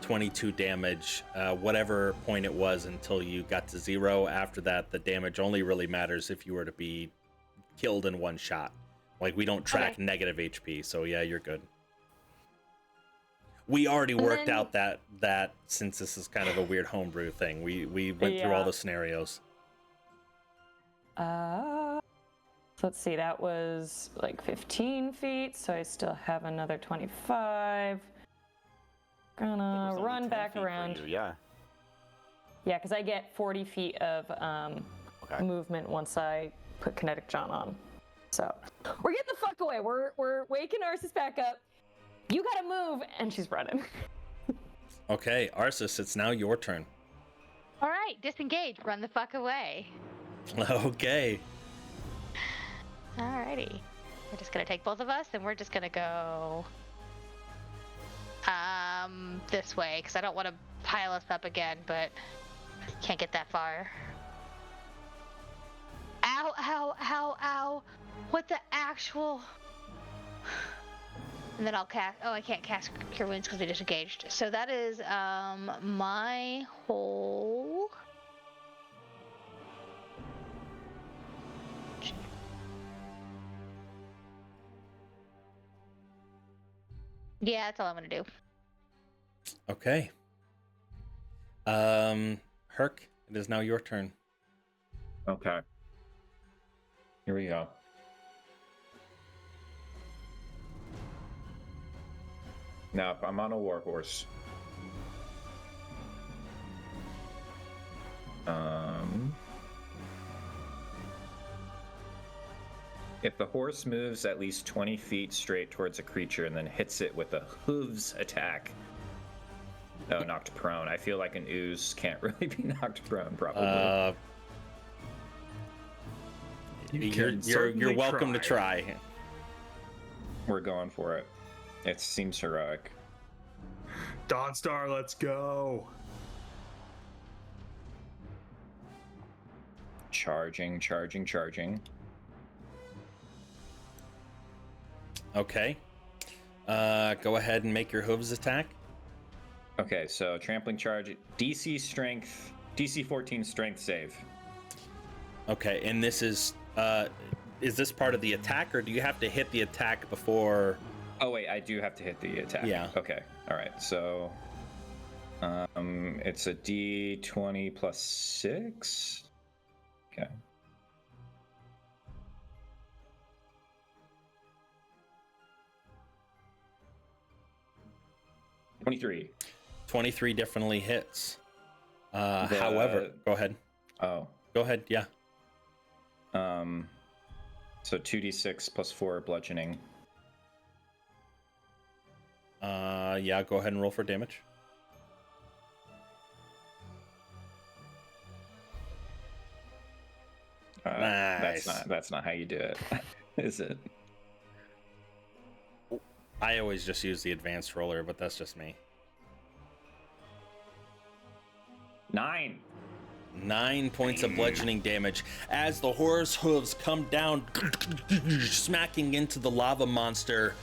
22 damage, whatever point it was until you got to 0, after that the damage only really matters if you were to be killed in one shot. Like we don't track Okay. negative HP, so yeah, you're good. We already And worked then- out that since this is kind of a weird homebrew thing, we went through all Yeah. the scenarios. So let's see. That was like 15 feet, so I still have another 25. It was Gonna only run 10 back feet for around. you, yeah. Yeah, because I get 40 feet of Okay. movement once I put Kinetic John on. So we're getting the fuck away. We're waking Arsis back up. You gotta move, and she's running. Okay, Arsis, it's now your turn. All right, disengage. Run the fuck away. Okay. Alrighty. We're just gonna take both of us, and we're just gonna go this way because I don't want to pile us up again, but can't get that far. Ow! Ow! Ow! Ow! What the actual? And then I'll cast. Oh, I can't cast Cure Wounds because we disengaged. So that is my whole. Yeah, that's all I'm gonna do. Okay. Herc, it is now your turn. Okay. Here we go. Now, I'm on a warhorse. If the horse moves at least 20 feet straight towards a creature and then hits it with a hooves attack. Oh, knocked prone. I feel like an ooze can't really be knocked prone, probably. You're welcome to try. We're going for it. It seems heroic. Dawnstar, let's go. Charging. Okay. Go ahead and make your hooves attack. Okay, so trampling charge, DC 14 strength save. Okay, and this is this part of the attack, or do you have to hit the attack before? Oh wait, I do have to hit the attack. Yeah. Okay. All right. So, it's a D20 plus 6. Okay. $23. 23 definitely hits. However, go ahead. Oh. Go ahead. Yeah. So 2d6 plus 4 bludgeoning. Yeah. Go ahead and roll for damage. Nice. That's not how you do it, is it? I always just use the advanced roller, but that's just me. 9. 9 points of bludgeoning damage as the horse hooves come down, smacking into the lava monster.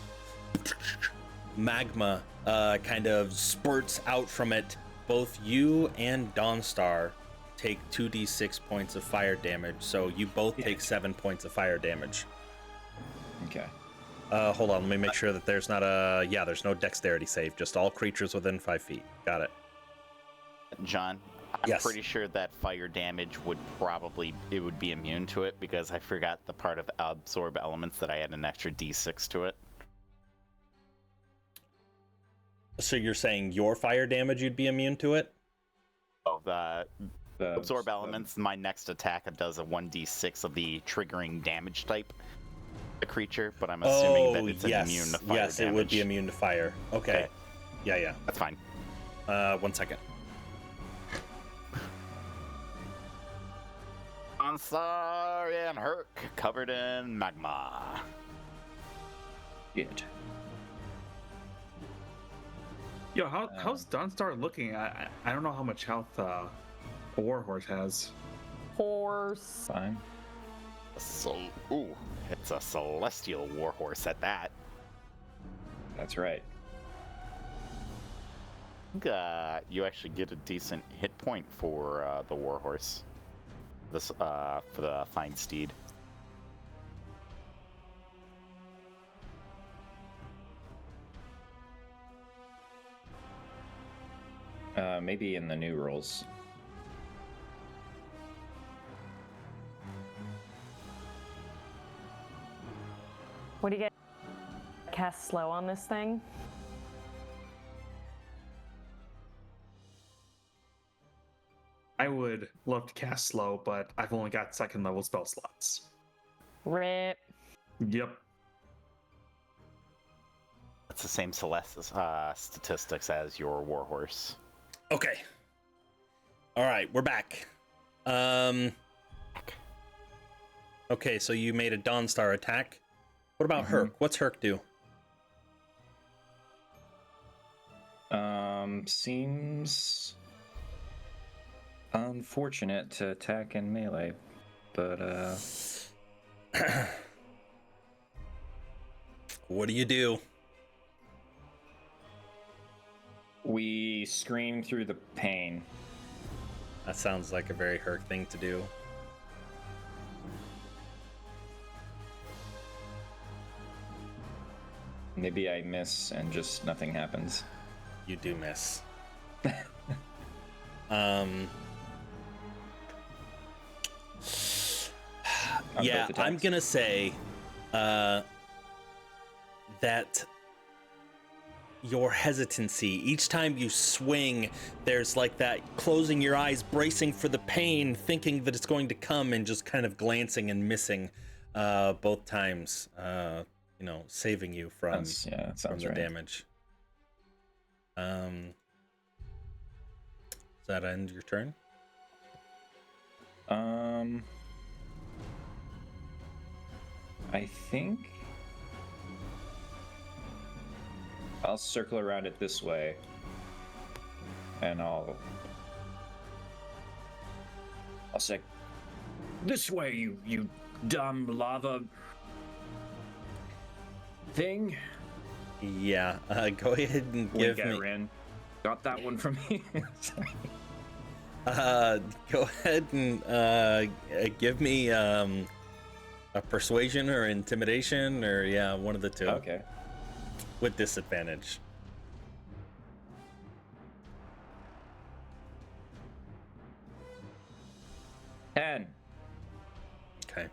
Magma kind of spurts out from it. Both you and Dawnstar take 2d6 points of fire damage, so you both take 7 points of fire damage. Okay. Hold on, let me make sure that there's not a... Yeah, there's no dexterity save, just all creatures within 5 feet. Got it. John, I'm Yes. pretty sure that fire damage would be immune to it because I forgot the part of absorb elements that I had an extra d6 to it. So you're saying your fire damage, you'd be immune to it? Oh, the absorb elements, my next attack does a 1d6 of the triggering damage type the creature, but I'm assuming that it's immune to fire yes, damage. it would be immune to fire. Okay. Yeah. That's fine. 1 second. Ansar and Herc covered in magma. Good. Yo, how's Dunstar looking? I don't know how much health a Warhorse has. Horse. Fine. So, ooh, it's a celestial warhorse at that. That's right. You actually get a decent hit point for the warhorse. This for the fine steed. Maybe in the new rules. What do you get? Cast slow on this thing? I would love to cast slow, but I've only got second level spell slots. Rip. Yep. It's the same statistics as your warhorse. Okay. All right, we're back. Okay, so you made a Dawnstar attack. What about Herc? What's Herc do? Seems unfortunate to attack in melee, but What do you do? we scream through the pain. That sounds like a very Herc thing to do. Maybe I miss and just nothing happens. You do miss. On Yeah, both I'm attacks? gonna say that your hesitancy, each time you swing, there's like that closing your eyes, bracing for the pain, thinking that it's going to come, and just kind of glancing and missing both times, saving you from, That from sounds the right. damage. Does that end your turn? I think I'll circle around it this way, and I'll say, "This way, you dumb lava thing." Yeah, go ahead and Wink give at me. Rin. Got that one from me. Sorry. Go ahead and give me a persuasion or intimidation, or one of the two. Okay. With disadvantage. And Okay.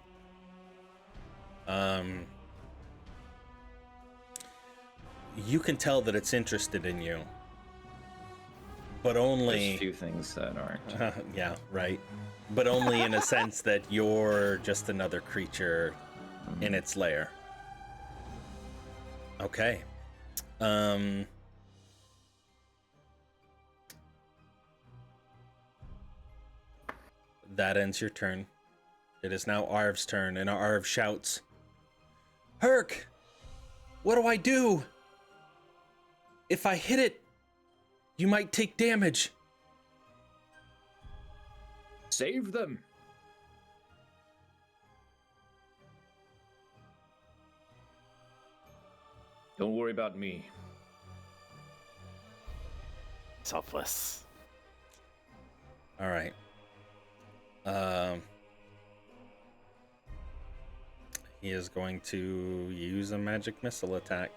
You can tell that it's interested in you, but there's only. a few things that aren't. Yeah, right. But only in a sense that you're just another creature in its lair. Okay. That ends your turn. It is now Arv's turn, and Arv shouts, "Herc! What do I do? If I hit it, you might take damage." Save them. Don't worry about me. Selfless. All right. He is going to use a magic missile attack.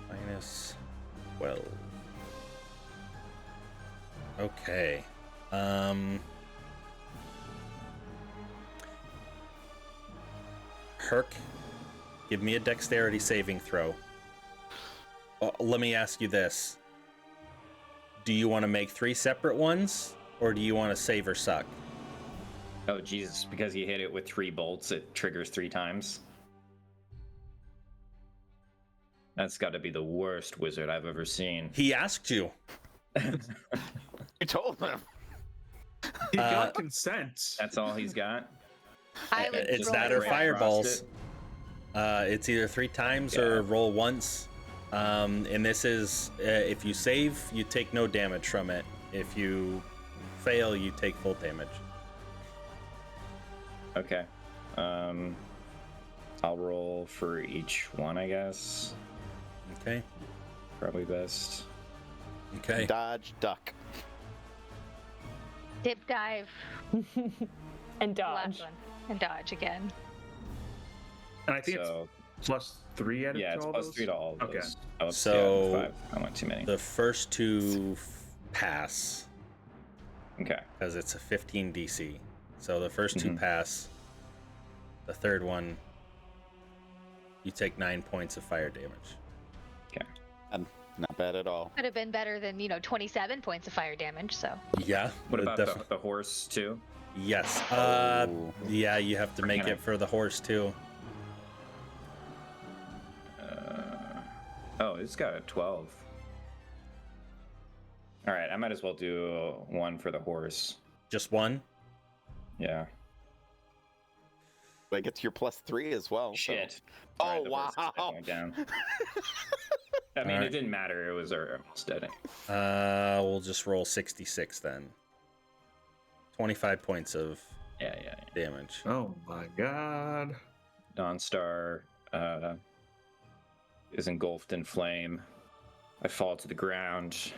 Minus 12. Okay. Herc, give me a dexterity saving throw. Let me ask you this. Do you want to make 3 separate ones, or do you want to save or suck? Oh, Jesus, because he hit it with 3 bolts, it triggers 3 times. That's got to be the worst wizard I've ever seen. He asked you. You told him. He got consent. That's all he's got. I would It's roll that or one. fireballs. It's either 3 times or Yeah. roll once. And this is if you save, you take no damage from it. If you fail, you take full damage. Okay. I'll roll for each one, I guess. Okay. Probably best. Okay. Dodge, duck. Dip dive. And the Last dodge. one. And dodge again. And I think So it's +3 added yeah, to it's all plus those? 3 to all of Okay. those. Oh, So- yeah, 5. I went too many. The first 2 pass Okay. because it's a 15 DC. So the first 2 Mhm. pass. The third one, you take 9 points of fire damage. Not bad at all. Could have been better than 27 points of fire damage. So Yeah. What about defi- the horse too? Yes. Oh. Yeah, you have to make Can I- it for the horse too. Oh, it's got a 12. All right, I might as well do 1 for the horse. Just 1. Yeah. That gets your +3 as well. so- Shit. Oh, Alright, the horse is wow. definitely down. I mean, Alright. it didn't matter. It was almost dead. We'll just roll 66 then. 25 points of Yeah. damage. Oh my god. Dawnstar is engulfed in flame. I fall to the ground.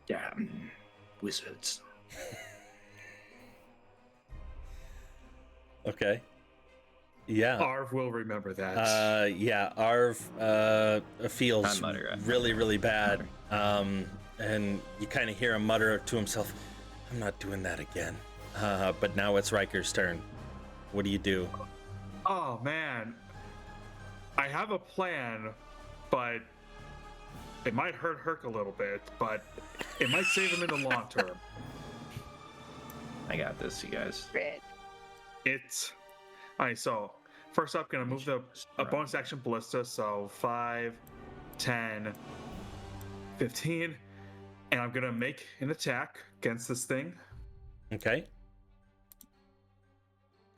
Damn wizards. Okay. Yeah. Arv will remember that. Yeah, Arv feels I mutter. really, really bad. And you kind of hear him mutter to himself, I'm not doing that again. But now it's Riker's turn. What do you do? Oh man. I have a plan, but it might hurt Herc a little bit, but it might save him in the long term. I got this, you guys. Crit. It's alright, so first up gonna move a bonus action ballista, so 5, 10, 15, and I'm gonna make an attack against this thing. Okay.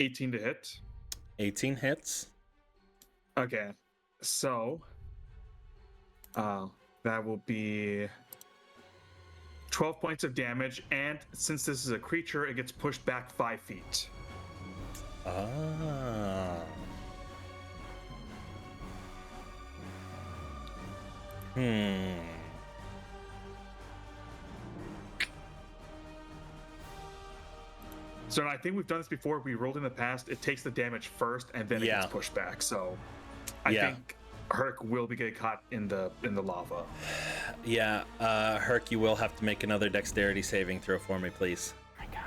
18 to hit. 18 hits. Okay, so that will be 12 points of damage, and since this is a creature, it gets pushed back 5 feet. Ah. So I think we've done this before. We rolled in the past. It takes the damage first, and then it Yeah. gets pushed back. So I Yeah. think Herc will be getting caught in the lava. Yeah, Herc, you will have to make another dexterity saving throw for me, please. My God.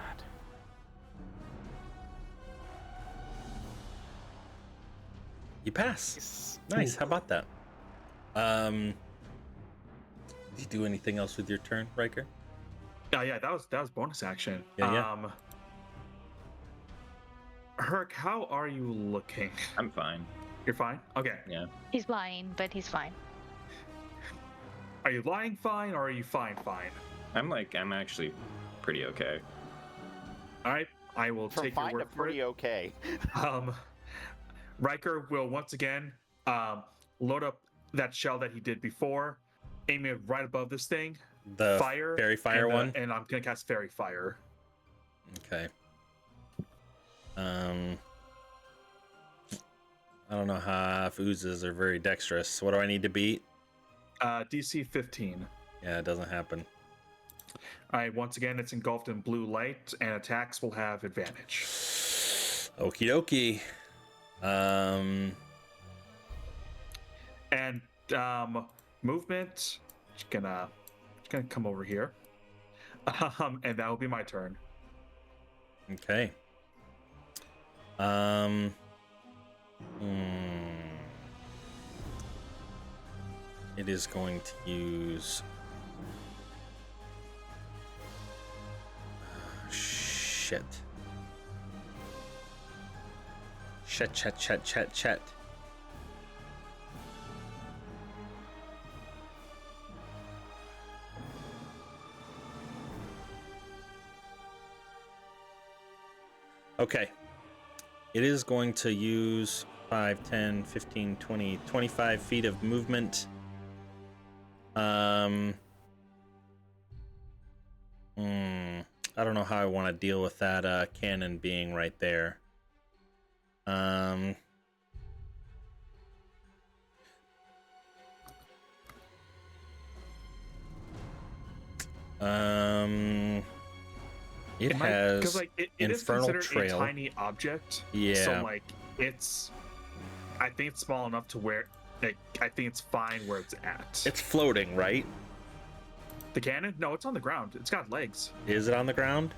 You pass. Nice. How about that? Did you do anything else with your turn, Riker? Yeah, that was bonus action. Yeah. Herc, how are you looking? I'm fine. You're fine? Okay. Yeah. He's lying, but he's fine. Are you lying fine or are you fine? I'm actually pretty okay. All right. I will From take your fine to word for pretty it. okay. Riker will once again load up that shell that he did before, aim it right above this thing. The Fire. fairy fire and, one? And I'm going to cast Fairy Fire. Okay. I don't know how if oozes are very dexterous. What do I need to beat? DC 15. Yeah, it doesn't happen. All right, once again, it's engulfed in blue light, and attacks will have advantage. Okie dokie. And movement, just gonna come over here. And that will be my turn. Okay. It is going to use. Shit. Chet. Okay. It is going to use 5, 10, 15, 20, 25 feet of movement. I don't know how I want to deal with that cannon being right there. It has because like it is infernal considered trail. a tiny object. Yeah. So like I think it's small enough to where like I think it's fine where it's at. It's floating, right? The cannon? No, it's on the ground. It's got legs. Is it on the ground?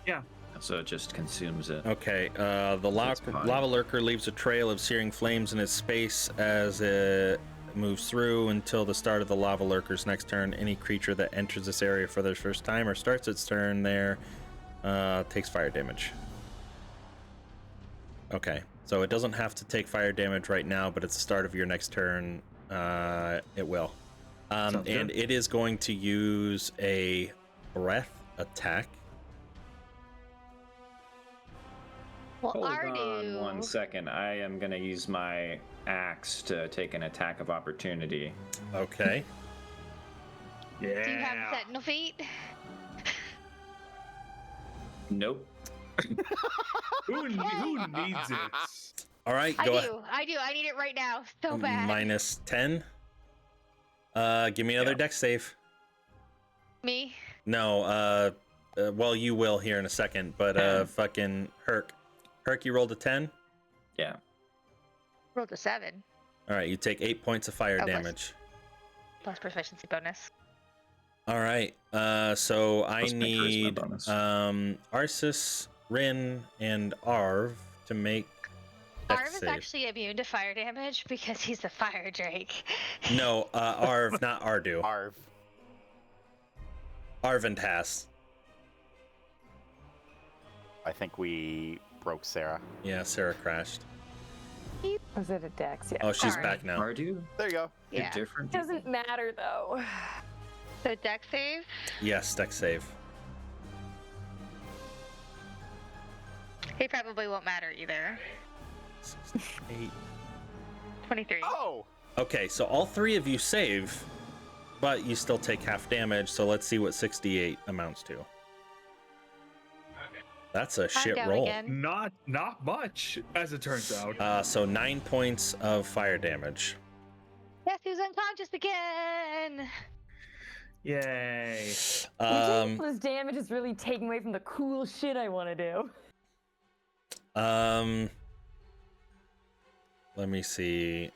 Yeah. So it just consumes it. Okay. The lava lurker leaves a trail of searing flames in its space as it moves through until the start of the lava lurker's next turn. Any creature that enters this area for the first time or starts its turn there takes fire damage. Okay. So it doesn't have to take fire damage right now, but at the start of your next turn, it will. And it is going to use a breath attack. Well, Hold Ardu. on 1 second. I am going to use my axe to take an attack of opportunity. Okay. Yeah. Do you have sentinel feet? Nope. Who needs it? All right. I Go do. ahead. I do. I need it right now. So bad. Minus 10. Give me another dex save. Me? No, well, you will here in a second, but fucking Herc, you rolled a 10. Yeah. Rolled a 7. All right, you take 8 points of fire Oh, damage. Plus proficiency bonus. All right, so I Plus my charisma need bonus. Arsis, Rin, and Arv to make dex Arv is save. actually immune to fire damage because he's a fire drake. No, Arv, not Ardu. Arv. Arventas. I think we broke Sarah. Yeah, Sarah crashed. Was it a dex? Yeah. Oh, she's Sorry. back now. Ardu? There you go. You're Yeah. different. Doesn't matter though. So dex save? Yes, dex save. He probably won't matter either. 8. 23. Oh! Okay, so all three of you save, but you still take half damage, so let's see what 68 amounts to. That's a I'm shit down roll. again. Not much, as it turns out. So 9 points of fire damage. Yes, he's unconscious again. Yay. Ridiculous damage is really taking away from the cool shit I want to do. Let me see.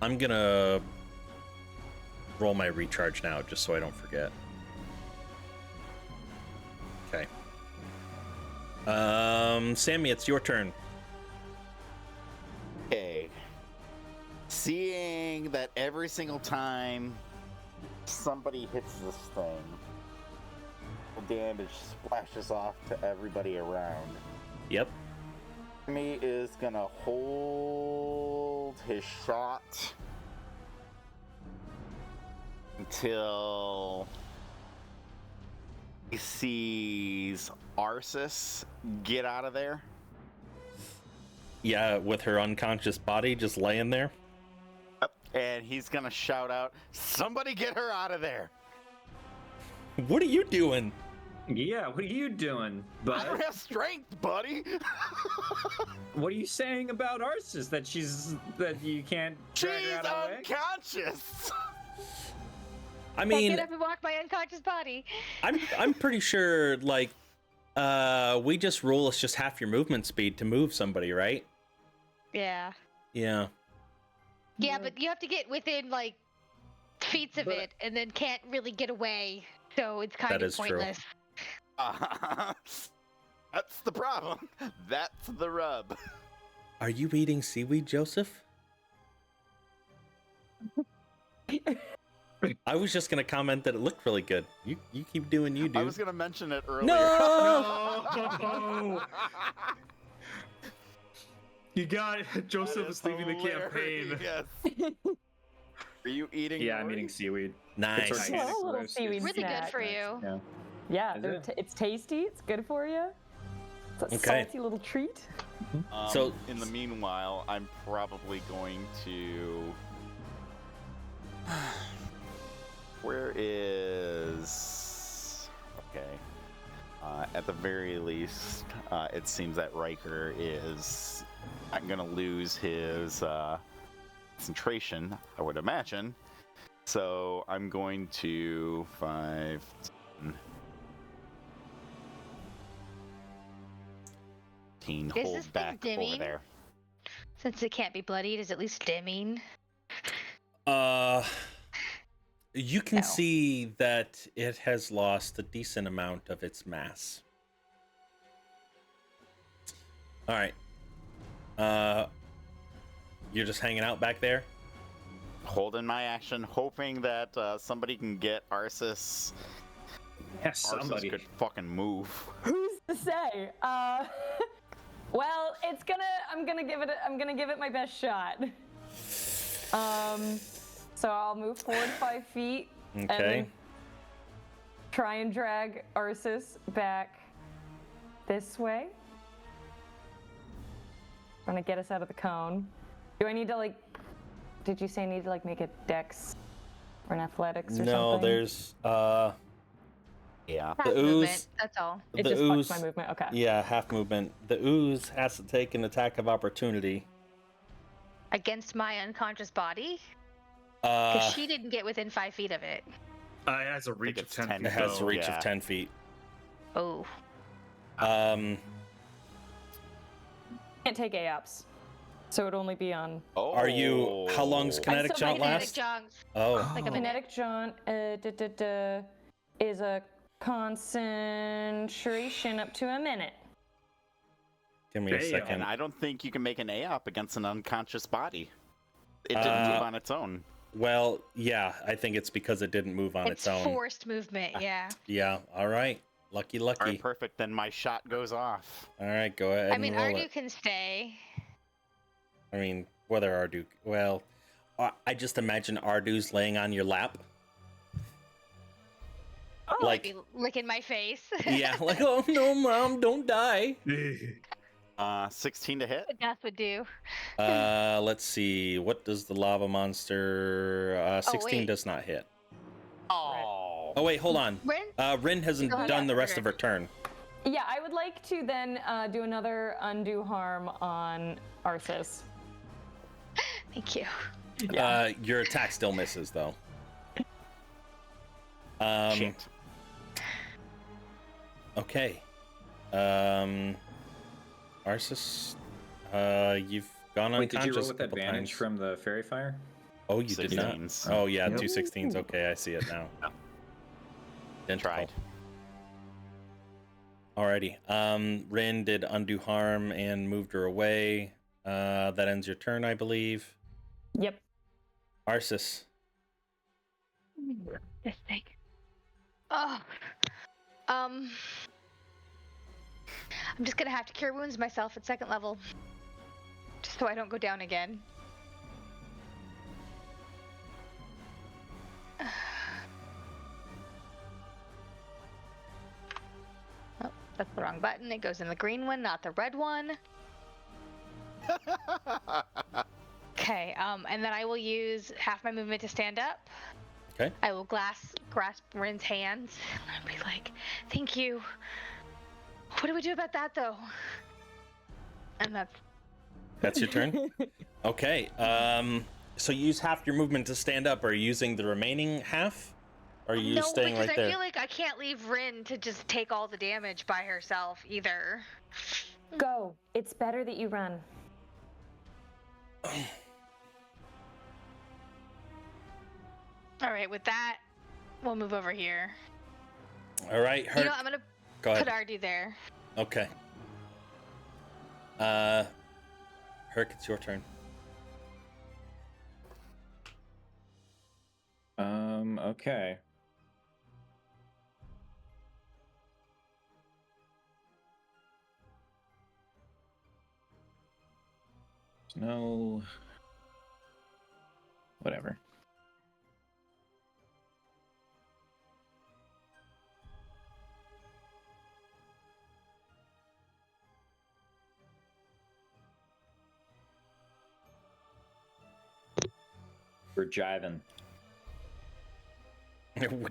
I'm gonna roll my recharge now, just so I don't forget. Okay. Sammy, it's your turn. Okay. Seeing that every single time somebody hits this thing, the damage splashes off to everybody around. Yep. Jimmy is gonna hold his shot until he sees Arsis get out of there. Yeah, with her unconscious body just laying there. And he's gonna shout out, "Somebody get her out of there!" What are you doing? Yeah, what are you doing, I don't bud? have strength, buddy. What are you saying about Arsis? That you can't drag She's her out of the way? I Can't mean, get up and walk my unconscious body. I'm pretty sure like we just rule it's just half your movement speed to move somebody, right? Yeah. Yeah. Yeah, but you have to get within like feet of But- it, and then can't really get away. So it's kind That of is true. pointless. That's the problem. That's the rub. Are you eating seaweed, Joseph? I was just gonna comment that it looked really good. You keep doing you, dude. I was gonna mention it earlier. No! No! You got it. Joseph That is leaving the hilarious. campaign. Are you eating? Yeah, I'm yours? eating seaweed. Nice. It's Well, organic a little roasted. seaweed Really good snack. for you. Yeah. Yeah, Is it? it's tasty. It's good for you. It's a Okay. salty little treat. So- in the meanwhile, I'm probably going to. Where is? Okay. At the very least, it seems that Riker is. I'm gonna lose his concentration, I would imagine. So I'm going to 5, 10, 15, Is this hold thing back over dimming? there. Since it can't be bloodied, is at least dimming? You can No. see that it has lost a decent amount of its mass. All right. You're just hanging out back there? Holding my action, hoping that somebody can get Arceus. Yes, somebody. Arceus could fucking move. Who's to say? Well, I'm gonna give it my best shot. So I'll move forward 5 feet and Okay. then try and drag Arceus back this way. I'm gonna get us out of the cone. Do I need to did you say I need to make a dex or an athletics or something? No, there's Yeah. Half The movement, ooze- that's all. It the just ooze. fucks my movement. Okay. Yeah, half movement. The ooze has to take an attack of opportunity. Against my unconscious body? Because Uh, she didn't get within 5 feet of it. It has a reach of it's 10 10 feet. it has a though. reach Yeah. of 10 feet. Oh. Can't take AOPs, so it'd only be on. Oh. Are you? How long's kinetic still jaunt might Kinetic last? junks. Oh, Like a minute. Kinetic jaunt is a concentration up to a minute. give me a Damn. second. And I don't think you can make an AOP against an unconscious body. It didn't move on its own. Well, yeah, I think it's because it didn't move on It's its own. forced movement, yeah. Yeah. All right. Lucky, All lucky. right, perfect. Then my shot goes off. All right, go ahead. I mean, and roll Ardu it. can stay. I mean, whether Ardu. Well, I just imagine Ardu's laying on your lap. Oh, Like- be licking my face. Yeah, like, oh no, mom, don't die. 16 to hit. What Death would do. Let's see. What does the lava monster? 16 wait. does not hit. Oh. Oh wait, hold on. Rin? Rin hasn't Go ahead. done the rest Okay. of her turn. Yeah, I would like to then do another undo harm on Arceus. Thank you. Your attack still misses though. Shit. Okay. Arceus, you've gone Wait, did you roll unconscious with a couple advantage times. from the fairy fire? Oh, you did not. 16s. Oh yeah, Yep. 2 16s. Okay, I see it now. Identical. Tried. Alrighty. Rin did undo harm and moved her away. That ends your turn, I believe. Yep. Arceus. This thing. Oh. I'm just gonna have to cure wounds myself at 2nd level. Just so I don't go down again. Oh, that's the wrong button. It goes in the green one, not the red one. Okay, and then I will use half my movement to stand up. Okay. I will grasp Rin's hands and be like, "Thank you. What do we do about that, though?" And That's your turn. Okay. So you use half your movement to stand up. Are you using the remaining half? Or are you no, staying because right I there? feel like I can't leave Rin to just take all the damage by herself either. Go. It's better that you run. All right, with that, we'll move over here. All right, You Herc. know, I'm gonna Go put ahead. Ardu there. Okay. Herc, it's your turn. Okay. No. Whatever. We're jiving.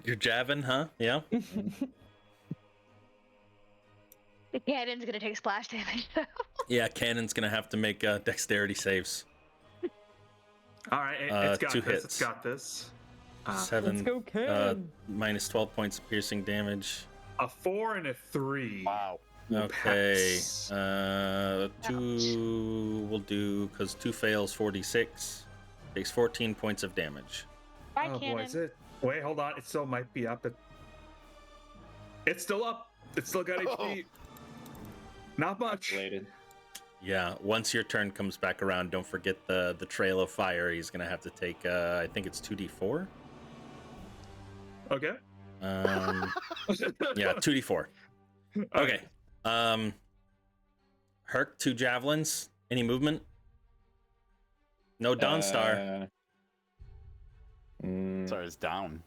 You're jabbing, huh? Yeah. The cannon's gonna take splash damage. Yeah, Cannon's gonna have to make dexterity saves. All right, it's got 2 this. It's hits. got this. 7. Let's go, Cannon. Minus 12 points of piercing damage. A 4 and a 3. Wow. will Okay. pass. 2 will do, because 2 fails, 46. Takes 14 points of damage. Bye, Oh cannon. boy, is it? Wait, hold on. It still might be up. It's still up. It's still got HP. Not much. Related. Yeah, once your turn comes back around, don't forget the trail of fire. He's gonna have to take, I think it's 2d4. Okay. Yeah, 2d4. Okay. Herc, 2 javelins. Any movement? No Dawnstar. Sorry, it's down.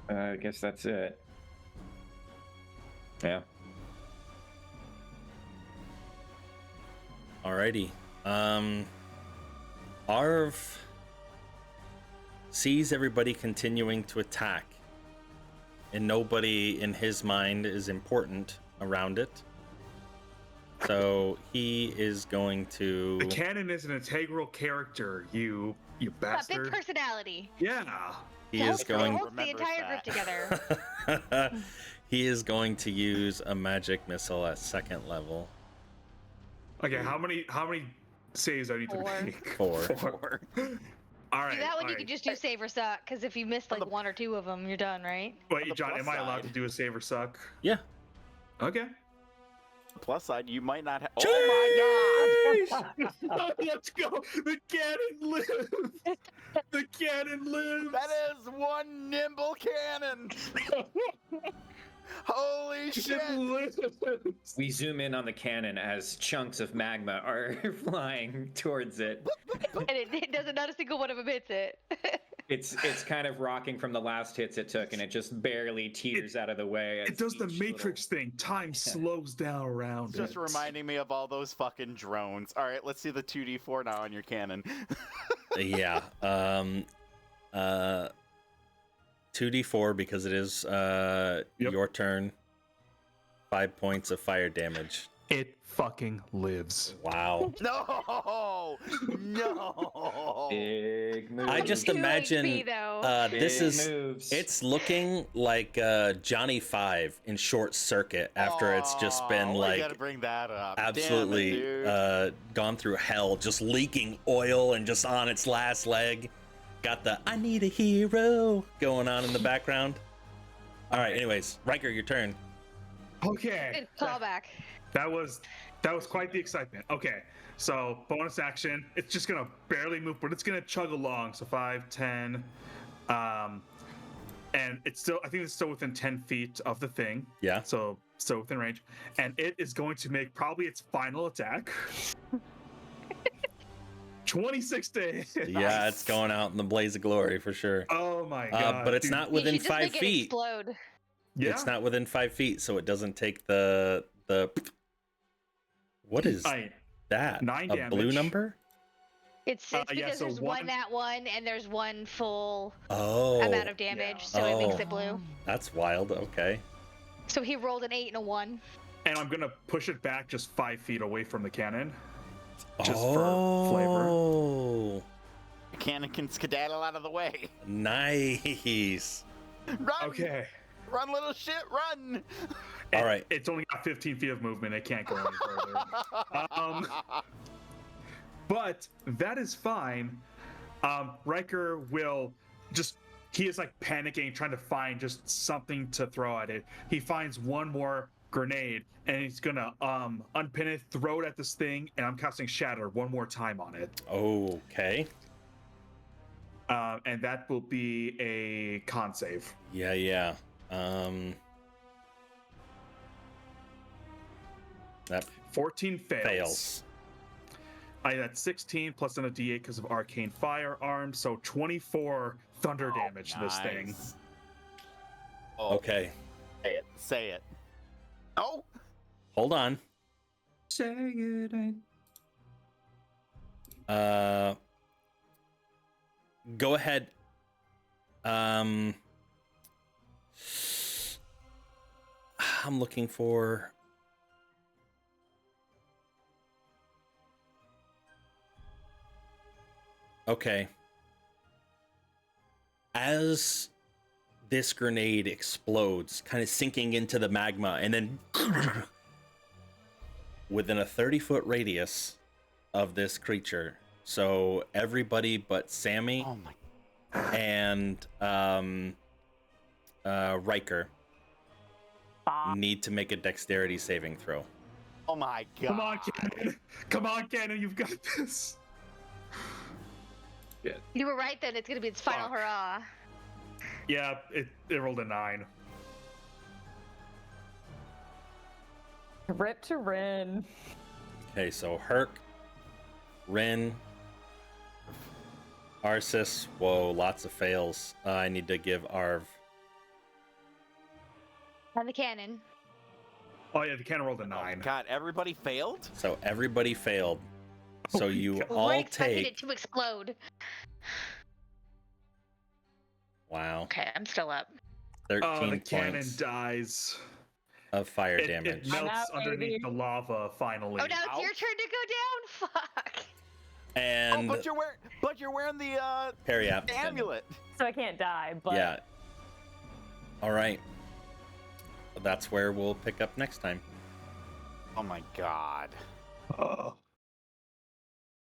I guess that's it. Yeah. Alrighty. Arv sees everybody continuing to attack, and nobody in his mind is important around it. So he is going to. The cannon is an integral character, you Got big bastard. personality. Yeah. He is going. Holds the Remembers entire group that. together. He is going to use a magic missile at 2nd level. Okay, how many saves do I need to 4. make? 4. 4. All right. See, that one all you right. can just do save or suck, because if you missed like 1 or 2 of them, you're done, right? Wait, the John, plus am I allowed side. to do a save or suck? Yeah. Okay. Plus side, you might not have. Oh my Let's go. The cannon lives. The cannon lives. god! That is one nimble cannon. Holy shit! It lives. We zoom in on the cannon as chunks of magma are flying towards it. And it doesn't, not a single one of them hits it. It's kind of rocking from the last hits it took, and it just barely teeters out of the way. It does the Matrix thing. Time slows down around It's just it. reminding me of all those fucking drones. All right, let's see the 2d4 now on your cannon. Yeah. 2d4 because it is your turn. 5 points of fire damage. It fucking lives. Wow. No! No! Big move. I just 2 imagine HP, though. this Big is moves. it's looking like Johnny 5 in Short Circuit after it's just been Oh, we like gotta bring that up. Damn it, absolutely dude. gone through hell, just leaking oil and just on its last leg. Got the I need a hero going on in the background. All right, anyways, Riker, your turn. Okay. Good callback. That was quite the excitement. Okay, so bonus action. It's just gonna barely move, but it's gonna chug along. So 5, 10, and it's still. I think it's still within 10 feet of the thing. Yeah. So within range, and it is going to make probably its final attack. 26 to hit. Yeah, it's going out in the blaze of glory for sure. Oh my god! But it's dude. not You within should just 5 make it feet. explode. Yeah. It's not within 5 feet, so it doesn't take the. What is that? 9 a blue damage. number? It's Yeah, because so there's one that one, and there's one full Oh, amount of damage, so it makes Oh. it blue. that's wild. Okay. So he rolled an 8 and a 1. And I'm gonna push it back just 5 feet away from the cannon. Just for flavor. Oh, Cannon can skedaddle out of the way. nice. Run! Okay. Run, little shit, run! All right. It's only got 15 feet of movement. It can't go any further. But that is fine. Riker will just. He is like panicking, trying to find just something to throw at it. He finds one more grenade, and he's gonna unpin it, throw it at this thing, and I'm casting Shatter one more time on it. Okay. And that will be a con save. Yeah. That 14 fails. fails. That's 16 plus then a D8 because of arcane firearms, so 24 thunder damage to this thing. Nice. Oh, Okay. Say it. Say it. Oh! Hold on. Say it ain't. Go ahead. I'm looking for. Okay. As this grenade explodes, kind of sinking into the magma, and then within a 30-foot radius of this creature. So everybody but Sammy Oh my. and Riker need to make a dexterity saving throw. Oh my god. Come on, Cannon. Come on, Cannon. You've got this. You were right then. It's gonna be its final Fuck. hurrah. Yeah, it rolled a 9. Rip to Rin. Okay, so Herc, Rin, Arsis. Whoa, lots of fails. I need to give Arv. And the cannon. Oh yeah, the cannon rolled a 9. God, everybody failed? So everybody failed. So you God. We all weren't expecting take. it to explode. Wow, Okay, I'm still up. 13 Oh, the points cannon dies. of fire It damage. melts out, underneath baby. the lava finally. Oh, now it's your Ouch. turn to go down. Fuck. And Oh, but you're wearing the Periapt. amulet. So I can't die, but Yeah. All right. That's where we'll pick up next time. Oh my god. Oh.